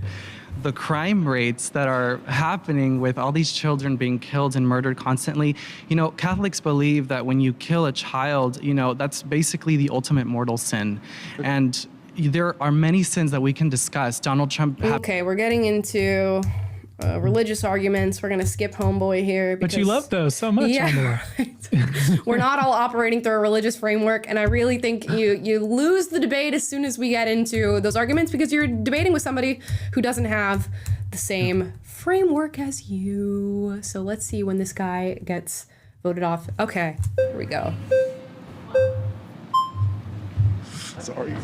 The crime rates that are happening with all these children being killed and murdered constantly, you know, Catholics believe that when you kill a child, you know, that's basically the ultimate mortal sin. And there are many sins that we can discuss. Donald Trump... Okay, we're getting into religious arguments. We're going to skip homeboy here. But you love those so much. Yeah, right. We're not all operating through a religious framework, and I really think you lose the debate as soon as we get into those arguments, because you're debating with somebody who doesn't have the same framework as you. So let's see when this guy gets voted off. Okay, here we go. Sorry.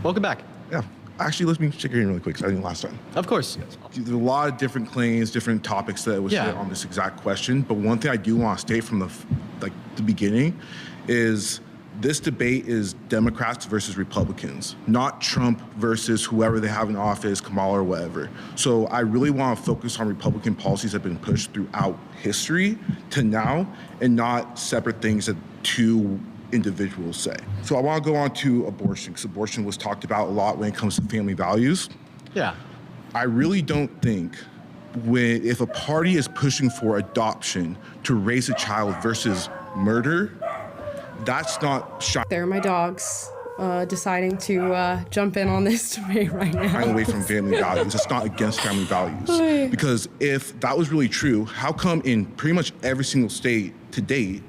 Welcome back. Yeah. Actually, let me check your in really quick, because I didn't last time. Of course. There's a lot of different claims, different topics that was hit on this exact question. But one thing I do want to state from the beginning is this debate is Democrats versus Republicans, not Trump versus whoever they have in office, Kamala or whatever. So I really want to focus on Republican policies that have been pushed throughout history to now, and not separate things that two individuals say. So I want to go on to abortion, because abortion was talked about a lot when it comes to family values. Yeah. I really don't think if a party is pushing for adoption to raise a child versus murder, that's not They're my dogs. deciding to jump in on this debate right now. I'm away from family values. It's not against family values. Because if that was really true, how come in pretty much every single state to date,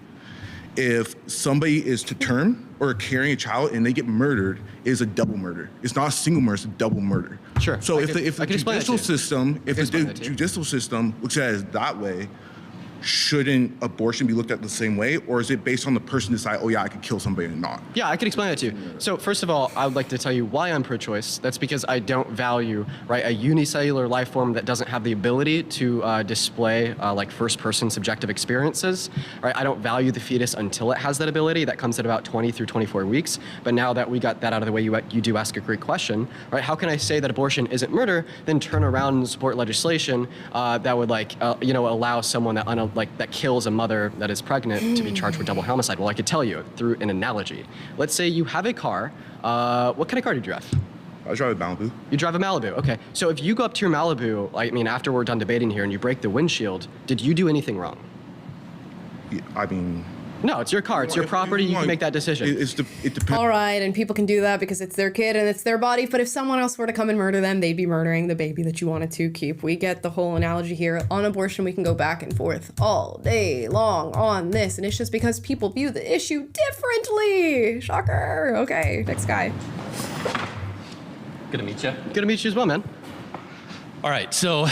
if somebody is to term or carrying a child and they get murdered, it is a double murder. It's not a single murder, it's a double murder. Sure. So if the judicial system looks at it that way, shouldn't abortion be looked at the same way, or is it based on the person decide, oh yeah, I could kill somebody or not? Yeah, I can explain that to you. So first of all, I would like to tell you why I'm pro-choice. That's because I don't value, right, a unicellular life form that doesn't have the ability to display like first-person subjective experiences. Right, I don't value the fetus until it has that ability. That comes at about 20 through 24 weeks. But now that we got that out of the way, you do ask a great question, right? How can I say that abortion isn't murder, then turn around and support legislation that would allow someone that kills a mother that is pregnant to be charged with double homicide? Well, I could tell you through an analogy. Let's say you have a car. What kind of car do you drive? I drive a Malibu. You drive a Malibu, okay. So if you go up to your Malibu, after we're done debating here and you break the windshield, did you do anything wrong? No, it's your car, it's your property, you can make that decision. It depends. All right, and people can do that because it's their kid and it's their body, but if someone else were to come and murder them, they'd be murdering the baby that you wanted to keep. We get the whole analogy here. On abortion, we can go back and forth all day long on this, and it's just because people view the issue differently. Shocker. Okay, next guy. Good to meet you. Good to meet you as well, man. All right, so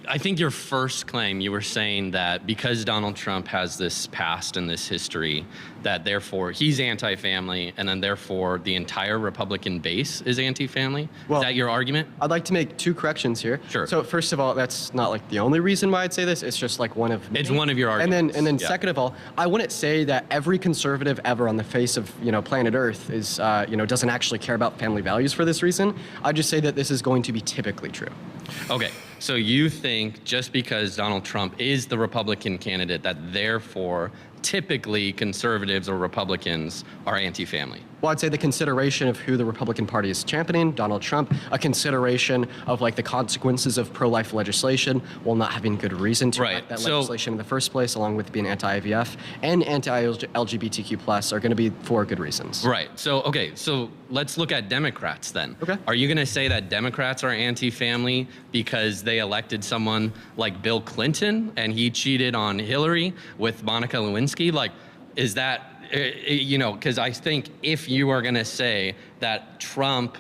I think your first claim, you were saying that because Donald Trump has this past and this history, that therefore he's anti-family, and then therefore the entire Republican base is anti-family. Is that your argument? I'd like to make two corrections here. Sure. So first of all, that's not like the only reason why I'd say this. It's just like one of many. It's one of your arguments. And then second of all, I wouldn't say that every conservative ever on the face of planet Earth is doesn't actually care about family values for this reason. I'd just say that this is going to be typically true. Okay, so you think just because Donald Trump is the Republican candidate that therefore typically conservatives or Republicans are anti-family? Well, I'd say the consideration of who the Republican Party is championing, Donald Trump, a consideration of the consequences of pro-life legislation while not having good reason to enact that legislation in the first place, along with being anti-IVF and anti-LGBTQ+ are going to be for good reasons. Right. So, okay, so let's look at Democrats then. Okay. Are you going to say that Democrats are anti-family because they elected someone like Bill Clinton and he cheated on Hillary with Monica Lewinsky? Is that, because I think if you are going to say that Trump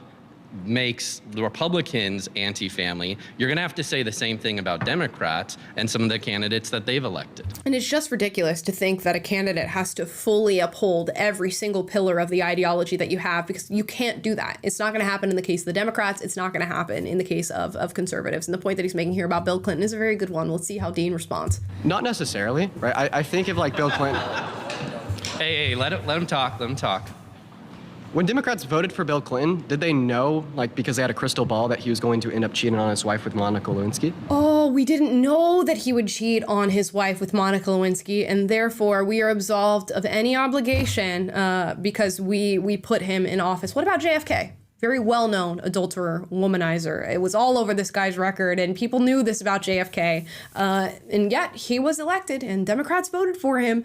makes the Republicans anti-family, you're going to have to say the same thing about Democrats and some of the candidates that they've elected. And it's just ridiculous to think that a candidate has to fully uphold every single pillar of the ideology that you have, because you can't do that. It's not going to happen in the case of the Democrats. It's not going to happen in the case of conservatives. And the point that he's making here about Bill Clinton is a very good one. Let's see how Dean responds. Not necessarily, right? I think of Bill Clinton. Hey, let him talk. Let him talk. When Democrats voted for Bill Clinton, did they know, because they had a crystal ball, that he was going to end up cheating on his wife with Monica Lewinsky? Oh, we didn't know that he would cheat on his wife with Monica Lewinsky, and therefore we are absolved of any obligation because we put him in office. What about JFK? Very well-known adulterer, womanizer. It was all over this guy's record, and people knew this about JFK, and yet he was elected, and Democrats voted for him.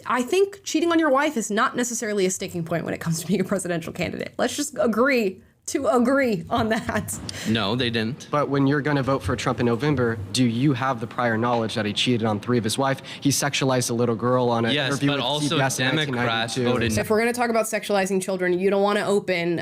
I think cheating on your wife is not necessarily a sticking point when it comes to being a presidential candidate. Let's just agree to agree on that. No, they didn't. But when you're going to vote for Trump in November, do you have the prior knowledge that he cheated on 3 of his wives? He sexualized a little girl on an interview with CBS in 1992. Democrats voted. If we're going to talk about sexualizing children, you don't want to open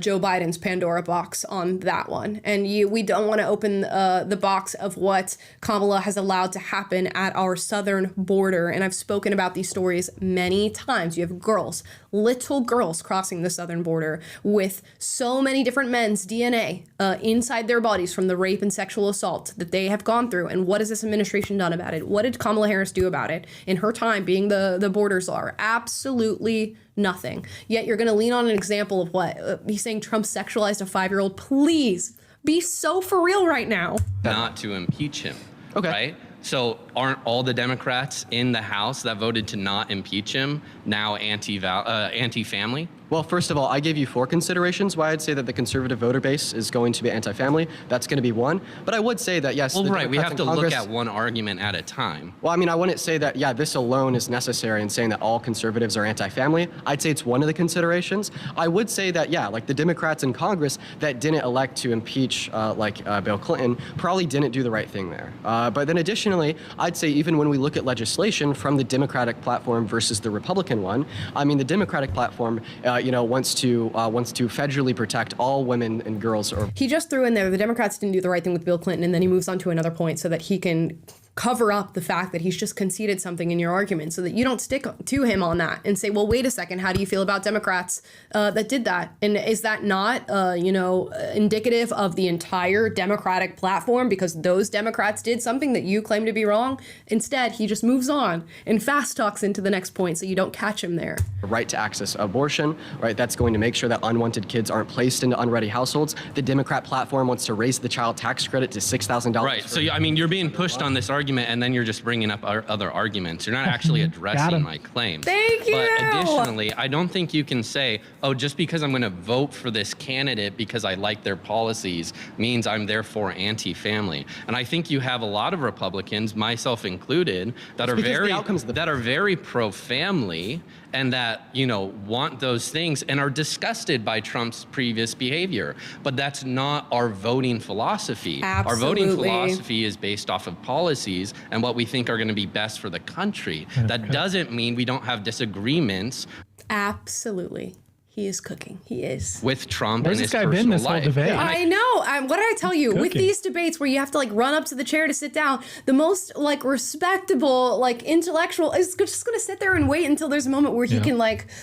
Joe Biden's Pandora box on that one. And we don't want to open the box of what Kamala has allowed to happen at our southern border. And I've spoken about these stories many times. You have girls, little girls crossing the southern border with so many different men's DNA inside their bodies from the rape and sexual assault that they have gone through. And what has this administration done about it? What did Kamala Harris do about it in her time being the border czar? Absolutely nothing. Yet you're going to lean on an example of what? He's saying Trump sexualized a 5-year-old. Please be so for real right now. Not to impeach him. Okay. Right? So aren't all the Democrats in the House that voted to not impeach him now anti-family? Well, first of all, I gave you 4 considerations why I'd say that the conservative voter base is going to be anti-family. That's going to be one. But I would say that, yes, well, the right, we Democrats have to in Congress, look at one argument at a time. Well, I mean, I wouldn't say that, yeah, this alone is necessary in saying that all conservatives are anti-family. I'd say it's one of the considerations. I would say that, yeah, like the Democrats in Congress that didn't elect to impeach Bill Clinton probably didn't do the right thing there. But then additionally, I'd say even when we look at legislation from the Democratic platform versus the Republican one, I mean, the Democratic platform, wants to federally protect all women and girls. He just threw in there the Democrats didn't do the right thing with Bill Clinton, and then he moves on to another point so that he can cover up the fact that he's just conceded something in your argument so that you don't stick to him on that and say, well, wait a second, how do you feel about Democrats that did that? And is that not, indicative of the entire Democratic platform because those Democrats did something that you claim to be wrong? Instead, he just moves on and fast talks into the next point so you don't catch him there. Right to access abortion, right? That's going to make sure that unwanted kids aren't placed into unready households. The Democrat platform wants to raise the child tax credit to $6,000. Right. So, I mean, you're being pushed on this argument and then you're just bringing up other arguments. You're not actually addressing my claims. Thank you. But additionally, I don't think you can say, oh, just because I'm going to vote for this candidate because I like their policies means I'm therefore anti-family. And I think you have a lot of Republicans, myself included, that are very pro-family and that, want those things and are disgusted by Trump's previous behavior. But that's not our voting philosophy. Absolutely. Our voting philosophy is based off of policies and what we think are going to be best for the country. That doesn't mean we don't have disagreements. Absolutely. He is cooking. He is. With Trump Where's and this his guy been personal this whole life. debate? Yeah, I know. What did I tell you? With these debates where you have to run up to the chair to sit down, the most respectable, intellectual is just going to sit there and wait until there's a moment where he can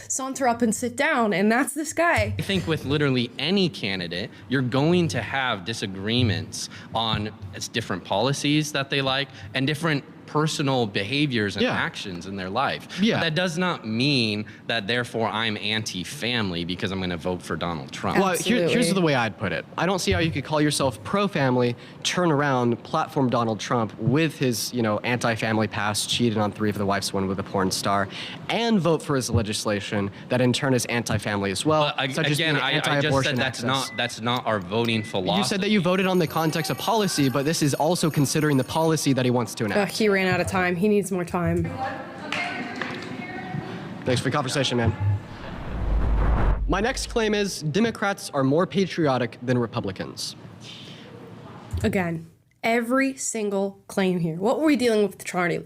saunter up and sit down. And that's this guy. I think with literally any candidate, you're going to have disagreements on different policies that they like and different personal behaviors and actions in their life. Yeah. But that does not mean that therefore I'm anti-family because I'm going to vote for Donald Trump. Well, here's the way I'd put it. I don't see how you could call yourself pro-family, turn around, platform Donald Trump with his, anti-family past, cheated on 3 of the wives, 1 with a porn star, and vote for his legislation that in turn is anti-family as well. I just said that's not our voting philosophy. You said that you voted on the context of policy, but this is also considering the policy that he wants to enact. He ran out of time. He needs more time. Thanks for the conversation, man. My next claim is Democrats are more patriotic than Republicans. Again, every single claim here. What were we dealing with Charlie?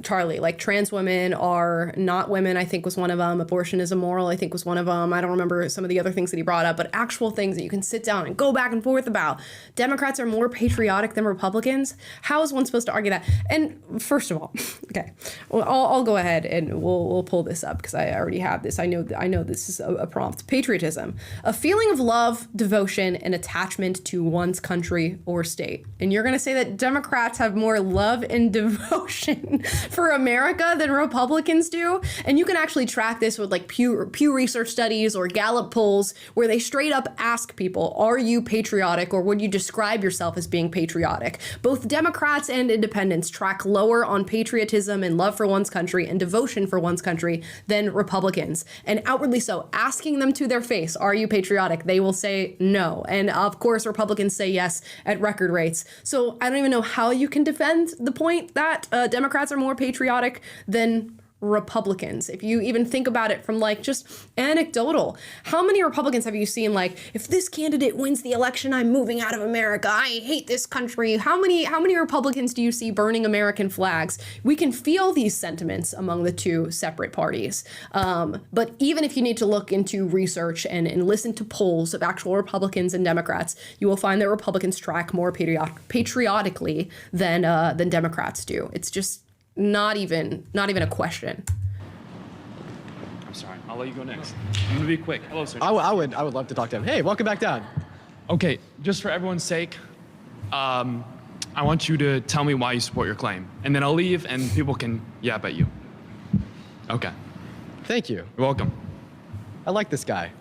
Trans women are not women, I think was one of them. Abortion is immoral, I think was one of them. I don't remember some of the other things that he brought up, but actual things that you can sit down and go back and forth about. Democrats are more patriotic than Republicans. How is one supposed to argue that? And first of all, okay, well, I'll go ahead and we'll pull this up because I already have this. I know this is a prompt. Patriotism, a feeling of love, devotion, and attachment to one's country or state. And you're going to say that Democrats have more love and devotion for America than Republicans do. And you can actually track this with Pew Research studies or Gallup polls where they straight up ask people, are you patriotic or would you describe yourself as being patriotic? Both Democrats and independents track lower on patriotism and love for one's country and devotion for one's country than Republicans. And outwardly so, asking them to their face, are you patriotic? They will say no. And of course, Republicans say yes at record rates. So I don't even know how you can defend the point that Democrats are more patriotic than Republicans. If you even think about it from just anecdotal, how many Republicans have you seen if this candidate wins the election, I'm moving out of America, I hate this country? How many Republicans do you see burning American flags? We can feel these sentiments among the two separate parties. But even if you need to look into research and listen to polls of actual Republicans and Democrats, you will find that Republicans track more patriotically than Democrats do. It's just not even a question. I'm sorry. I'll let you go next. I'm gonna be quick. Hello, sir. I would love to talk to him. Hey, welcome back down. Okay, just for everyone's sake, I want you to tell me why you support your claim, and then I'll leave, and people can yap at you. Okay. Thank you. You're welcome. I like this guy.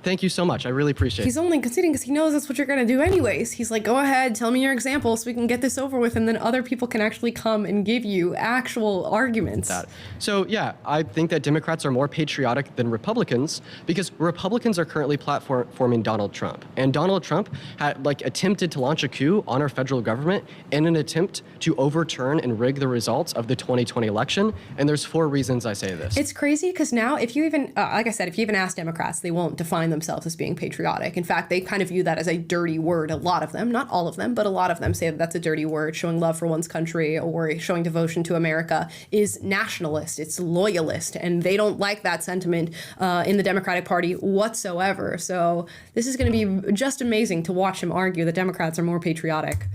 Thank you so much. I really appreciate it. He's only conceding because he knows that's what you're going to do anyways. He's like, go ahead, tell me your example so we can get this over with, and then other people can actually come and give you actual arguments. So yeah, I think that Democrats are more patriotic than Republicans because Republicans are currently platforming Donald Trump. And Donald Trump had attempted to launch a coup on our federal government in an attempt to overturn and rig the results of the 2020 election. And there's 4 reasons I say this. It's crazy because now if you even, like I said, if you even ask Democrats, they won't define themselves as being patriotic. In fact, they kind of view that as a dirty word. A lot of them, not all of them, but a lot of them say that that's a dirty word. Showing love for one's country or showing devotion to America is nationalist. It's loyalist. And they don't like that sentiment in the Democratic Party whatsoever. So this is going to be just amazing to watch him argue that Democrats are more patriotic.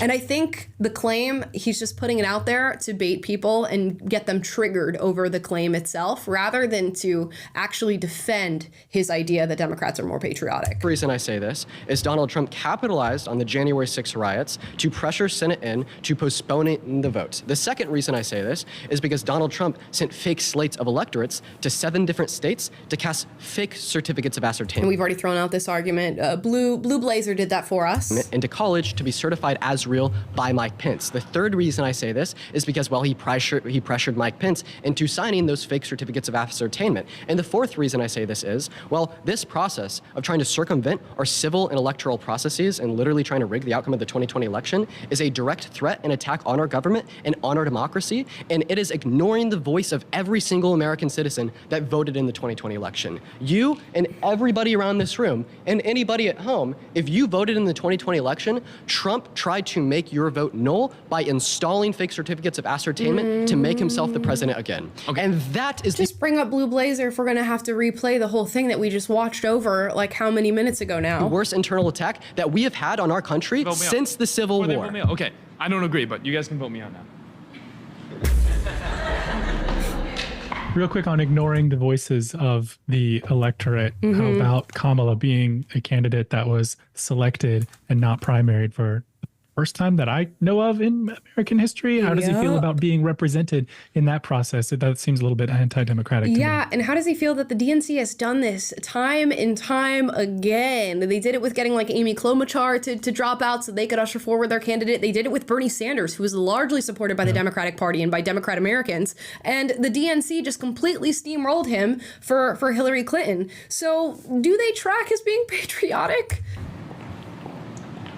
And I think the claim, he's just putting it out there to bait people and get them triggered over the claim itself rather than to actually defend his idea that Democrats are more patriotic. The reason I say this is Donald Trump capitalized on the January 6th riots to pressure Senate to postpone the votes. The second reason I say this is because Donald Trump sent fake slates of electorates to 7 different states to cast fake certificates of ascertainment. And we've already thrown out this argument. Blue Blazer did that for us. Into college to be certified as real by Mike Pence. The third reason I say this is because, well, he pressured Mike Pence into signing those fake certificates of ascertainment. And the fourth reason I say this is, well, this process of trying to circumvent our civil and electoral processes and literally trying to rig the outcome of the 2020 election is a direct threat and attack on our government and on our democracy. And it is ignoring the voice of every single American citizen that voted in the 2020 election. You and everybody around this room and anybody at home, if you voted in the 2020 election, Trump tried to make your vote null by installing fake certificates of ascertainment to make himself the president again. Okay. And that is just bring up Blue Blazer if we're going to have to replay the whole thing that we just watched over like how many minutes ago now? The worst internal attack that we have had on our country since the Civil War. Okay, I don't agree, but you guys can vote me out now. Real quick on ignoring the voices of the electorate about Kamala being a candidate that was selected and not primaried for the first time that I know of in American history. How does he feel about being represented in that process? That seems a little bit anti-democratic to me. And how does he feel that the DNC has done this time and time again? They did it with getting like Amy Klobuchar to drop out so they could usher forward their candidate. They did it with Bernie Sanders, who was largely supported by the Democratic Party and by Democrat Americans. And the DNC just completely steamrolled him for Hillary Clinton. So do they track as being patriotic?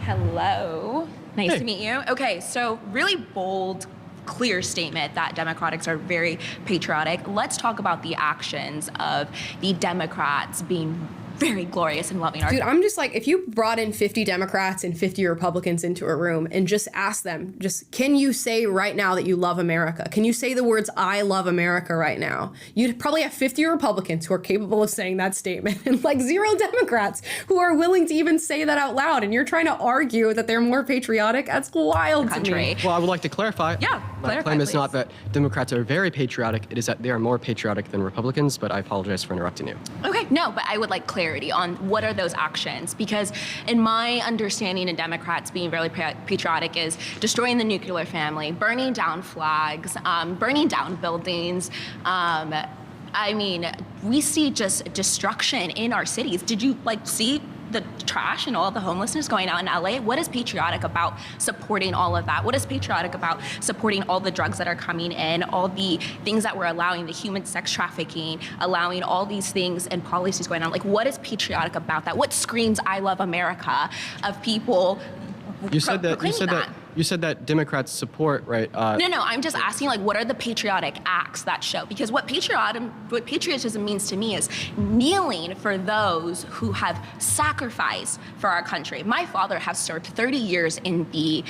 Hello. Nice to meet you. Okay, so really bold, clear statement that Democrats are very patriotic. Let's talk about the actions of the Democrats being very glorious and loving our Dude, I'm just like, if you brought in 50 Democrats and 50 Republicans into a room and just asked them, can you say right now that you love America? Can you say the words, I love America right now? You'd probably have 50 Republicans who are capable of saying that statement and like 0 Democrats who are willing to even say that out loud. And you're trying to argue that they're more patriotic? That's wild to me. Well, I would like to clarify. My claim is not that Democrats are very patriotic. It is that they are more patriotic than Republicans, but I apologize for interrupting you. Okay, no, but I would like clarity on what are those actions, because in my understanding of Democrats being really patriotic is destroying the nuclear family, burning down flags, burning down buildings. I mean, we see just destruction in our cities. Did you see the trash and all the homelessness going out in LA? What is patriotic about supporting all of that? What is patriotic about supporting all the drugs that are coming in, all the things that we're allowing, the human sex trafficking, allowing all these things and policies going on? Like, what is patriotic about that? What screams I love America of people You said that Democrats support, right? No, I'm just asking, what are the patriotic acts that show? Because what patriotism means to me is kneeling for those who have sacrificed for our country. My father has served 30 years in the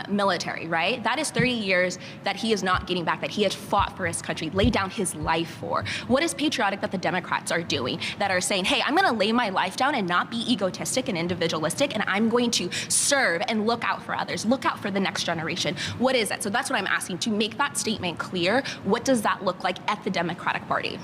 military, right? That is 30 years that he is not getting back, that he has fought for his country, laid down his life for. What is patriotic that the Democrats are doing, that are saying, hey, I'm gonna lay my life down and not be egotistic and individualistic, and I'm going to serve and look out for others, look look out for the next generation. What is it? So that's what I'm asking, to make that statement clear. What does that look like at the Democratic Party?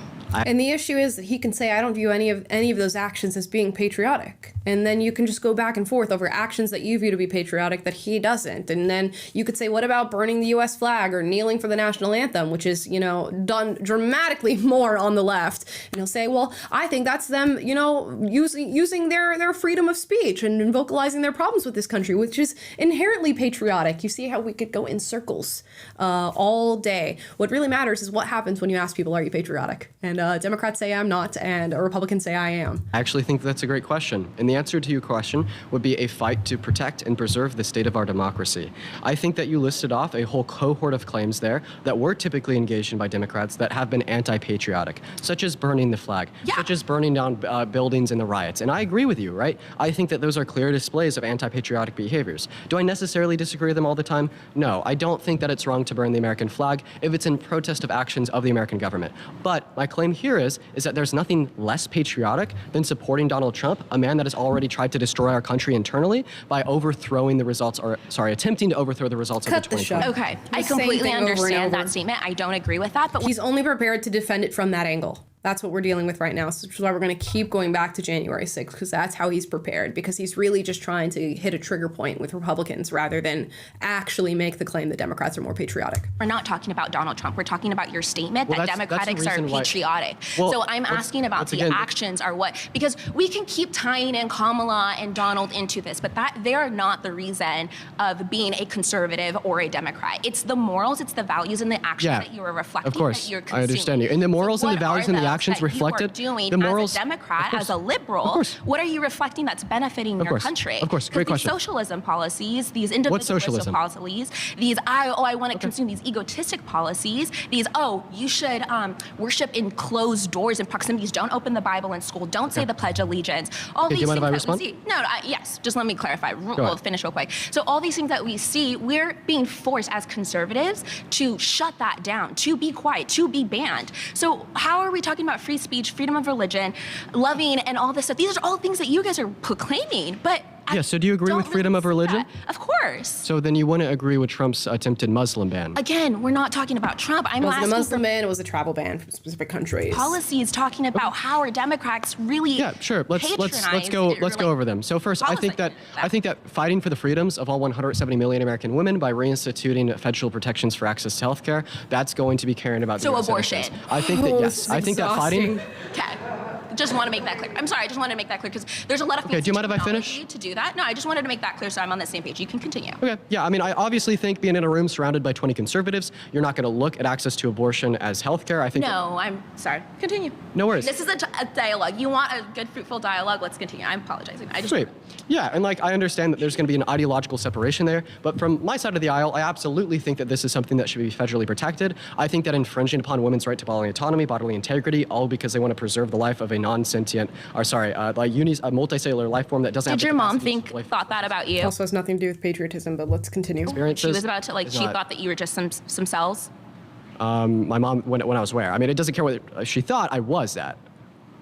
And the issue is that he can say, I don't view any of those actions as being patriotic. And then you can just go back and forth over actions that you view to be patriotic that he doesn't. And then you could say, what about burning the U.S. flag or kneeling for the national anthem, which is, done dramatically more on the left. And he'll say, well, I think that's them, using their freedom of speech and vocalizing their problems with this country, which is inherently patriotic. You see how we could go in circles all day. What really matters is what happens when you ask people, are you patriotic? And Democrats say I'm not, and Republicans say I am. I actually think that's a great question. And the answer to your question would be a fight to protect and preserve the state of our democracy. I think that you listed off a whole cohort of claims there that were typically engaged in by Democrats that have been anti-patriotic, such as burning the flag, such as burning down buildings in the riots. And I agree with you, right? I think that those are clear displays of anti-patriotic behaviors. Do I necessarily disagree with them all the time? No, I don't think that it's wrong to burn the American flag if it's in protest of actions of the American government. But my claim here is that there's nothing less patriotic than supporting Donald Trump, a man that has already tried to destroy our country internally by attempting to overthrow the results of the 2020. Okay, I completely understand that statement. I don't agree with that, but he's only prepared to defend it from that angle. That's what we're dealing with right now, which is why we're going to keep going back to January 6th, because that's how he's prepared, because he's really just trying to hit a trigger point with Republicans rather than actually make the claim that Democrats are more patriotic. We're not talking about Donald Trump. We're talking about your statement that Democrats are patriotic. So I'm asking about the actions are what, because we can keep tying in Kamala and Donald into this, but they are not the reason of being a conservative or a Democrat. It's the morals, it's the values and the actions that you are reflecting. Of course, that you're consuming. I understand you. And the morals and the values and the actions reflected, you are doing the morals, as a Democrat, as a liberal, what are you reflecting that's benefiting your country? Of course, great question. These socialism policies, these individualism policies, these I want to consume, these egotistic policies, these you should worship in closed doors and proximities, don't open the Bible in school, don't say the Pledge of Allegiance. All these things that we see. No, yes, just let me clarify. We'll finish real quick. So all these things that we see, we're being forced as conservatives to shut that down, to be quiet, to be banned. So how are we talking about free speech, freedom of religion, loving, and all this stuff? These are all things that you guys are proclaiming, but so do you agree with freedom of religion? Of course. So then you wouldn't agree with Trump's attempted Muslim ban? Again, we're not talking about Trump. It wasn't a Muslim ban, it was a travel ban from specific countries. Policies talking about how are Democrats really Let's go over them. So first, I think that fighting for the freedoms of all 170 million American women by reinstituting federal protections for access to health care, that's going to be caring about so abortion. I think that I think that fighting. Okay. Just want to make that clear. I'm sorry, I just wanted to make that clear because there's a lot of do you mind if I finish? To do that. No, I just wanted to make that clear so I'm on the same page. You can continue. Okay. Yeah, I mean, I obviously think being in a room surrounded by 20 conservatives, you're not going to look at access to abortion as healthcare. I think. No, I'm sorry. Continue. No worries. This is a dialogue. You want a good, fruitful dialogue? Let's continue. I'm apologizing. Sweet. Yeah, and I understand that there's going to be an ideological separation there, but from my side of the aisle, I absolutely think that this is something that should be federally protected. I think that infringing upon women's right to bodily autonomy, bodily integrity, all because they want to preserve the life of a non-sentient, a multicellular life form that doesn't have. Did your mom thought that about you? Also has nothing to do with patriotism, but let's continue. She was about to she thought that you were just some cells. My mom, when I was where? I mean, it doesn't care what she thought I was that.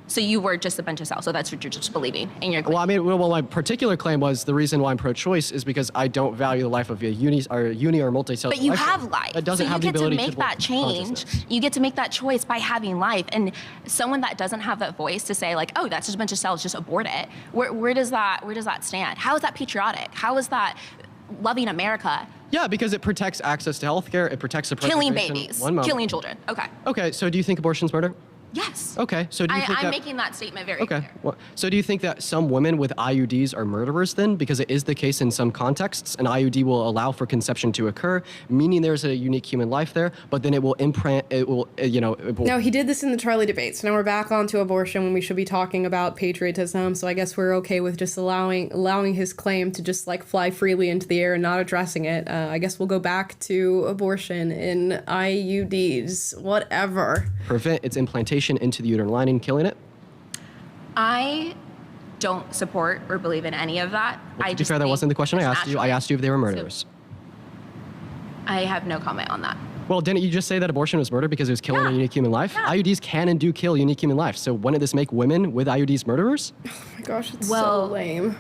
So you were just a bunch of cells. So that's what you're just believing in your claim. Well, my particular claim was the reason why I'm pro-choice is because I don't value the life of a uni or multicellular. But you have life. That doesn't have the ability to make that change. You get to make that choice by having life. And someone that doesn't have that voice to say like, oh, that's just a bunch of cells, just abort it. Where does that stand? How is that patriotic? How is that loving America? Yeah, because it protects access to healthcare. It protects the killing babies, killing children. Okay. Okay. So do you think abortion's murder? Yes. Okay, so do you think I'm making that statement very clear. Well, so do you think that some women with IUDs are murderers then? Because it is the case in some contexts. An IUD will allow for conception to occur, meaning there's a unique human life there, but then it will No, he did this in the Charlie debate. So now we're back onto abortion when we should be talking about patriotism. So I guess we're okay with just allowing his claim to just fly freely into the air and not addressing it. I guess we'll go back to abortion in IUDs, whatever. Prevent its implantation into the uterine lining, killing it? I don't support or believe in any of that. Well, to be fair, that wasn't the question I asked you. I asked you if they were murderers. I have no comment on that. Well, didn't you just say that abortion was murder because it was killing a unique human life? Yeah. IUDs can and do kill unique human life. So wouldn't this make women with IUDs murderers? Oh my gosh, it's so lame.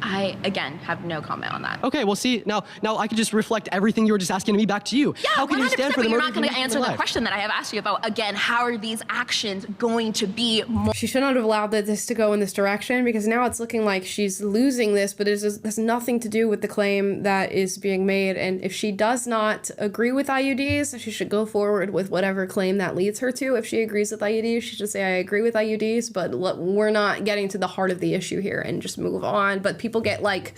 I, again, have no comment on that. Okay, well, see, now I can just reflect everything you were just asking me back to you. Yeah, how can 100%, you stand for the but you're murder not going to of answer the life? question that I have asked you about. Again, how are these actions going to be more? She should not have allowed this to go in this direction, because now it's looking like she's losing this, but it has nothing to do with the claim that is being made. And if she does not agree with IUDs, she should go forward with whatever claim that leads her to. If she agrees with IUDs, she should say, I agree with IUDs, but we're not getting to the heart of the issue here, and just move on. But people get like,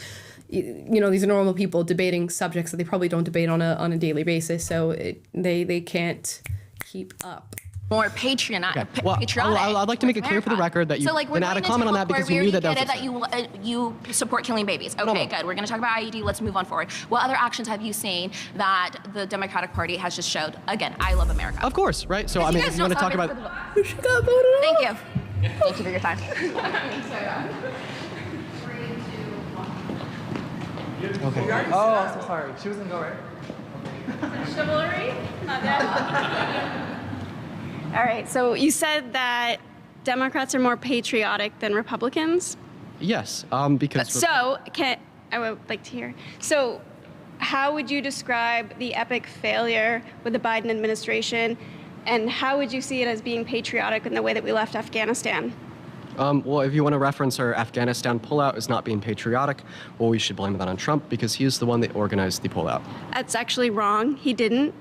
you know, these are normal people debating subjects that they probably don't debate on a daily basis, so they can't keep up. More patriotic. Okay. Well, I'd like to make it clear for the record that you didn't add a comment on that because you knew that that you support killing babies. Okay, good. We're going to talk about IUD. Let's move on forward. What other actions have you seen that the Democratic Party has just showed? Again, I love America. Of course, right? So, I mean, if you want to talk about... She got voted off. Thank you. Thank you for your time. Okay. Oh, I'm so sorry. She was gonna go right. Chivalry? Not yet. All right, so you said that Democrats are more patriotic than Republicans. Yes, because... So, I would like to hear. So, how would you describe the epic failure with the Biden administration, and how would you see it as being patriotic in the way that we left Afghanistan? Well, if you want to reference our Afghanistan pullout as not being patriotic, well, we should blame that on Trump because he is the one that organized the pullout. That's actually wrong. He didn't.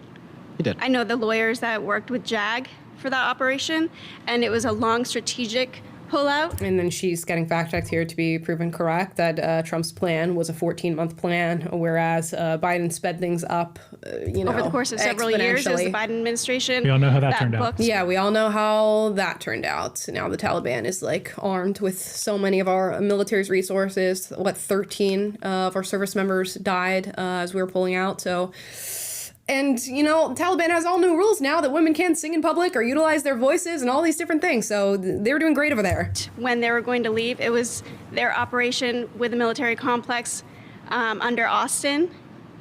He did. I know the lawyers that worked with JAG for that operation, and it was a long strategic pullout. And then she's getting fact-checked here to be proven correct that Trump's plan was a 14-month plan, whereas Biden sped things up, over the course of several years as the Biden administration. We all know how that turned out. Yeah, we all know how that turned out. Now the Taliban is like armed with so many of our military's resources. 13 of our service members died as we were pulling out. So. And, you know, Taliban has all new rules now that women can't sing in public or utilize their voices and all these different things. So they're doing great over there. When they were going to leave, it was their operation with the military complex under Austin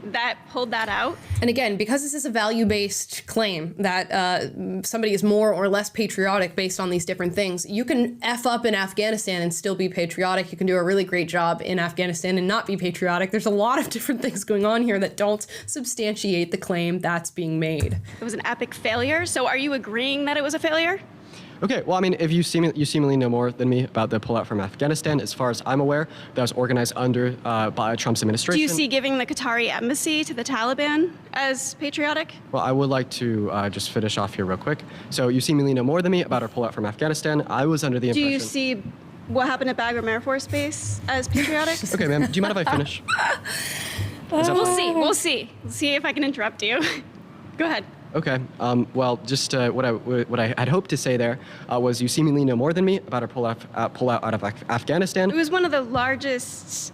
that pulled that out. And again, because this is a value-based claim that somebody is more or less patriotic based on these different things, you can F up in Afghanistan and still be patriotic. You can do a really great job in Afghanistan and not be patriotic. There's a lot of different things going on here that don't substantiate the claim that's being made. It was an epic failure. So are you agreeing that it was a failure? Okay, well, I mean, if you seemingly know more than me about the pullout from Afghanistan, as far as I'm aware, that was organized by Trump's administration. Do you see giving the Qatari embassy to the Taliban as patriotic? Well, I would like to just finish off here real quick. So you seemingly know more than me about our pullout from Afghanistan. I was under the impression... Do you see what happened at Bagram Air Force Base as patriotic? Okay, ma'am, do you mind if I finish? We'll see. See if I can interrupt you. Go ahead. Okay. Well, just what I had hoped to say there was you seemingly know more than me about our pullout out of Afghanistan. It was one of the largest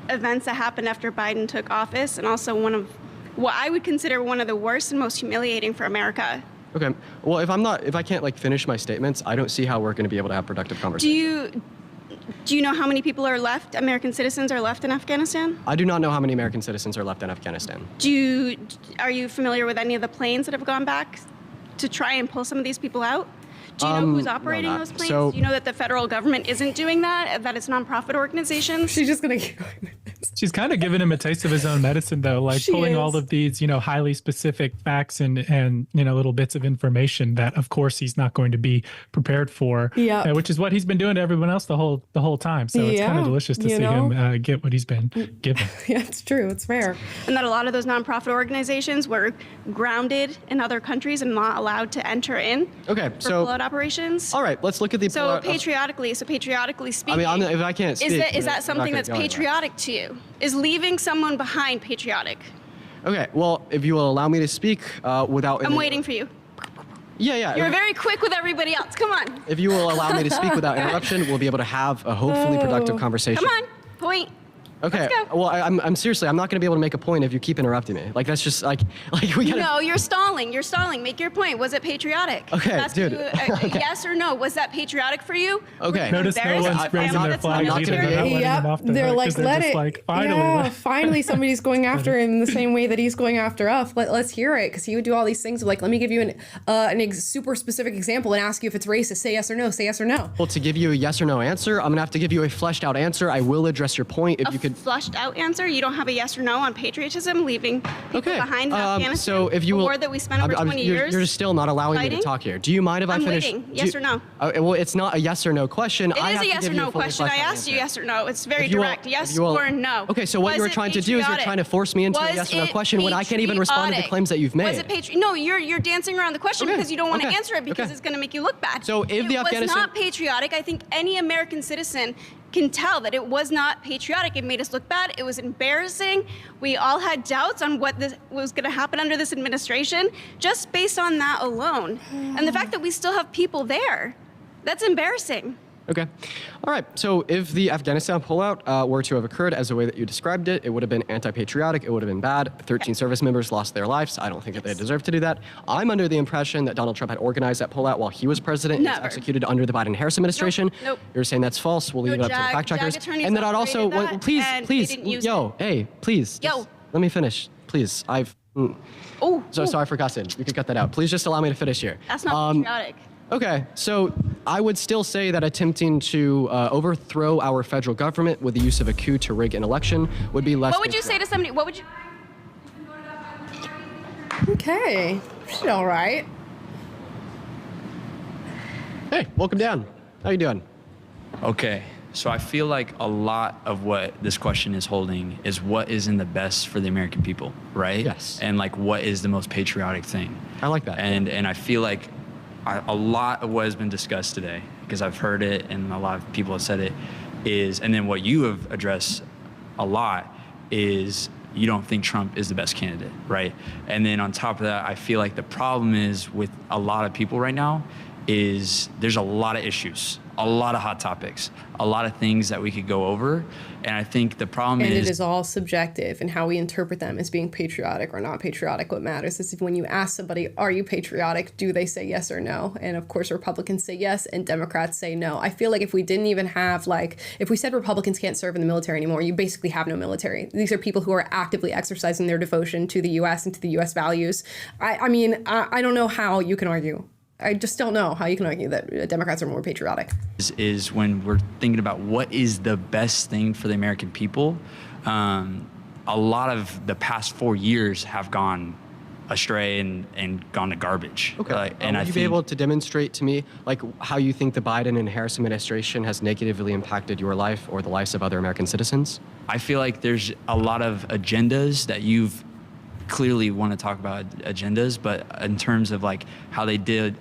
events that happened after Biden took office, and also one of what I would consider one of the worst and most humiliating for America. Okay. Well, if I can't finish my statements, I don't see how we're going to be able to have productive conversations. Do you know how many people are left, American citizens are left in Afghanistan? I do not know how many American citizens are left in Afghanistan. Are you familiar with any of the planes that have gone back to try and pull some of these people out? Do you know who's operating those planes? Do you know that the federal government isn't doing that it's nonprofit organizations? She's just going to keep going. She's kind of giving him a taste of his own medicine, though, like pulling all of these, highly specific facts and little bits of information that, of course, he's not going to be prepared for. Yeah, which is what he's been doing to everyone else the whole time. So it's kind of delicious to see him get what he's been given. Yeah, it's true. It's rare. And that a lot of those nonprofit organizations were grounded in other countries and not allowed to enter in. Okay, so pullout operations. All right, let's look at the. So patriotically speaking. I mean, if I can't speak, is that something that's patriotic to you? Is leaving someone behind patriotic? Okay, well, if you will allow me to speak without... I'm waiting for you. Yeah. You're very quick with everybody else. Come on. If you will allow me to speak without interruption, we'll be able to have a hopefully productive conversation. Come on, point. Okay. Let's go. Well, I'm seriously, I'm not going to be able to make a point if you keep interrupting me. Like, that's just like we gotta. No, you're stalling. You're stalling. Make your point. Was it patriotic? Okay, I'm asking dude. you, yes or no? Was that patriotic for you? Okay. Notice no one's raising their flags either. They're not letting him off the They're hook like, 'cause they're let just it. like, finally. Yeah, finally somebody's going after him in the same way that he's going after us. Let's hear it, because he would do all these things of like, let me give you an super specific example and ask you if it's racist. Say yes or no. Say yes or no. Well, to give you a yes or no answer, I'm gonna have to give you a fleshed out answer. I will address your point if you could. Flushed out answer. You don't have a yes or no on patriotism, leaving people behind in Afghanistan. So if you a will, war that we spent over 20 years. You're still not allowing me fighting? to talk here. Do you mind if I I'm finish? waiting. Yes or no? Well, it's not a yes or no question. It is a yes or no question. I asked you yes or no. It's very direct. Yes or no. Okay, so what you're trying to do is you're trying to force me into a yes or no question when I can't even respond to the claims that you've made. Was it no, you're dancing around the question because you don't want to answer it because it's going to make you look bad. So if the It was Afghanistan not patriotic. I think any American citizen can tell that it was not patriotic. It made us look bad. It was embarrassing. We all had doubts on what was going to happen under this administration, just based on that alone. And the fact that we still have people there, that's embarrassing. Okay. All right. So if the Afghanistan pullout were to have occurred as the way that you described it, it would have been anti-patriotic. It would have been bad. 13 service members lost their lives. I don't think that they deserve to do that. I'm under the impression that Donald Trump had organized that pullout while he was president. Never. It was executed under the Biden-Harris administration. Nope. You're saying that's false. We'll leave it up to the fact checkers. attorneys And then I'd also, operated that, please, and please, they didn't use please. Yo. just let me finish. Please. Sorry for cussing. You can cut that out. Please just allow me to finish here. That's not patriotic. Okay, so I would still say that attempting to overthrow our federal government with the use of a coup to rig an election would be less. What would you say to somebody? What would you? Okay, she's all right. Hey, welcome down. How you doing? Okay, so I feel like a lot of what this question is holding is what is in the best for the American people, right? Yes. And like what is the most patriotic thing? I like that. And I feel like a lot of what has been discussed today, because I've heard it and a lot of people have said it, is, and then what you have addressed a lot is you don't think Trump is the best candidate, right? And then on top of that, I feel like the problem is with a lot of people right now is there's a lot of issues, a lot of hot topics, a lot of things that we could go over. And I think the problem And is it is all subjective, and how we interpret them as being patriotic or not patriotic. What matters is if when you ask somebody, are you patriotic, do they say yes or no? And of course, Republicans say yes and Democrats say no. I feel like if we didn't even have, like, if we said Republicans can't serve in the military anymore, you basically have no military. These are people who are actively exercising their devotion to the U.S. and to the U.S. values. I mean, I don't know how you can argue. I just don't know how you can argue that Democrats are more patriotic. is when we're thinking about what is the best thing for the American people. A lot of the past 4 years have gone astray and gone to garbage. Okay. And would I you think be able to demonstrate to me like how you think the Biden and Harris administration has negatively impacted your life or the lives of other American citizens? I feel like there's a lot of agendas that you've clearly want to talk about agendas, but in terms of like how they did,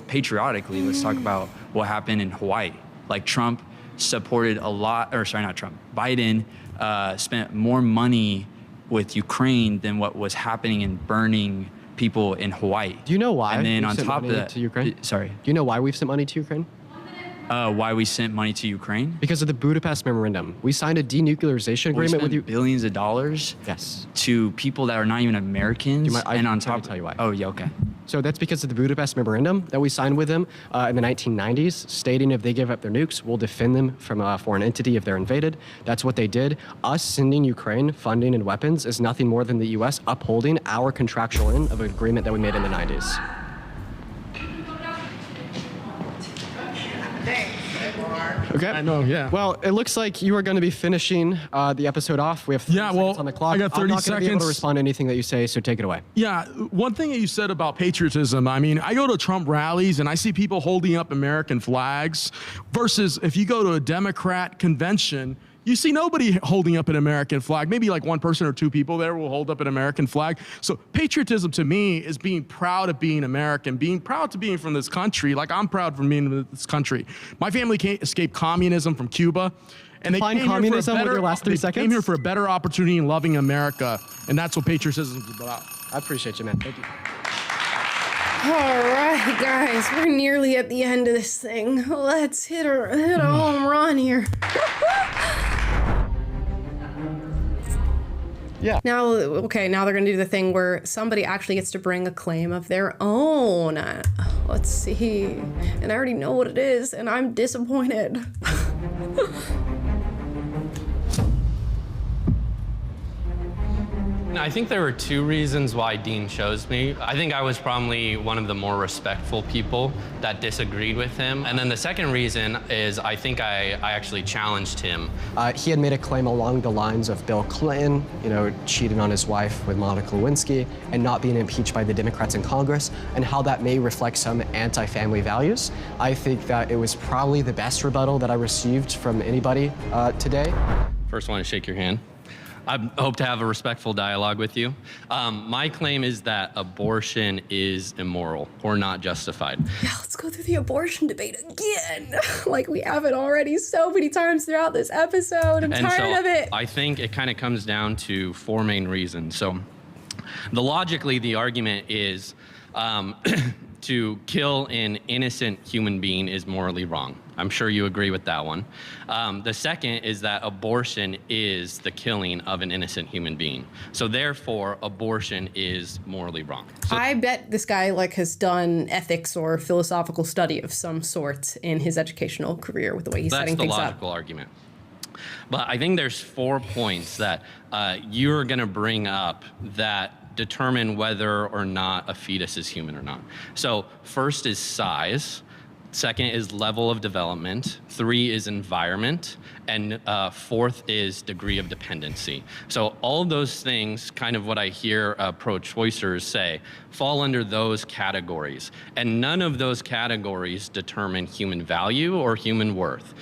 patriotically, let's talk about what happened in Hawaii. Like Trump supported a lot, or sorry, not Trump, Biden spent more money with Ukraine than what was happening in burning people in Hawaii. Do you know why? And then we've on sent top of money that, to Ukraine? Sorry. Do you know why we've sent money to Ukraine? Why we sent money to Ukraine? Because of the Budapest Memorandum. We signed a denuclearization agreement with you. Billions of dollars. Yes. To people that are not even Americans. And on top, tell you why. Oh yeah, okay. So that's because of the Budapest Memorandum that we signed with them in the 1990s, stating if they give up their nukes, we'll defend them from a foreign entity if they're invaded. That's what they did. Us sending Ukraine funding and weapons is nothing more than the U.S. upholding our contractual end of an agreement that we made in the 90s. Okay. I know, yeah. Well, it looks like you are going to be finishing the episode off. We have 30 seconds on the clock. I got 30 I'm not going to be able seconds. to respond to anything that you say, so take it away. Yeah, one thing that you said about patriotism, I mean, I go to Trump rallies and I see people holding up American flags versus if you go to a Democrat convention, you see nobody holding up an American flag. Maybe like one person or two people there will hold up an American flag. So patriotism to me is being proud of being American, being proud to being from this country. Like I'm proud from being from this country. My family escaped communism from Cuba. And they Define came communism here for a with your last 3 they seconds? came here for a better opportunity in loving America. And that's what patriotism is about. I appreciate you, man. Thank you. All right, guys, we're nearly at the end of this thing. Let's hit a home run here. Yeah. Now, okay, now they're going to do the thing where somebody actually gets to bring a claim of their own. Let's see. And I already know what it is, and I'm disappointed. I think there were two reasons why Dean chose me. I think I was probably one of the more respectful people that disagreed with him. And then the second reason is I think I actually challenged him. He had made a claim along the lines of Bill Clinton, cheating on his wife with Monica Lewinsky and not being impeached by the Democrats in Congress, and how that may reflect some anti-family values. I think that it was probably the best rebuttal that I received from anybody today. First, I want to shake your hand. I hope to have a respectful dialogue with you. My claim is that abortion is immoral or not justified. Yeah, let's go through the abortion debate again. Like we have it already so many times throughout this episode. I'm tired of it. I think it kind of comes down to four main reasons. So logically, the argument is to kill an innocent human being is morally wrong. I'm sure you agree with that one. The second is that abortion is the killing of an innocent human being. So therefore, abortion is morally wrong. So I bet this guy has done ethics or philosophical study of some sort in his educational career with the way he's setting things up. That's the logical argument. But I think there's 4 points that you're gonna bring up that determine whether or not a fetus is human or not. So first is size. Second is level of development. 3 is environment. And 4th is degree of dependency. So all of those things, kind of what I hear pro-choicers say, fall under those categories. And none of those categories determine human value or human worth.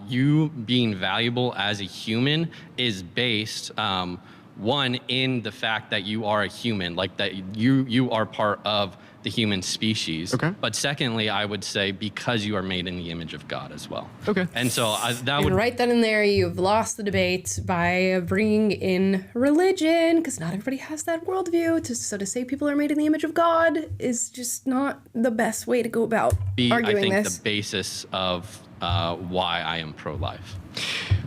You being valuable as a human is based, one, in the fact that you are a human, like that you are part of the human species. Okay. But secondly, I would say because you are made in the image of God as well. Okay. And so that would... And right then and there, you've lost the debate by bringing in religion, because not everybody has that worldview. So to say people are made in the image of God is just not the best way to go about arguing I think this. the basis of why I am pro-life.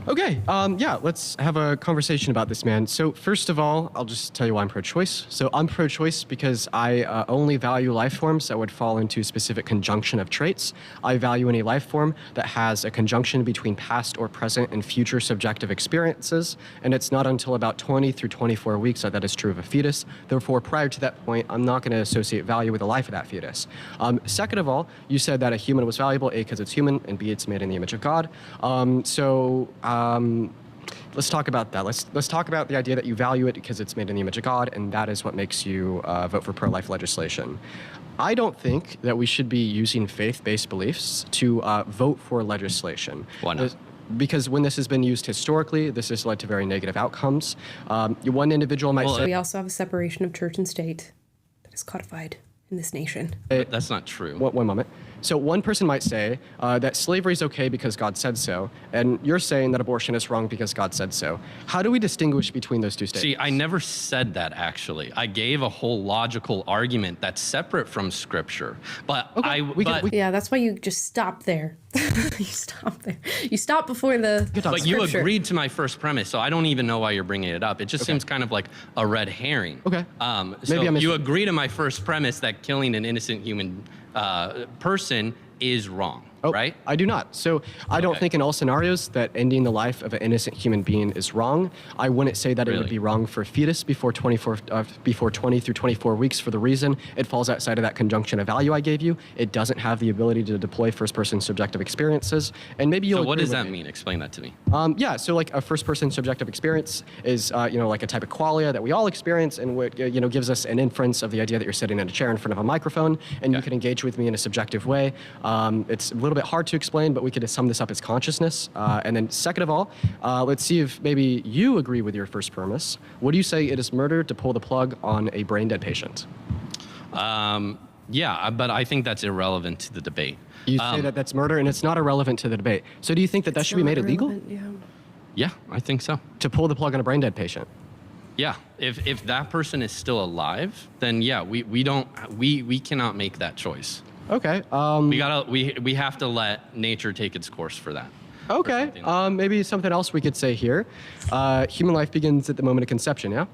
Okay, yeah, let's have a conversation about this, man. So first of all, I'll just tell you why I'm pro-choice. So I'm pro-choice because I only value life forms that would fall into a specific conjunction of traits. I value any life form that has a conjunction between past or present and future subjective experiences, and it's not until about 20 through 24 weeks that is true of a fetus. Therefore, prior to that point, I'm not going to associate value with the life of that fetus. Second of all, you said that a human was valuable, A, because it's human, and B, it's made in the image of God. Let's talk about that. Let's talk about the idea that you value it because it's made in the image of God, and that is what makes you vote for pro-life legislation. I don't think that we should be using faith-based beliefs to vote for legislation. Why not? Because when this has been used historically, this has led to very negative outcomes. One individual might say... We also have a separation of church and state that is codified in this nation. That's not true. One moment. So one person might say that slavery is okay because God said so, and you're saying that abortion is wrong because God said so. How do we distinguish between those two statements? See, I never said that, actually. I gave a whole logical argument that's separate from Scripture. But yeah, that's why you just stop there. You stop there. You stop before the But you Scripture. agreed to my first premise, so I don't even know why you're bringing it up. It just seems kind of like a red herring. Okay. So you agree to my first premise that killing an innocent human person is wrong, right? I do not. So I don't think in all scenarios that ending the life of an innocent human being is wrong. I wouldn't say that it would be wrong for a fetus before 20 through 24 weeks for the reason it falls outside of that conjunction of value I gave you. It doesn't have the ability to deploy first-person subjective experiences. And maybe you'll So what agree does with that me. mean? Explain that to me. Yeah, so like a first-person subjective experience is, like a type of qualia that we all experience and what, gives us an inference of the idea that you're sitting in a chair in front of a microphone and you can engage with me in a subjective way. It's a little bit hard to explain, but we could sum this up as consciousness. And then second of all, let's see if maybe you agree with your first premise. Would you say it is murder to pull the plug on a brain-dead patient? Yeah, but I think that's irrelevant to the debate. You say that that's murder and it's not irrelevant to the debate. So do you think that that should be made illegal? Yeah, I think so. To pull the plug on a brain-dead patient? Yeah, if that person is still alive, then yeah, we cannot make that choice. Okay. We have to let nature take its course for that. Okay, maybe something else we could say here. Human life begins at the moment of conception, yeah?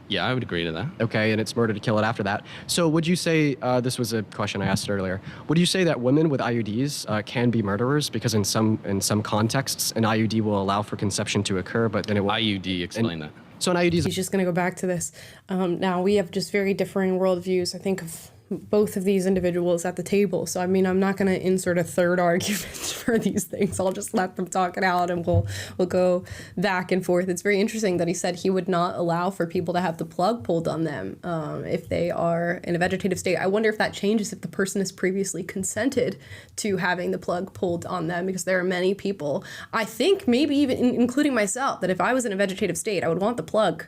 Yeah, I would agree to that. Okay, and it's murder to kill it after that. So would you say, this was a question I asked earlier, would you say that women with IUDs can be murderers? Because in some contexts, an IUD will allow for conception to occur, but then it will... IUD, explain that. So an IUD is... He's just going to go back to this. Now, we have just very differing worldviews, I think, of both of these individuals at the table. So, I mean, I'm not going to insert a third argument for these things. I'll just let them talk it out and we'll go back and forth. It's very interesting that he said he would not allow for people to have the plug pulled on them if they are in a vegetative state. I wonder if that changes if the person has previously consented to having the plug pulled on them, because there are many people, I think maybe even including myself, that if I was in a vegetative state, I would want the plug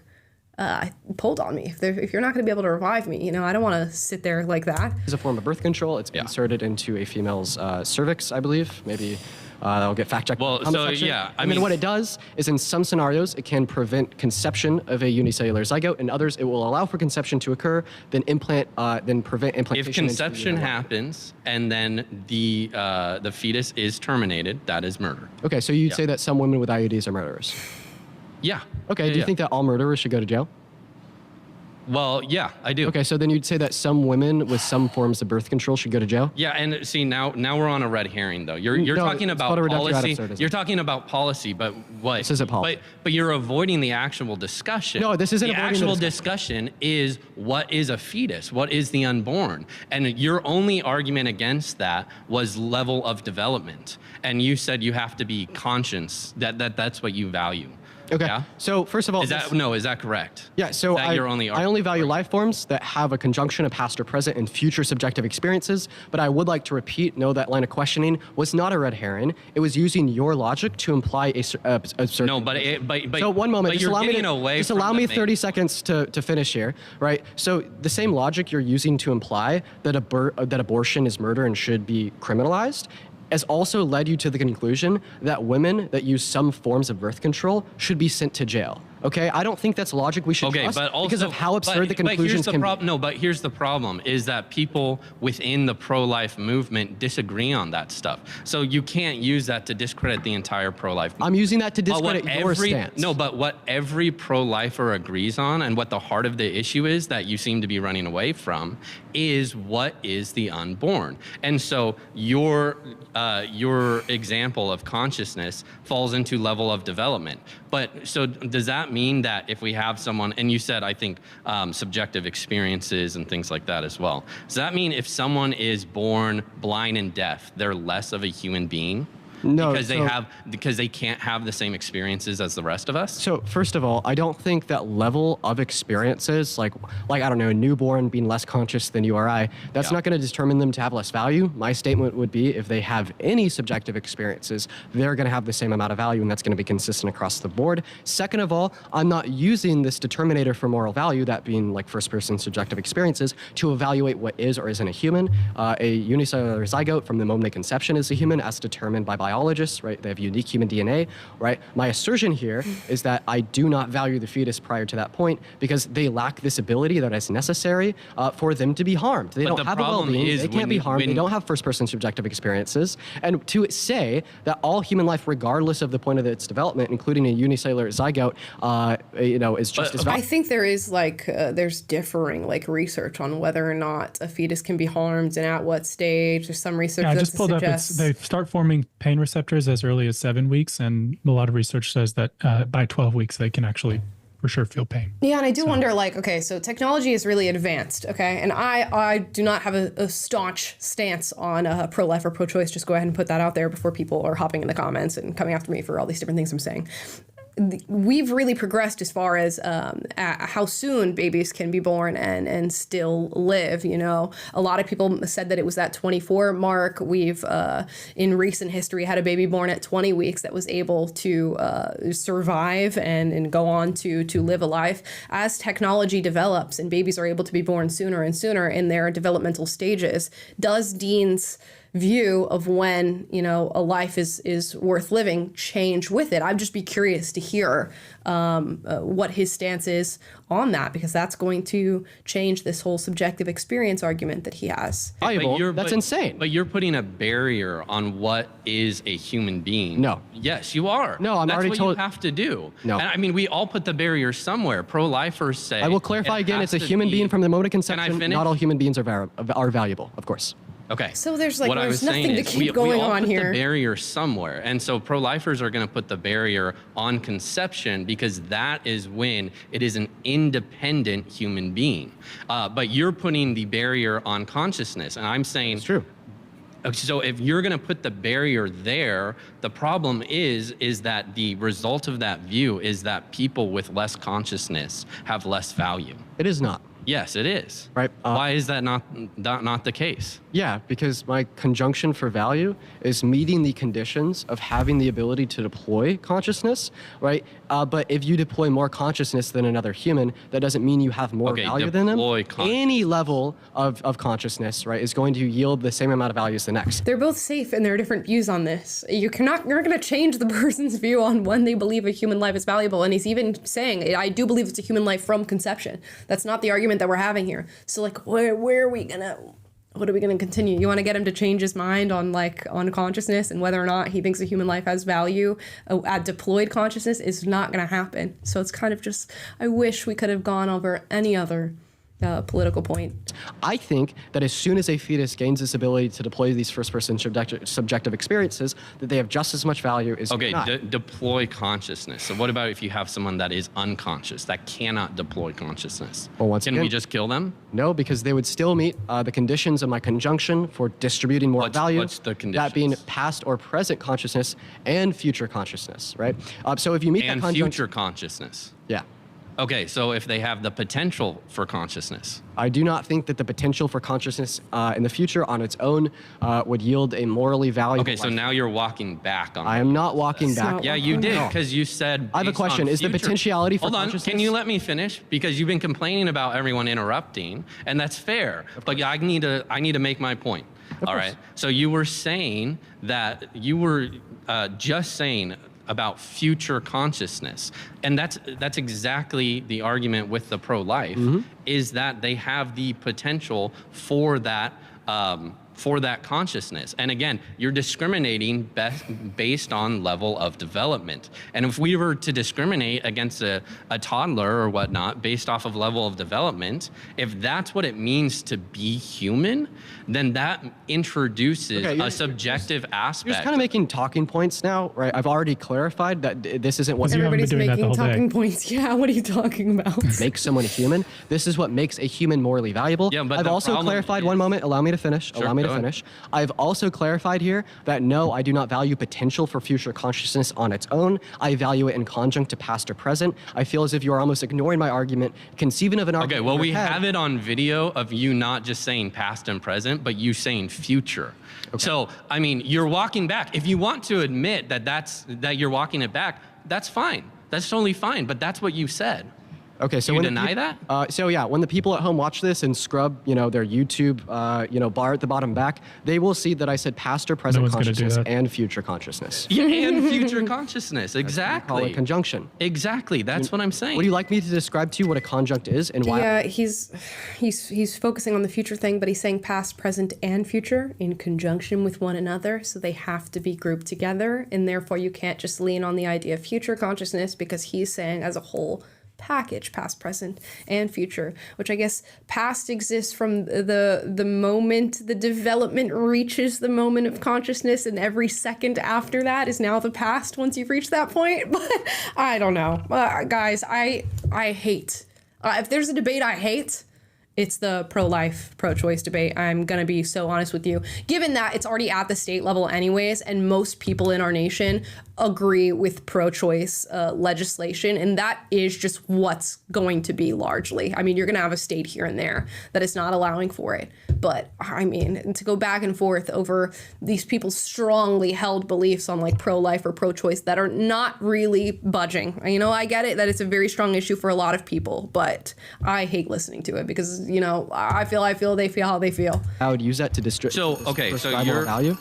pulled on me. If you're not going to be able to revive me, I don't want to sit there like that. It's a form of birth control. It's inserted into a female's cervix, I believe. Maybe that'll get fact checked. Well, so yeah, I mean, what it does is in some scenarios, it can prevent conception of a unicellular zygote. In others, it will allow for conception to occur, then prevent implantation. If conception happens and then the fetus is terminated, that is murder. Okay, so you'd say that some women with IUDs are murderers. Yeah. Okay, do you think that all murderers should go to jail? Well, yeah, I do. Okay, so then you'd say that some women with some forms of birth control should go to jail? Yeah, and see, now we're on a red herring, though. You're talking about policy. You're talking about policy, but what? This isn't policy. But you're avoiding the actual discussion. No, this isn't the avoiding actual the discussion is what is a fetus? What is the unborn? And your only argument against that was level of development. And you said you have to be conscious that's what you value. Okay. Yeah? So first of all, is that correct? Yeah. So I only value life forms that have a conjunction of past or present and future subjective experiences. But I would like to repeat, that line of questioning was not a red herring. It was using your logic to imply a certain. No, but so one moment. But just allow me 30 seconds to finish here, right? So the same logic you're using to imply that that abortion is murder and should be criminalized has also led you to the conclusion that women that use some forms of birth control should be sent to jail. Okay, I don't think that's logic we should trust because of how absurd the conclusions can be. No, but here's the problem, is that people within the pro-life movement disagree on that stuff. So you can't use that to discredit the entire pro-life movement. I'm using that to discredit your stance. No, but what every pro-lifer agrees on and what the heart of the issue is that you seem to be running away from is what is the unborn. And so your example of consciousness falls into level of development. But so does that mean that if we have someone, and you said, I think, subjective experiences and things like that as well. Does that mean if someone is born blind and deaf, they're less of a human being? No, because they can't have the same experiences as the rest of us? So first of all, I don't think that level of experiences, like I don't know, a newborn being less conscious than you or I, that's not going to determine them to have less value. My statement would be if they have any subjective experiences, they're going to have the same amount of value, and that's going to be consistent across the board. Second of all, I'm not using this determinator for moral value, that being like first-person subjective experiences, to evaluate what is or isn't a human. A unicellular zygote from the moment of conception is a human, as determined by biologists, right? They have unique human DNA, right? My assertion here is that I do not value the fetus prior to that point because they lack this ability that is necessary for them to be harmed. They don't have a well-being. They can't be harmed. They don't have first-person subjective experiences. And to say that all human life, regardless of the point of its development, including a unicellular zygote, is just as valid. I think there is there's differing research on whether or not a fetus can be harmed and at what stage. There's some research that just pulled suggests up. They start forming pain receptors as early as 7 weeks, and a lot of research says that by 12 weeks they can actually for sure feel pain. Yeah, and I do wonder, okay, so technology is really advanced, okay? And I do not have a staunch stance on pro-life or pro-choice. Just go ahead and put that out there before people are hopping in the comments and coming after me for all these different things I'm saying. We've really progressed as far as how soon babies can be born and still live. A lot of people said that it was that 24 mark. We've in recent history had a baby born at 20 weeks that was able to survive and go on to live a life. As technology develops and babies are able to be born sooner and sooner in their developmental stages, does Dean's view of when, a life is worth living change with it. I'd just be curious to hear what his stance is on that, because that's going to change this whole subjective experience argument that he has. That's insane. But you're putting a barrier on what is a human being. No. Yes, you are. No, I'm That's already what told. you have to do. No. And I mean, we all put the barrier somewhere. Pro-lifers say. I will clarify again, it's a human being from the moment of conception. Not all human beings are valuable, of course. Okay. So there's What I was nothing saying to is keep we going all on put here. the barrier somewhere. And so pro-lifers are going to put the barrier on conception because that is when it is an independent human being. But you're putting the barrier on consciousness. And I'm saying... It's true. So if you're going to put the barrier there, the problem is that the result of that view is that people with less consciousness have less value. It is not. Yes, it is. Right. Why is that not the case? Yeah, because my conjunction for value is meeting the conditions of having the ability to deploy consciousness, right? But if you deploy more consciousness than another human, that doesn't mean you have more value than them. Any level of consciousness, right, is going to yield the same amount of value as the next. They're both safe in their different views on this. You're not going to change the person's view on when they believe a human life is valuable. And he's even saying, I do believe it's a human life from conception. That's not the argument that we're having here. So where are we gonna, what are we gonna continue? You want to get him to change his mind on consciousness and whether or not he thinks a human life has value at deployed consciousness is not gonna happen. So it's kind of just, I wish we could have gone over any other political point. I think that as soon as a fetus gains this ability to deploy these first-person subjective experiences, that they have just as much value as deploy consciousness. So what about if you have someone that is unconscious, that cannot deploy consciousness? Well, once Can again, we just kill them? No, because they would still meet the conditions of my conjunction for distributing more value. What's the conditions? That being past or present consciousness and future consciousness, right? So if you meet that conjunction... future consciousness. Yeah. Okay, so if they have the potential for consciousness. I do not think that the potential for consciousness in the future on its own would yield a morally valuable Okay, so now you're walking back on I am not walking back. Yeah, you did, because you said I have a question. Is the potentiality for consciousness... Hold on, can you let me finish? Because you've been complaining about everyone interrupting, and that's fair. But I need to make my point. All right, so you were saying that you were just saying about future consciousness, and that's exactly the argument with the pro-life, is that they have the potential for that consciousness. And again, you're discriminating based on level of development. And if we were to discriminate against a toddler or whatnot based off of level of development, if that's what it means to be human, then that introduces a subjective aspect. You're just kind of making talking points now, right? I've already clarified that this isn't what... Everybody's making talking points. Yeah, what are you talking about? Makes someone a human. This is what makes a human morally valuable. Yeah, but I've also clarified, one moment, allow me to finish. Allow me to finish. I've also clarified here that no, I do not value potential for future consciousness on its own. I value it in conjunct to past or present. I feel as if you are almost ignoring my argument, conceiving of an argument. Okay, well, we have it on video of you not just saying past and present, but you saying future. Okay. So, I mean, you're walking back. If you want to admit that you're walking it back, that's fine. That's totally fine, but that's what you said. Okay, so you deny that? So yeah, when the people at home watch this and scrub, their YouTube, bar at the bottom back, they will see that I said past or present consciousness and future consciousness. Yeah, and future consciousness, exactly. Call it conjunction. Exactly, that's what I'm saying. Would you like me to describe to you what a conjunct is and why? Yeah, he's focusing on the future thing, but he's saying past, present, and future in conjunction with one another, so they have to be grouped together, and therefore you can't just lean on the idea of future consciousness because he's saying as a whole package, past, present, and future, which I guess past exists from the moment the development reaches the moment of consciousness, and every second after that is now the past once you've reached that point. But I don't know. Guys, I hate, if there's a debate I hate, it's the pro-life, pro-choice debate. I'm going to be so honest with you. Given that it's already at the state level anyways, and most people in our nation agree with pro-choice legislation, and that is just what's going to be largely. I mean, you're going to have a state here and there that is not allowing for it. But I mean, to go back and forth over these people's strongly held beliefs on like pro-life or pro-choice that are not really budging. I get it that it's a very strong issue for a lot of people, but I hate listening to it because you know, I feel, they feel how they feel. I would use that to distribute. So, okay, so prescribe more you're- value.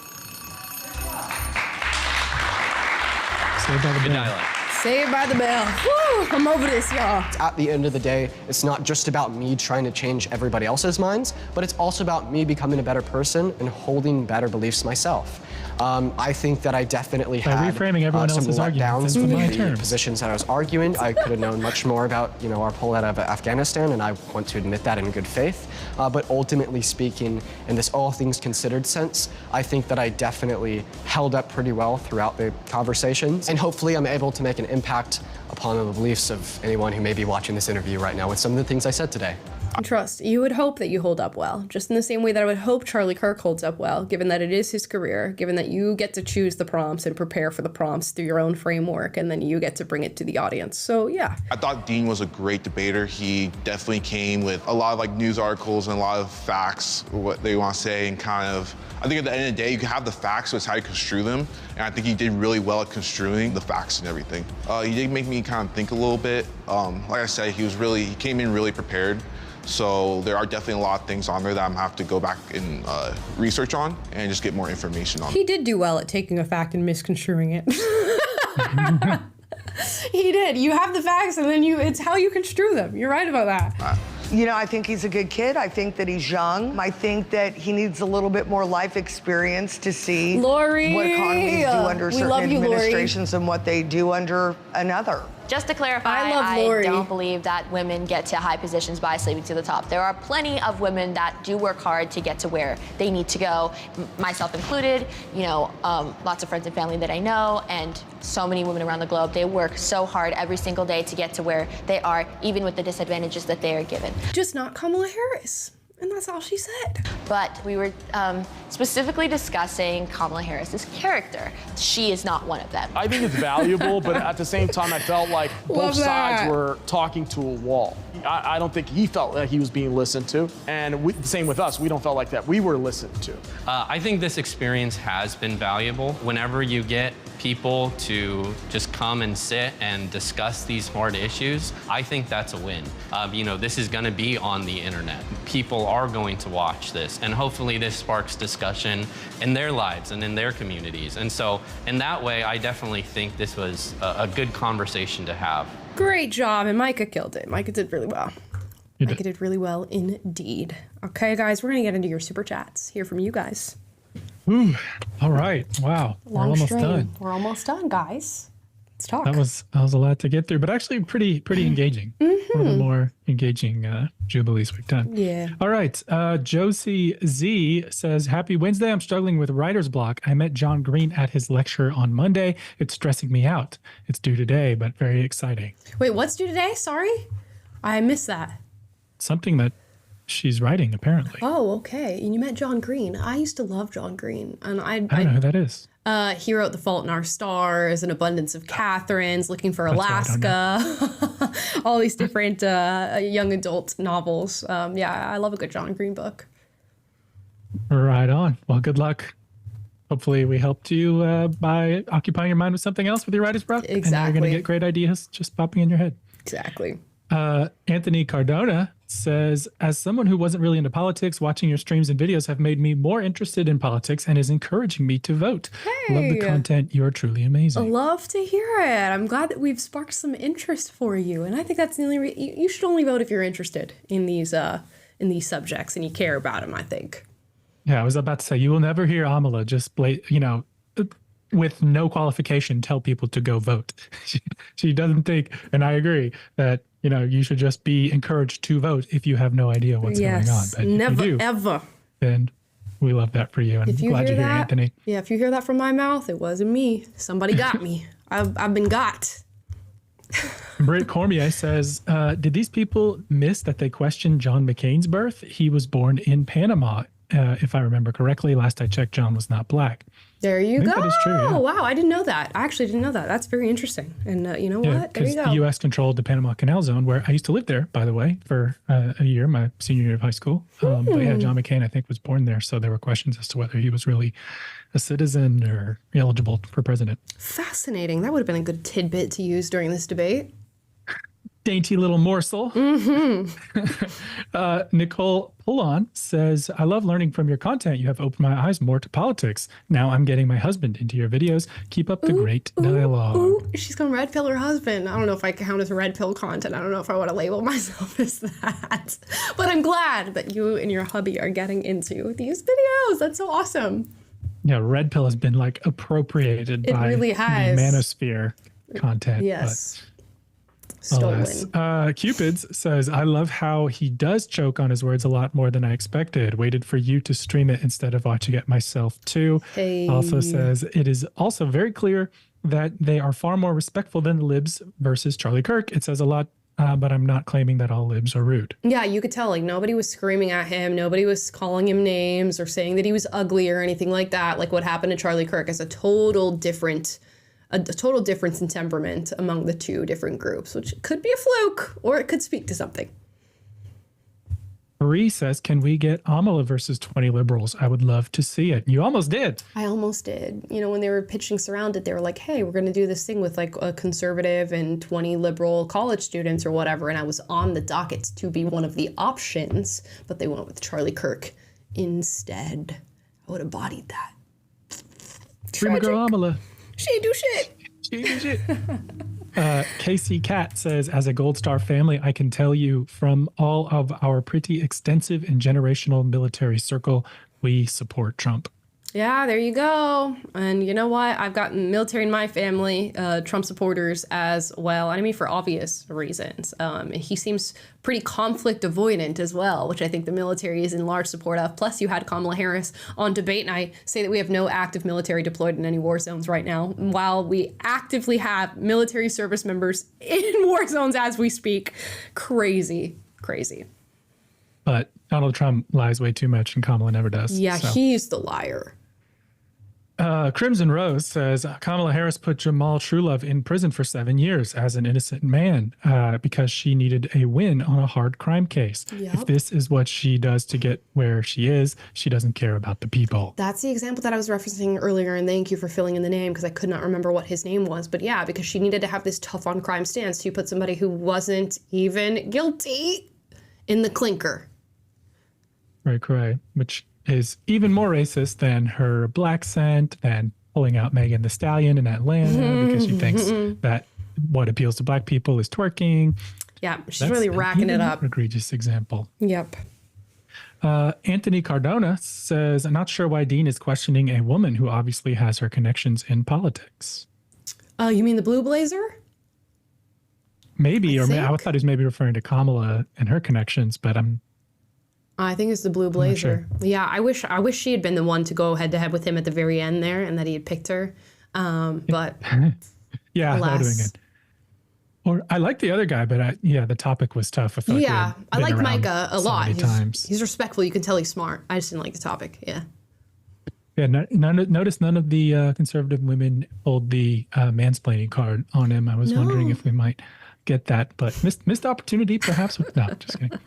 Saved by the bell. Saved by the bell. Woo, I'm over this, y'all. At the end of the day, it's not just about me trying to change everybody else's minds, but it's also about me becoming a better person and holding better beliefs myself. I think that I definitely By had reframing everyone some else's arguments letdowns into with my the terms. positions that I was arguing. I could have known much more about, you know, our pull out of Afghanistan, and I want to admit that in good faith. But ultimately speaking, in this all things considered sense, I think that I definitely held up pretty well throughout the conversations, and hopefully I'm able to make an impact upon the beliefs of anyone who may be watching this interview right now with some of the things I said today. Trust, you would hope that you hold up well, just in the same way that I would hope Charlie Kirk holds up well, given that it is his career, given that you get to choose the prompts and prepare for the prompts through your own framework, and then you get to bring it to the audience. So yeah. I thought Dean was a great debater. He definitely came with a lot of like news articles and a lot of facts, what they want to say, and kind of, I think at the end of the day, you can have the facts, so it's how you construe them. And I think he did really well at construing the facts and everything. He did make me kind of think a little bit. Like I said, he came in really prepared. So there are definitely a lot of things on there that I'm gonna have to go back and research on and just get more information on. He did do well at taking a fact and misconstruing it. He did. You have the facts, and then it's how you construe them. You're right about that. You know, I think he's a good kid. I think that he's young. I think that he needs a little bit more life experience to see Lori, what economies do under we certain love you, Lori. administrations and what they do under another. Just to clarify, I love I Lori. don't believe that women get to high positions by sleeping to the top. There are plenty of women that do work hard to get to where they need to go, myself included. You know, lots of friends and family that I know, and so many women around the globe. They work so hard every single day to get to where they are, even with the disadvantages that they are given. Just not Kamala Harris. And that's all she said. But we were specifically discussing Kamala Harris's character. She is not one of them. I think it's valuable, but at the same time, I felt like both sides were talking to a wall. I don't think he felt that he was being listened to. And same with us. We don't feel like that. We were listened to. I think this experience has been valuable. Whenever you get people to just come and sit and discuss these hard issues, I think that's a win. You know, this is going to be on the internet. People are going to watch this, and hopefully this sparks discussion in their lives and in their communities. And so in that way, I definitely think this was a good conversation to have. Great job, and Micah killed it. Micah did really well. Micah did really well indeed. Okay, guys, we're gonna get into your super chats. Hear from you guys. Ooh, all right. Wow, we're almost done. We're almost done, guys. Let's talk. That was a lot to get through, but actually pretty engaging. One of the more engaging Jubilees we've done. Yeah. All right. Josie Z says, "Happy Wednesday. I'm struggling with writer's block. I met John Green at his lecture on Monday. It's stressing me out. It's due today, but very exciting." Wait, what's due today? Sorry, I missed that. Something that she's writing, apparently. Oh, okay. And you met John Green. I used to love John Green, and I don't know who that is. He wrote The Fault in Our Stars, An Abundance of Catherines, Looking for Alaska, all these different young adult novels. Yeah, I love a good John Green book. Right on. Well, good luck. Hopefully we helped you by occupying your mind with something else with your writer's block. Exactly. And you're going to get great ideas just popping in your head. Exactly. Anthony Cardona says, "As someone who wasn't really into politics, watching your streams and videos have made me more interested in politics and is encouraging me to vote. Love the content. You're truly amazing." Love to hear it. I'm glad that we've sparked some interest for you. And I think that's the only you should only vote if you're interested in these subjects and you care about them, I think. Yeah, I was about to say, you will never hear Amala just, with no qualification, tell people to go vote. She doesn't think, and I agree, that you should just be encouraged to vote if you have no idea what's going on. But never, if you do, ever. Then we love that for you. And If you glad hear you're here, that, Anthony. yeah, if you hear that from my mouth, it wasn't me. Somebody got me. I've been got. Britt Cormier says, "Did these people miss that they questioned John McCain's birth? He was born in Panama. If I remember correctly, last I checked, John was not black." There you go. That is true, yeah. Wow, I didn't know that. I actually didn't know that. That's very interesting. And you know what? There you go. The U.S. controlled the Panama Canal Zone, where I used to live there, by the way, for a year, my senior year of high school. But yeah, John McCain, I think, was born there. So there were questions as to whether he was really a citizen or eligible for president. Fascinating. That would have been a good tidbit to use during this debate. dainty little morsel. Nicole Pullon says, I love learning from your content. You have opened my eyes more to politics. Now I'm getting my husband into your videos. Keep up the great dialogue. Ooh, she's going to red pill her husband. I don't know if I count as red pill content. I don't know if I want to label myself as that. But I'm glad that you and your hubby are getting into these videos. That's so awesome. Yeah, red pill has been like appropriated by really has. the manosphere content. Yes. Stolen. Cupids says, I love how he does choke on his words a lot more than I expected. Waited for you to stream it instead of watching it myself too. Hey. Also says, it is also very clear that they are far more respectful than the libs versus Charlie Kirk. It says a lot, but I'm not claiming that all libs are rude. Yeah, you could tell, like, nobody was screaming at him. Nobody was calling him names or saying that he was ugly or anything like that. Like what happened to Charlie Kirk is a total difference in temperament among the two different groups, which could be a fluke or it could speak to something. Marie says, can we get Kamala versus 20 liberals? I would love to see it. You almost did. I almost did. You know, when they were pitching Surrounded, they were like, hey, we're going to do this thing with like a conservative and 20 liberal college students or whatever. And I was on the docket to be one of the options, but they went with Charlie Kirk instead. I would have bodied that. Dream girl Kamala. She ain't do shit. She ain't do shit. Casey Cat says, as a Gold Star family, I can tell you from all of our pretty extensive and generational military circle, we support Trump. Yeah, there you go. And you know what? I've got military in my family, Trump supporters as well. I mean, for obvious reasons. He seems pretty conflict avoidant as well, which I think the military is in large support of. Plus, you had Kamala Harris on debate night say that we have no active military deployed in any war zones right now, while we actively have military service members in war zones as we speak. Crazy, crazy. But Donald Trump lies way too much and Kamala never does. Yeah, so. He's the liar. Crimson Rose says, Kamala Harris put Jamal Truelove in prison for 7 years as an innocent man because she needed a win on a hard crime case. Yep. If this is what she does to get where she is, she doesn't care about the people. That's the example that I was referencing earlier, and thank you for filling in the name because I could not remember what his name was. But yeah, because she needed to have this tough on crime stance. She put somebody who wasn't even guilty in the clinker. Right, which is even more racist than her black scent, than pulling out Megan Thee Stallion in Atlanta because she thinks that what appeals to black people is twerking. Yeah, she's really racking it up. Egregious example. Yep. Anthony Cardona says, I'm not sure why Dean is questioning a woman who obviously has her connections in politics. You mean the blue blazer? Maybe, I thought he was maybe referring to Kamala and her connections, but I think it's the blue blazer. Sure. Yeah, I wish she had been the one to go head to head with him at the very end there, and that he had picked her. But yeah, that would have been good. Or I like the other guy, but the topic was tough. I like Micah a lot. He's respectful. You can tell he's smart. I just didn't like the topic. Yeah. Yeah. Notice none of the conservative women pulled the mansplaining card on him. I was wondering if we might get that, but missed opportunity perhaps. No, just kidding.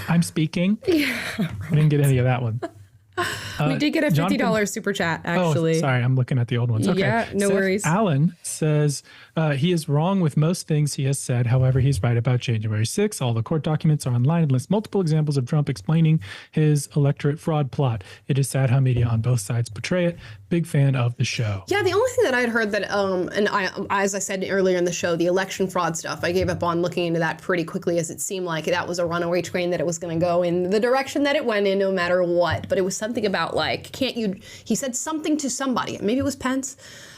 I'm speaking. Yeah, I didn't get any of that one. We did get a $50 super chat, actually. Oh, sorry, I'm looking at the old ones. Okay. Yeah, no worries. Alan says he is wrong with most things he has said. However, he's right about January 6th. All the court documents are online and list multiple examples of Trump explaining his electorate fraud plot. It is sad how media on both sides portray it. Big fan of the show. Yeah, the only thing that I had heard that, and as I said earlier in the show, the election fraud stuff, I gave up on looking into that pretty quickly, as it seemed like that was a runaway train, that it was going to go in the direction that it went in no matter what. But it was something about like, he said something to somebody, maybe it was Pence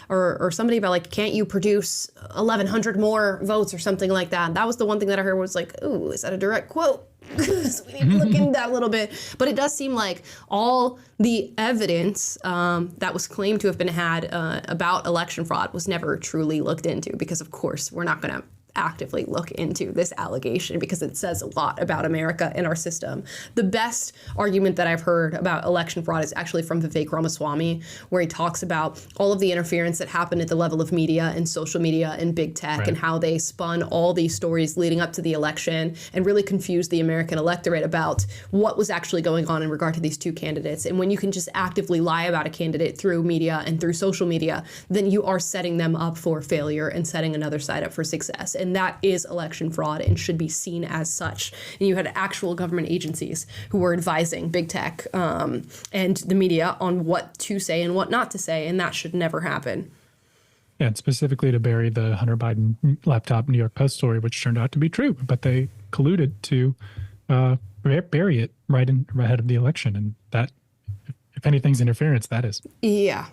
or somebody about like, can't you produce 1,100 more votes or something like that. That was the one thing that I heard was like, ooh, is that a direct quote? So we need to look into that a little bit. But it does seem like all the evidence that was claimed to have been had about election fraud was never truly looked into, because of course we're not going to actively look into this allegation because it says a lot about America and our system. The best argument that I've heard about election fraud is actually from Vivek Ramaswamy, where he talks about all of the interference that happened at the level of media and social media and big tech, and how they spun all these stories leading up to the election and really confused the American electorate about what was actually going on in regard to these two candidates. And when you can just actively lie about a candidate through media and through social media, then you are setting them up for failure and setting another side up for success. and that is election fraud and should be seen as such. And you had actual government agencies who were advising big tech and the media on what to say and what not to say, and that should never happen. Yeah, and specifically to bury the Hunter Biden laptop New York Post story, which turned out to be true, but they colluded to bury it right ahead of the election, and that, if anything's interference, that is. Yeah.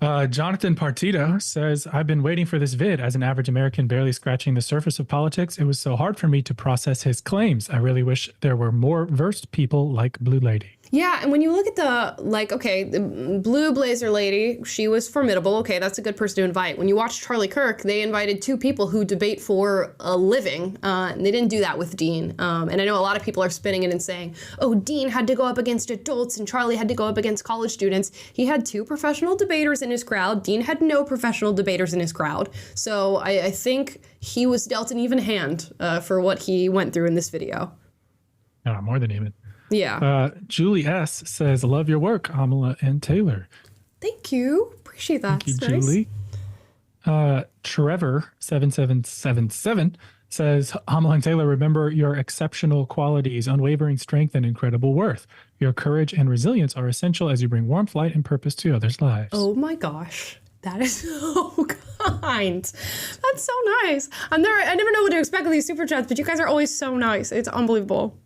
Jonathan Partido says, I've been waiting for this vid. As an average American barely scratching the surface of politics, it was so hard for me to process his claims. I really wish there were more versed people like Blue Lady. Yeah, and when you look at the Blue Blazer lady, she was formidable. Okay, that's a good person to invite. When you watch Charlie Kirk, they invited two people who debate for a living, and they didn't do that with Dean. And I know a lot of people are spinning it and saying, oh, Dean had to go up against adults and Charlie had to go up against college students. He had two professional debaters in his crowd. Dean had no professional debaters in his crowd. So I think he was dealt an even hand for what he went through in this video. More than even. Yeah. Julie S. says, love your work, Kamala and Taylor. Thank you. Appreciate that. Thank you, Julie. Trevor7777 says, Kamala and Taylor, remember your exceptional qualities, unwavering strength, and incredible worth. Your courage and resilience are essential as you bring warmth, light, and purpose to others' lives. Oh my gosh. That is so kind. That's so nice. I never know what to expect with these super chats, but you guys are always so nice. It's unbelievable.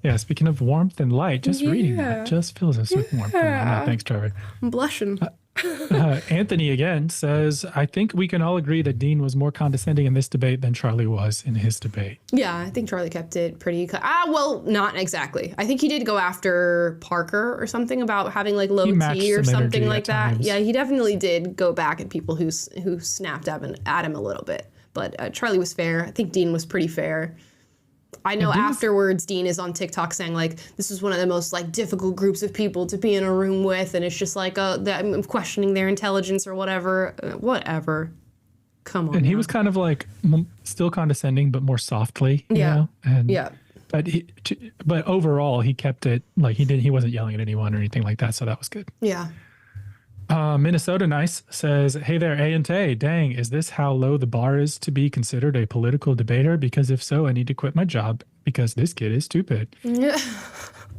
Yeah, speaking of warmth and light, just reading that just fills us with warmth and light. Thanks, Trevor. I'm blushing. Anthony again says, I think we can all agree that Dean was more condescending in this debate than Charlie was in his debate. Yeah, I think Charlie kept it pretty... well, not exactly. I think he did go after Parker or something about having like low T or something like that. Times. Yeah, he definitely did go back at people who snapped at him a little bit. But Charlie was fair. I think Dean was pretty fair. I know afterwards Dean is on TikTok saying like this is one of the most like difficult groups of people to be in a room with, and it's just like I'm questioning their intelligence or whatever. Whatever. Come on. And he was kind of like still condescending, but more softly. You know? And, but overall he kept it like he wasn't yelling at anyone or anything like that, so that was good. Yeah. Minnesota Nice says, hey there, A and Tay. Dang, is this how low the bar is to be considered a political debater? Because if so, I need to quit my job because this kid is stupid. Yeah.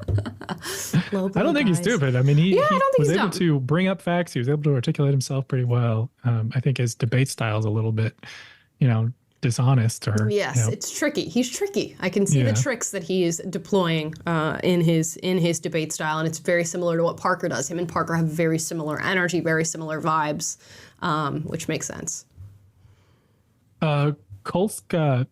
I don't think he's stupid. I mean, he was able to bring up facts. He was able to articulate himself pretty well. I think his debate style is a little bit, dishonest or yes, it's tricky. He's tricky. I can see the tricks that he is deploying in his debate style, and it's very similar to what Parker does. Him and Parker have very similar energy, very similar vibes, which makes sense. Kolska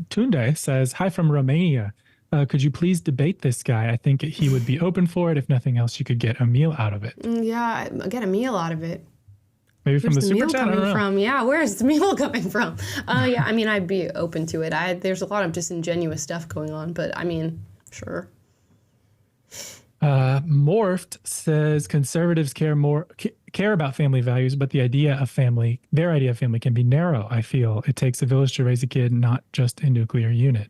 Tunde says, hi from Romania. Could you please debate this guy? I think he would be open for it. If nothing else, you could get a meal out of it. Yeah, get a meal out of it. Maybe from where's the super chat. Coming from? Yeah, where's the meal coming from? Yeah, I mean, I'd be open to it. There's a lot of disingenuous stuff going on, but I mean, sure. Morphed says conservatives care about family values, but their idea of family can be narrow. I feel it takes a village to raise a kid, not just a nuclear unit.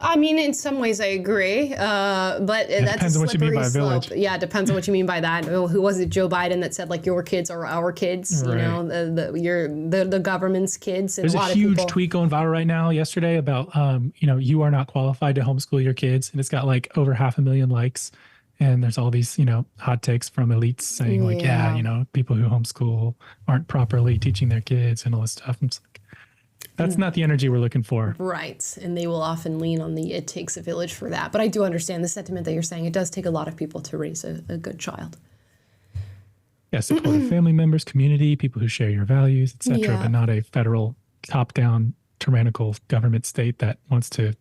I mean, in some ways I agree, but that's a slippery slope. Yeah, it depends on what you mean by that. Who was it, Joe Biden, that said like your kids are our kids? Right. The government's kids. And There's a huge tweet going viral right now. Yesterday about you are not qualified to homeschool your kids, and it's got like over 500,000 likes. And there's all these hot takes from elites saying like people who homeschool aren't properly teaching their kids and all this stuff. And it's like, that's not the energy we're looking for. Right. And they will often lean on it takes a village for that. But I do understand the sentiment that you're saying. It does take a lot of people to raise a good child. Yeah, supportive family members, community, people who share your values, etc., but not a federal top-down tyrannical government state that wants to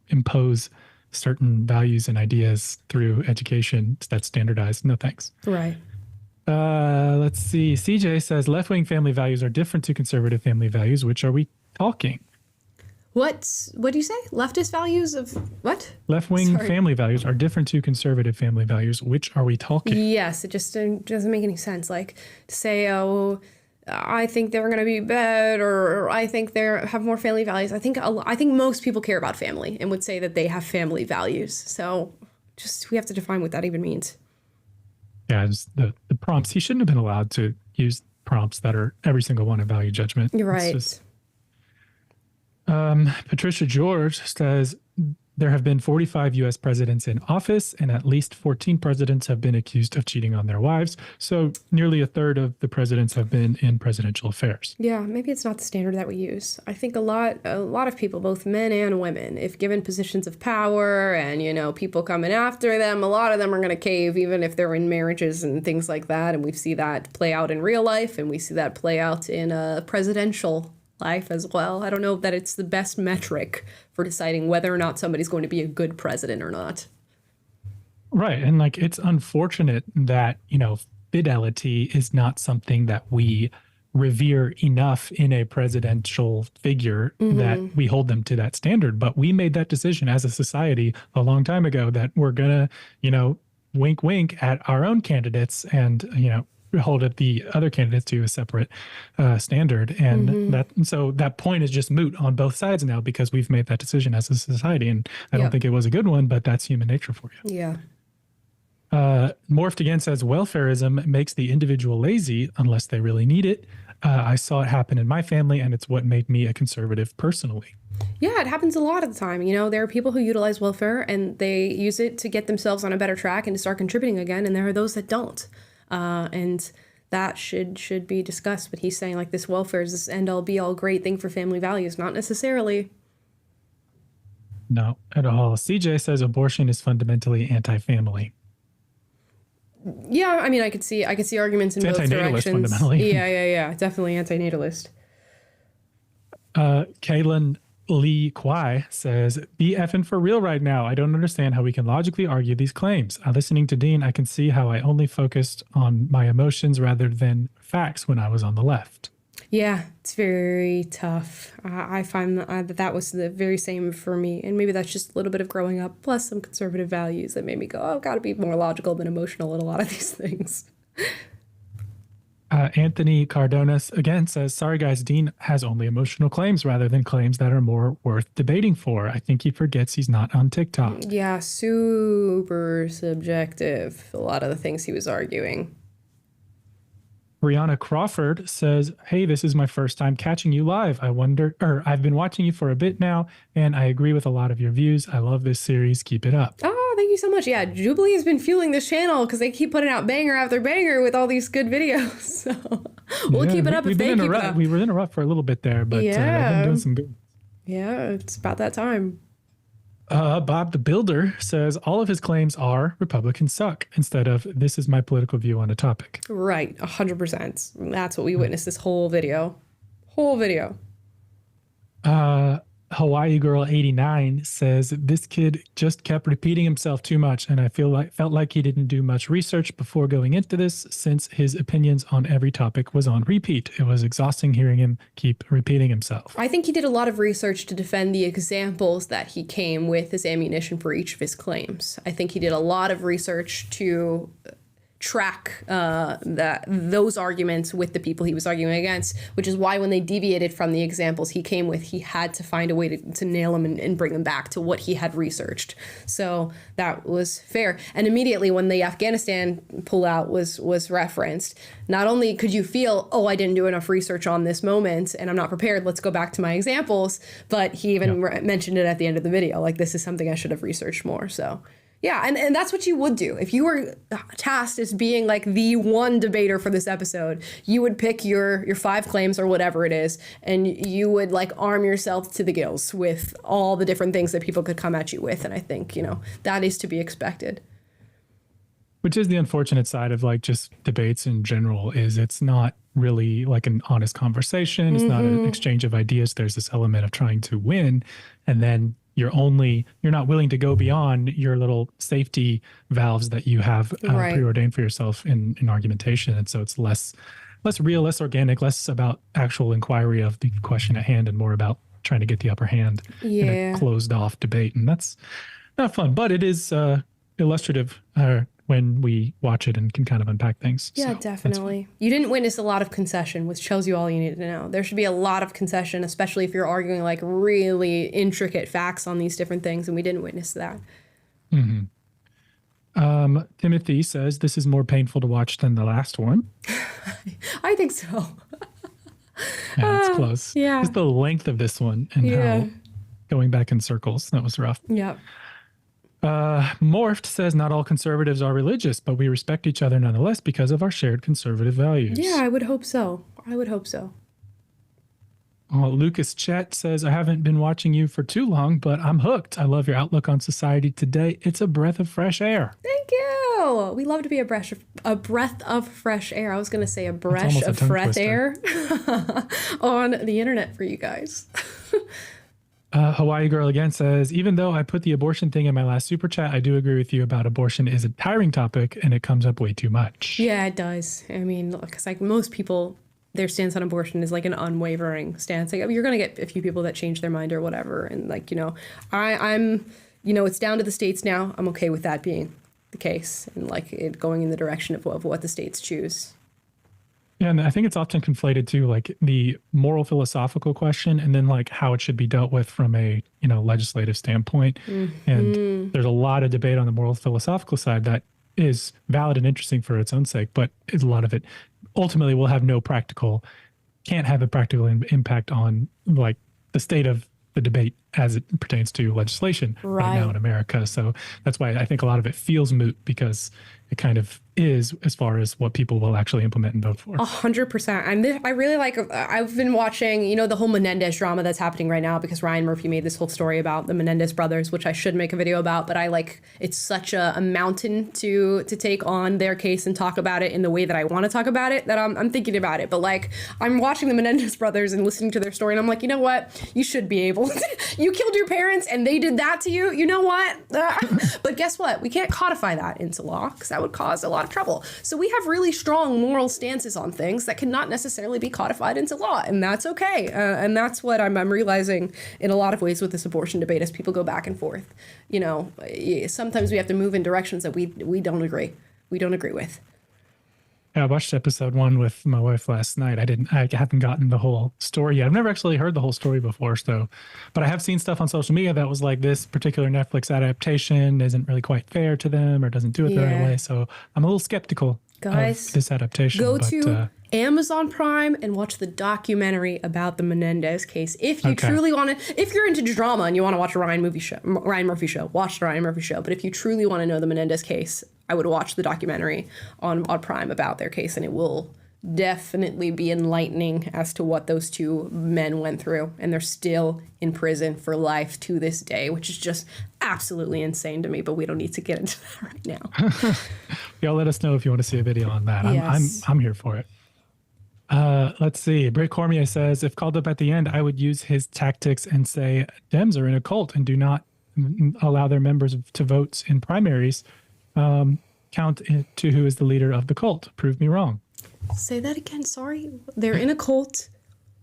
impose certain values and ideas through education that's standardized. No thanks. Right. Let's see. CJ says left-wing family values are different to conservative family values. Which are we talking? What do you say? Leftist values of what? Left-wing family values are different to conservative family values. Which are we talking? Yes, it just doesn't make any sense. Like to say, oh, I think they're going to be bad, or I think they have more family values. I think most people care about family and would say that they have family values. So we have to define what that even means. Yeah, the prompts. He shouldn't have been allowed to use prompts that are every single one a value judgment. You're right. Patricia George says there have been 45 U.S. presidents in office, and at least 14 presidents have been accused of cheating on their wives. So nearly a third of the presidents have been in presidential affairs. Yeah, maybe it's not the standard that we use. I think a lot of people, both men and women, if given positions of power and, people coming after them, a lot of them are going to cave, even if they're in marriages and things like that. And we see that play out in real life, and we see that play out in presidential life as well. I don't know that it's the best metric for deciding whether or not somebody's going to be a good president or not. Right. And it's unfortunate that, fidelity is not something that we revere enough in a presidential figure that we hold them to that standard. But we made that decision as a society a long time ago that we're going to, wink, wink at our own candidates and, hold up the other candidates to a separate standard. And so that point is just moot on both sides now because we've made that decision as a society. And I don't think it was a good one, but that's human nature for you. Yeah. Morphed Again says welfarism makes the individual lazy unless they really need it. I saw it happen in my family, and it's what made me a conservative personally. Yeah, it happens a lot of the time. There are people who utilize welfare and they use it to get themselves on a better track and to start contributing again. And there are those that don't. And that should be discussed. But he's saying this welfare is this end all be all great thing for family values. Not necessarily. No, at all. CJ says abortion is fundamentally anti-family. Yeah, I could see arguments in both directions. Fundamentally. Yeah, definitely antinatalist. Kaylin Lee Kwai says, be effing for real right now. I don't understand how we can logically argue these claims. Listening to Dean, I can see how I only focused on my emotions rather than facts when I was on the left. Yeah, it's very tough. I find that was the very same for me. And maybe that's just a little bit of growing up, plus some conservative values that made me go, I've got to be more logical than emotional in a lot of these things. Anthony Cardonas again says, sorry guys, Dean has only emotional claims rather than claims that are more worth debating for. I think he forgets he's not on TikTok. Yeah, super subjective, a lot of the things he was arguing. Brianna Crawford says, hey, this is my first time catching you live. I've been watching you for a bit now, and I agree with a lot of your views. I love this series. Keep it up. Oh, thank you so much. Yeah, Jubilee has been fueling this channel because they keep putting out banger after banger with all these good videos. So we'll keep it up if they keep it up. We were in a rut for a little bit there, but they've been doing some good. Yeah, it's about that time. Bob the Builder says all of his claims are Republicans suck instead of this is my political view on a topic. Right, 100%. That's what we witnessed this whole video. Hawaii Girl 89 says this kid just kept repeating himself too much, and I felt like he didn't do much research before going into this since his opinions on every topic was on repeat. It was exhausting hearing him keep repeating himself. I think he did a lot of research to defend the examples that he came with as ammunition for each of his claims. I think he did a lot of research to track those arguments with the people he was arguing against, which is why when they deviated from the examples he came with, he had to find a way to nail them and bring them back to what he had researched. So that was fair. And immediately when the Afghanistan pullout was referenced, not only could you feel, oh, I didn't do enough research on this moment and I'm not prepared, let's go back to my examples, but he even mentioned it at the end of the video, this is something I should have researched more. So yeah, and that's what you would do. If you were tasked as being the one debater for this episode, you would pick your 5 claims or whatever it is, and you would arm yourself to the gills with all the different things that people could come at you with. And I think, that is to be expected. Which is the unfortunate side of just debates in general, is it's not really an honest conversation. It's not an exchange of ideas. There's this element of trying to win, and then you're not willing to go beyond your little safety valves that you have preordained for yourself in argumentation. And so it's less real, less organic, less about actual inquiry of the question at hand and more about trying to get the upper hand in a closed off debate. And that's not fun, but it is illustrative when we watch it and can kind of unpack things. Yeah, so definitely. You didn't witness a lot of concession, which tells you all you need to know. There should be a lot of concession, especially if you're arguing really intricate facts on these different things, and we didn't witness that. Timothy says this is more painful to watch than the last one. I think so. Yeah, it's close. Yeah. Just the length of this one and how going back in circles. That was rough. Yeah. Morphed says not all conservatives are religious, but we respect each other nonetheless because of our shared conservative values. Yeah, I would hope so. I would hope so. Lucas Chet says, I haven't been watching you for too long, but I'm hooked. I love your outlook on society today. It's a breath of fresh air. Thank you. We love to be a breath of fresh air. I was going to say a breath of fresh air on the internet for you guys. Hawaii Girl again says, even though I put the abortion thing in my last super chat, I do agree with you about abortion is a tiring topic and it comes up way too much. Yeah, it does. I mean, because like most people, their stance on abortion is like an unwavering stance. Like you're going to get a few people that change their mind or whatever. And like, I'm, it's down to the states now. I'm okay with that being the case and like it going in the direction of what the states choose. Yeah, and I think it's often conflated too, like the moral philosophical question and then like how it should be dealt with from a, legislative standpoint. Mm-hmm. And there's a lot of debate on the moral philosophical side that is valid and interesting for its own sake, but a lot of it ultimately can't have a practical impact on like the state of the debate as it pertains to legislation right now in America. So that's why I think a lot of it feels moot because it kind of is as far as what people will actually implement and vote for. 100%. And I really I've been watching, the whole Menendez drama that's happening right now because Ryan Murphy made this whole story about the Menendez brothers, which I should make a video about, but it's such a mountain to take on their case and talk about it in the way that I want to talk about it that I'm thinking about it. But like, I'm watching the Menendez brothers and listening to their story and I'm like, you know what? You should be able to. You killed your parents and they did that to you. You know what? But guess what? We can't codify that into law because that would cause a lot of trouble. So we have really strong moral stances on things that cannot necessarily be codified into law, and that's okay. And that's what I'm realizing in a lot of ways with this abortion debate as people go back and forth. Sometimes we have to move in directions that we don't agree. We don't agree with. Yeah, I watched episode 1 with my wife last night. I haven't gotten the whole story yet. I've never actually heard the whole story before, but I have seen stuff on social media that was like this particular Netflix adaptation isn't really quite fair to them or doesn't do it the right way. So I'm a little skeptical of this adaptation. Go to Amazon Prime and watch the documentary about the Menendez case. If you truly want to, if you're into drama and you want to watch a Ryan Murphy show, watch the Ryan Murphy show. But if you truly want to know the Menendez case, I would watch the documentary on Prime about their case, and it will definitely be enlightening as to what those two men went through. And they're still in prison for life to this day, which is just absolutely insane to me, but we don't need to get into that right now. Y'all let us know if you want to see a video on that. Yes. I'm here for it. Let's see. Bray Cormier says, if called up at the end, I would use his tactics and say Dems are in a cult and do not allow their members to votes in primaries. Count to who is the leader of the cult. Prove me wrong. Say that again. Sorry. They're in a cult.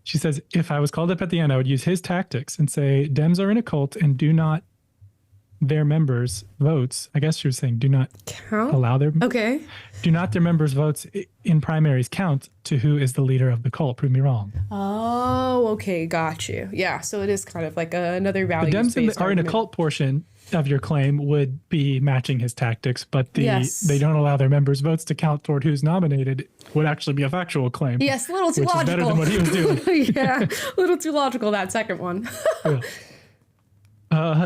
She says, if I was called up at the end, I would use his tactics and say Dems are in a cult and do not their members' votes. I guess she was saying do not allow their do not their members' votes in primaries count to who is the leader of the cult. Prove me wrong. Oh, okay, got you. Yeah, so it is kind of like another value. The Dems are in a cult portion of your claim would be matching his tactics, but they don't allow their members' votes to count toward who's nominated would actually be a factual claim. Yes, a little too logical. Which is better than what he was doing. Yeah, a little too logical, that second one.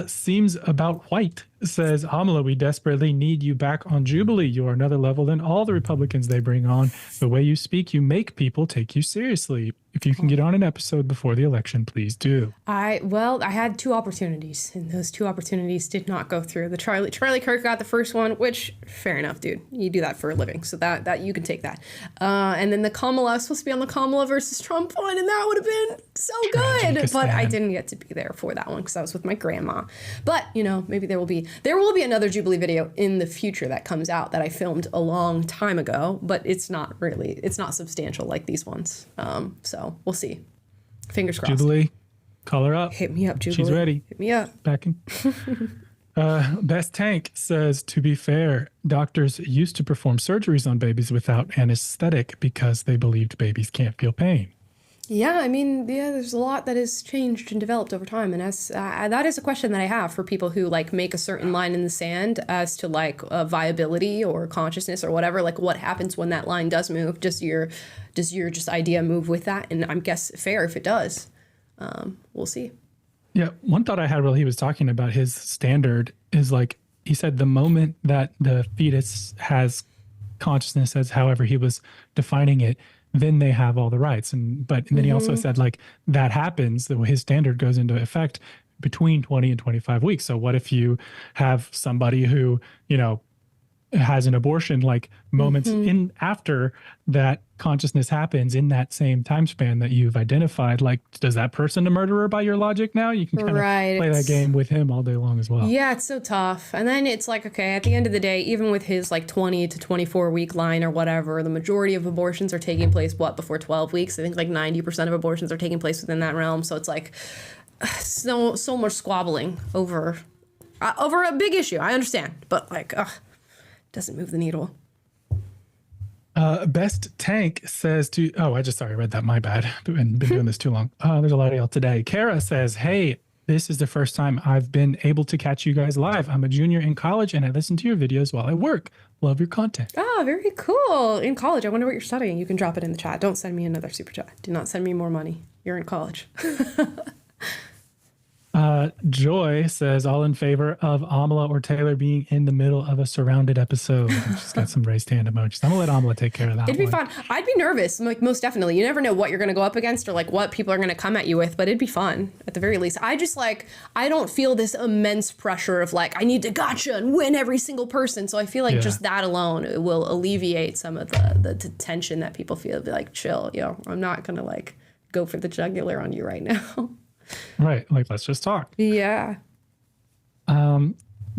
Seems about white says, Kamala, we desperately need you back on Jubilee. You are another level than all the Republicans they bring on. The way you speak, you make people take you seriously. If you can get on an episode before the election, please do. I had 2 opportunities, and those 2 opportunities did not go through. The Charlie Kirk got the first one, which fair enough, dude. You do that for a living, so that you can take that. And then the Kamala, I was supposed to be on the Kamala versus Trump one, and that would have been so good. But I didn't get to be there for that one because I was with my grandma. But maybe there will be another Jubilee video in the future that comes out that I filmed a long time ago, but it's not substantial like these ones. So we'll see. Fingers crossed. Jubilee, call her up. Hit me up, Jubilee. She's ready. Hit me up. Back in. Best Tank says, to be fair, doctors used to perform surgeries on babies without anesthetic because they believed babies can't feel pain. Yeah, I mean, yeah, there's a lot that has changed and developed over time, and as that is a question that I have for people who like make a certain line in the sand as to like viability or consciousness or whatever. Like, what happens when that line does move? Does your just idea move with that? And I'm guess fair if it does. We'll see. Yeah, one thought I had while he was talking about his standard is like he said the moment that the fetus has consciousness, as however he was defining it, then they have all the rights. And then he also said like that happens, that his standard goes into effect between 20 and 25 weeks. So what if you have somebody who, you know, has an abortion like moments in after that consciousness happens in that same time span that you've identified? Like, does that person a murderer by your logic now? You can kind of play that game with him all day long as well. Yeah, it's so tough. And then it's like, okay, at the end of the day, even with his like 20 to 24 week line or whatever, the majority of abortions are taking place, before 12 weeks? I think like 90% of abortions are taking place within that realm. So it's like so much squabbling over a big issue. I understand, but like, doesn't move the needle. Best Tank says to, I read that, my bad. Been doing this too long. There's a lot of y'all today. Kara says, hey, this is the first time I've been able to catch you guys live. I'm a junior in college and I listen to your videos while I work. Love your content. Oh, very cool. In college, I wonder what you're studying. You can drop it in the chat. Don't send me another super chat. Do not send me more money. You're in college. Joy says, all in favor of Amala or Taylor being in the middle of a surrounded episode. She's got some raised hand emojis. I'm gonna let Amala take care of that. It'd be fun. I'd be nervous, like most definitely. You never know what you're gonna go up against or like what people are gonna come at you with, but it'd be fun at the very least. I don't feel this immense pressure of like, I need to gotcha and win every single person. So I feel like just that alone will alleviate some of the tension that people feel. Be like, chill, I'm not gonna like go for the jugular on you right now. Right, like let's just talk. Yeah. Don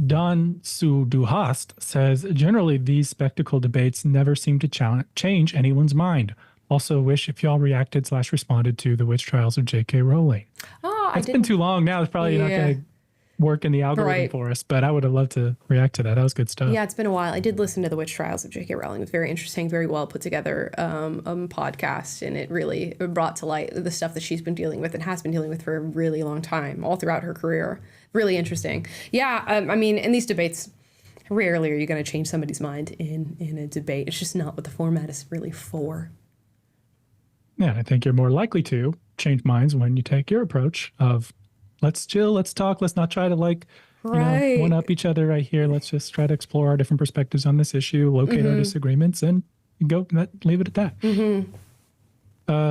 Suduhast says, generally these spectacle debates never seem to change anyone's mind. Also wish if y'all reacted/responded to the witch trials of J.K. Rowling. It's been too long now. It's probably not going to work in the algorithm for us, but I would have loved to react to that. That was good stuff. Yeah, it's been a while. I did listen to the witch trials of J.K. Rowling. It was very interesting, very well put together podcast, and it really brought to light the stuff that she's been dealing with and has been dealing with for a really long time, all throughout her career. Really interesting. Yeah, I mean, in these debates, rarely are you going to change somebody's mind in a debate. It's just not what the format is really for. Yeah, I think you're more likely to change minds when you take your approach of let's chill, let's talk, let's not try to one up each other right here. Let's just try to explore our different perspectives on this issue, locate our disagreements, and leave it at that.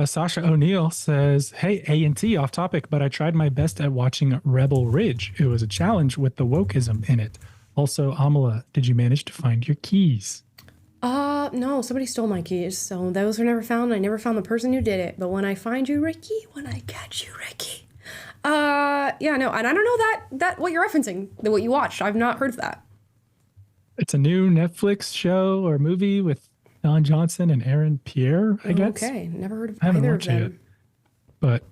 Sasha O'Neill says, hey, A&T off topic, but I tried my best at watching Rebel Ridge. It was a challenge with the wokeism in it. Also, Amala, did you manage to find your keys? No, somebody stole my keys, so those were never found. I never found the person who did it. But when I find you, Ricky, when I catch you, Ricky. Yeah, no, and I don't know that what you're referencing, what you watched. I've not heard of that. It's a new Netflix show or movie with Don Johnson and Aaron Pierre, I guess. Okay, never heard of either of them. Yet. But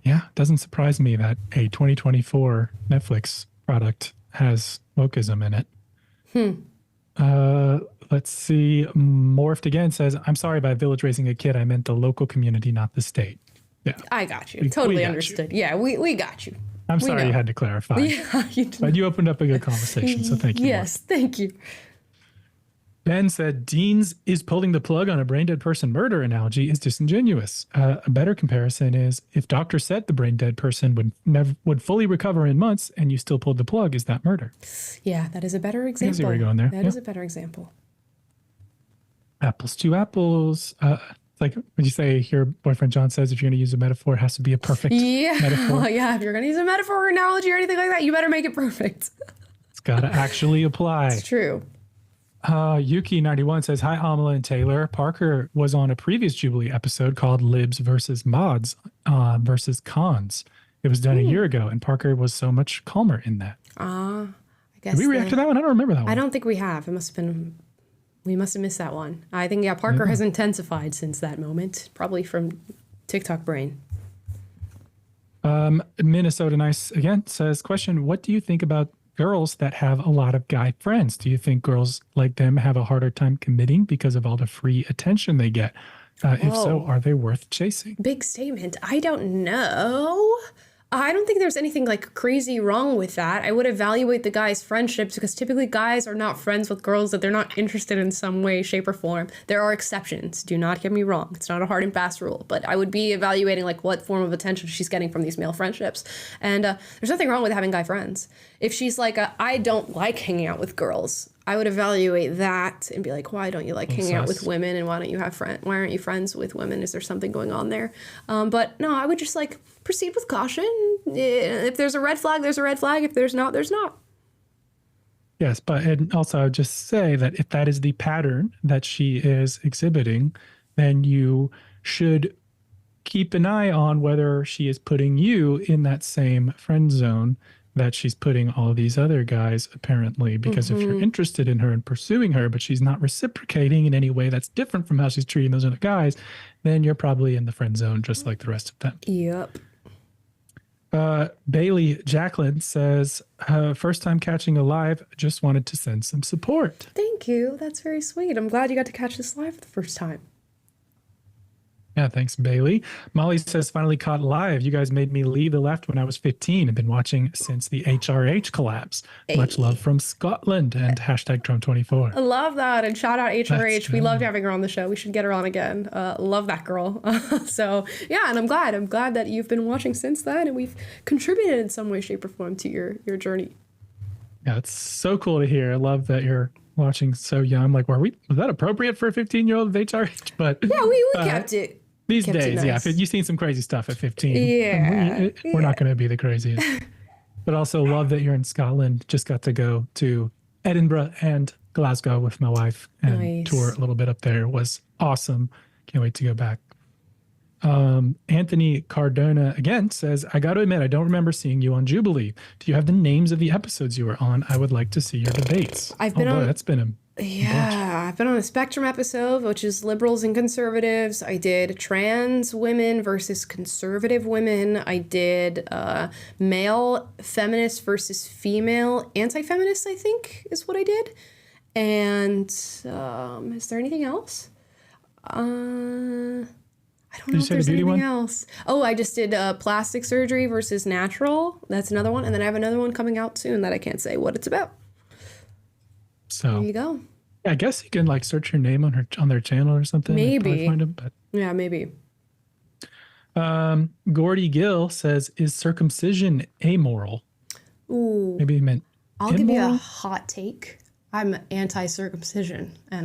yeah, it doesn't surprise me that a 2024 Netflix product has wokeism in it. Let's see. Morphed again says, I'm sorry about Village raising a kid. I meant the local community, not the state. Yeah, I got you. Totally understood. You. Yeah, we got you. I'm sorry you had to clarify. Yeah, you did. But you opened up a good conversation, so thank you. Yes, thank you. Ben said, Dean's is pulling the plug on a brain-dead person murder analogy is disingenuous. A better comparison is if doctor said the brain-dead person would fully recover in months and you still pulled the plug, is that murder? Yeah, that is a better example. I see where you're going there. That is a better example. Apples to apples. It's like when you say your boyfriend John says if you're going to use a metaphor, it has to be a perfect metaphor. Well, yeah, if you're going to use a metaphor or analogy or anything like that, you better make it perfect. It's got to actually apply. It's true. Yuki91 says, hi, Amala and Taylor. Parker was on a previous Jubilee episode called Libs versus Mods versus Cons. It was done a year ago, and Parker was so much calmer in that. I guess. Did we react to that one? I don't remember that one. I don't think we have. It must have been... We must have missed that one. I think, Parker has intensified since that moment, probably from TikTok brain. Minnesota Nice again says, question, what do you think about girls that have a lot of guy friends? Do you think girls like them have a harder time committing because of all the free attention they get? If so, Whoa. are they worth chasing? Big statement. I don't know. I don't think there's anything like crazy wrong with that. I would evaluate the guy's friendships because typically guys are not friends with girls that they're not interested in some way, shape, or form. There are exceptions. Do not get me wrong. It's not a hard and fast rule, but I would be evaluating like what form of attention she's getting from these male friendships. And there's nothing wrong with having guy friends. If she's like, I don't like hanging out with girls, I would evaluate that and be like, why don't you like hanging out with women, and why don't you have why aren't you friends with women? Is there something going on there? But no, I would just like proceed with caution. If there's a red flag, there's a red flag. If there's not, there's not. Yes, but and also I would just say that if that is the pattern that she is exhibiting, then you should keep an eye on whether she is putting you in that same friend zone that she's putting all of these other guys, apparently, because if you're interested in her and pursuing her, but she's not reciprocating in any way that's different from how she's treating those other guys, then you're probably in the friend zone just like the rest of them. Yep. Bailey Jacqueline says, first time catching a live, just wanted to send some support. Thank you. That's very sweet. I'm glad you got to catch this live for the first time. Yeah, thanks, Bailey. Molly says, finally caught live. You guys made me leave the left when I was 15 and been watching since the HRH collapse. Hey. Much love from Scotland and hashtag Trump24. I love that. And shout out HRH. That's We loved having her on the show. We should get her on again. Love that girl. So yeah, and I'm glad that you've been watching since then and we've contributed in some way, shape, or form to your journey. Yeah, it's so cool to hear. I love that you're watching so young. Like, was that appropriate for a 15-year-old of HRH? But yeah, we kept it. These kept days, it nice. yeah. You've seen some crazy stuff at 15. Yeah. We're not going to be the craziest. But also love that you're in Scotland. Just got to go to Edinburgh and Glasgow with my wife and Nice. tour a little bit up there. It was awesome. Can't wait to go back. Anthony Cardona again says, I got to admit, I don't remember seeing you on Jubilee. Do you have the names of the episodes you were on? I would like to see your debates. I've been on- That's been a Yeah, I've been on a Spectrum episode, which is liberals and conservatives. I did trans women versus conservative women. I did male feminist versus female anti-feminist, I think is what I did. And is there anything else? I don't know if there's anything else. Oh, I just did plastic surgery versus natural. That's another one. And then I have another one coming out soon that I can't say what it's about. So there you go. I guess you can like search her name on their channel or something. and probably Maybe. find them, but Yeah, maybe. Gordy Gill says, is circumcision amoral? Ooh. Maybe he meant I'll give you a immoral? hot take. I'm anti-circumcision, and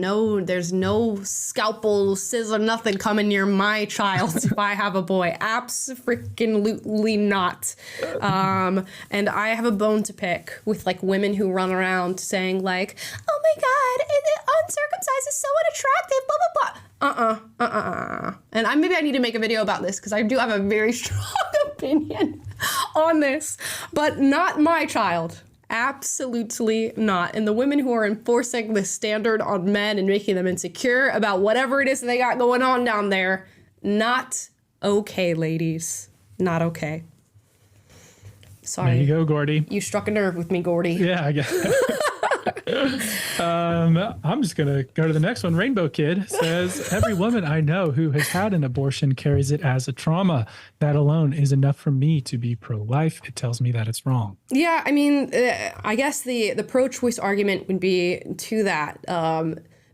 no, there's no scalpel, scissor, nothing coming near my child if I have a boy. Abso-freaking-lutely not. And I have a bone to pick with like women who run around saying like, "Oh my God, uncircumcised is so unattractive." Blah blah blah. And maybe I need to make a video about this because I do have a very strong opinion on this, but not my child. Absolutely not. And the women who are enforcing this standard on men and making them insecure about whatever it is that they got going on down there, not okay, ladies. Not okay. Sorry. There you go, Gordy. You struck a nerve with me, Gordy. Yeah, I guess. I'm just going to go to the next one. Rainbow Kid says, every woman I know who has had an abortion carries it as a trauma. That alone is enough for me to be pro-life. It tells me that it's wrong. Yeah, I mean, I guess the pro-choice argument would be to that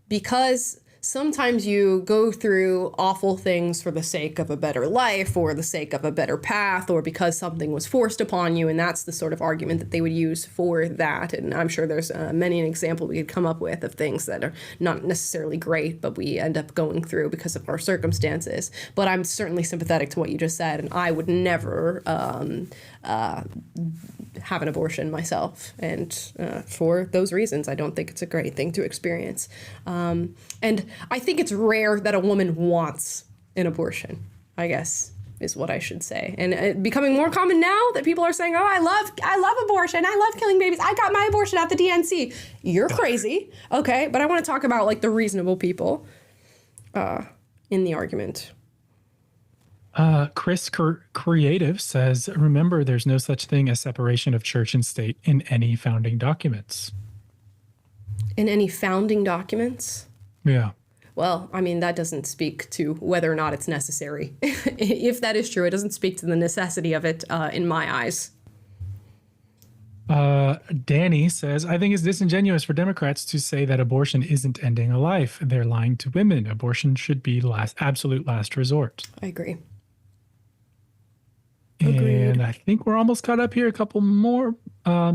because sometimes you go through awful things for the sake of a better life or the sake of a better path or because something was forced upon you, and that's the sort of argument that they would use for that. And I'm sure there's many an example we could come up with of things that are not necessarily great, but we end up going through because of our circumstances. But I'm certainly sympathetic to what you just said, and I would never have an abortion myself, and for those reasons I don't think it's a great thing to experience, and I think it's rare that a woman wants an abortion, I guess is what I should say. And becoming more common now that people are saying, oh, I love abortion, I love killing babies, I got my abortion at the DNC. You're crazy. Okay, but I want to talk about like the reasonable people in the argument. Chris Creative says, remember, there's no such thing as separation of church and state in any founding documents. In any founding documents? Yeah. Well, I mean, that doesn't speak to whether or not it's necessary. If that is true, it doesn't speak to the necessity of it in my eyes. Danny says, I think it's disingenuous for Democrats to say that abortion isn't ending a life. They're lying to women. Abortion should be absolute last resort. I agree. And I think we're almost caught up here. A couple more.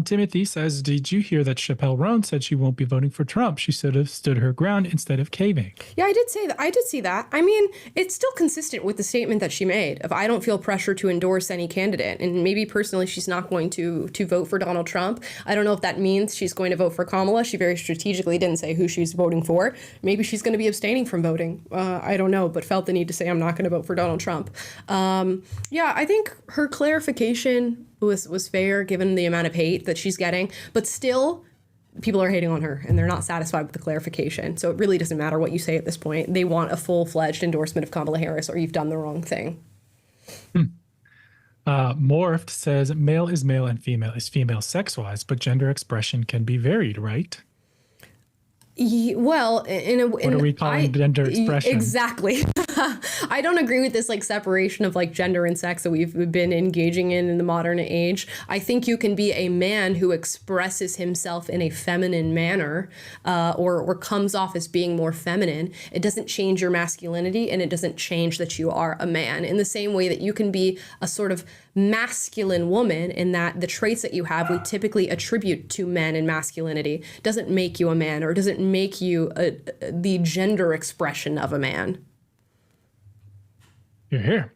Timothy says, did you hear that Chappelle Roan said she won't be voting for Trump? She should have stood her ground instead of caving. Yeah, I did say that. I did see that. I mean, it's still consistent with the statement that she made of I don't feel pressure to endorse any candidate. And maybe personally, she's not going to vote for Donald Trump. I don't know if that means she's going to vote for Kamala. She very strategically didn't say who she's voting for. Maybe she's going to be abstaining from voting. I don't know, but felt the need to say I'm not going to vote for Donald Trump. Yeah, I think her clarification was fair given the amount of hate that she's getting, but still people are hating on her and they're not satisfied with the clarification. So it really doesn't matter what you say at this point. They want a full-fledged endorsement of Kamala Harris or you've done the wrong thing. Morphed says male is male and female is female sex-wise, but gender expression can be varied, right? Well, what are we calling gender expression? Exactly. I don't agree with this like separation of like gender and sex that we've been engaging in the modern age. I think you can be a man who expresses himself in a feminine manner or comes off as being more feminine. It doesn't change your masculinity and it doesn't change that you are a man. In the same way that you can be a sort of masculine woman in that the traits that you have we typically attribute to men and masculinity doesn't make you a man or doesn't make you the gender expression of a man. You're here.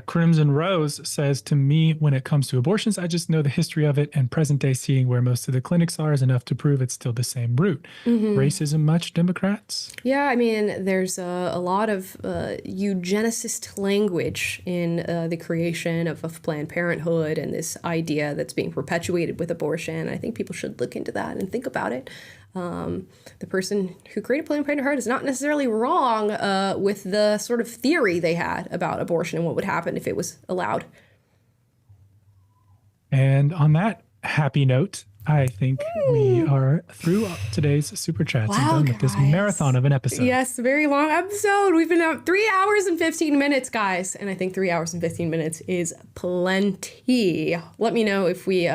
Crimson Rose says, to me, when it comes to abortions, I just know the history of it and present day seeing where most of the clinics are is enough to prove it's still the same route. Racism much, Democrats? Yeah, I mean, there's a lot of eugenicist language in the creation of Planned Parenthood and this idea that's being perpetuated with abortion. I think people should look into that and think about it. The person who created Planned Parenthood is not necessarily wrong with the sort of theory they had about abortion and what would happen if it was allowed. And on that happy note, I think we are through today's Super Chats and done with this marathon of an episode. Yes, a very long episode. We've been at 3 hours and 15 minutes, guys. And I think 3 hours and 15 minutes is plenty. Let me know if we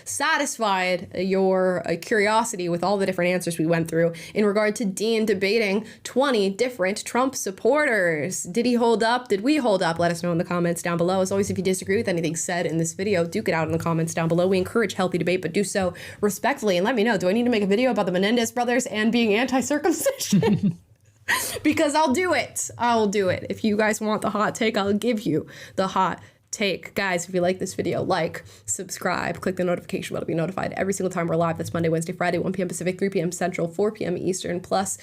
satisfied your curiosity with all the different answers we went through in regard to Dean debating 20 different Trump supporters. Did he hold up? Did we hold up? Let us know in the comments down below. As always, if you disagree with anything said in this video, do get out in the comments down below. We encourage healthy debate, but do so respectfully, and let me know, do I need to make a video about the Menendez brothers and being anti-circumcision? Because I'll do it. I'll do it. If you guys want the hot take, I'll give you the hot take. Guys, if you like this video, like, subscribe, click the notification bell to be notified every single time we're live. That's Monday, Wednesday, Friday, 1 p.m. Pacific, 3 p.m. Central, 4 p.m. Eastern, plus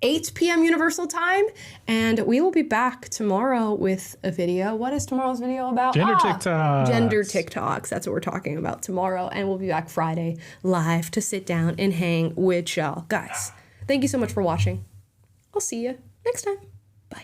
8 p.m. Universal Time. And we will be back tomorrow with a video. What is tomorrow's video about? Gender TikToks. Gender TikToks. That's what we're talking about tomorrow. And we'll be back Friday live to sit down and hang with y'all. Guys, thank you so much for watching. I'll see you next time.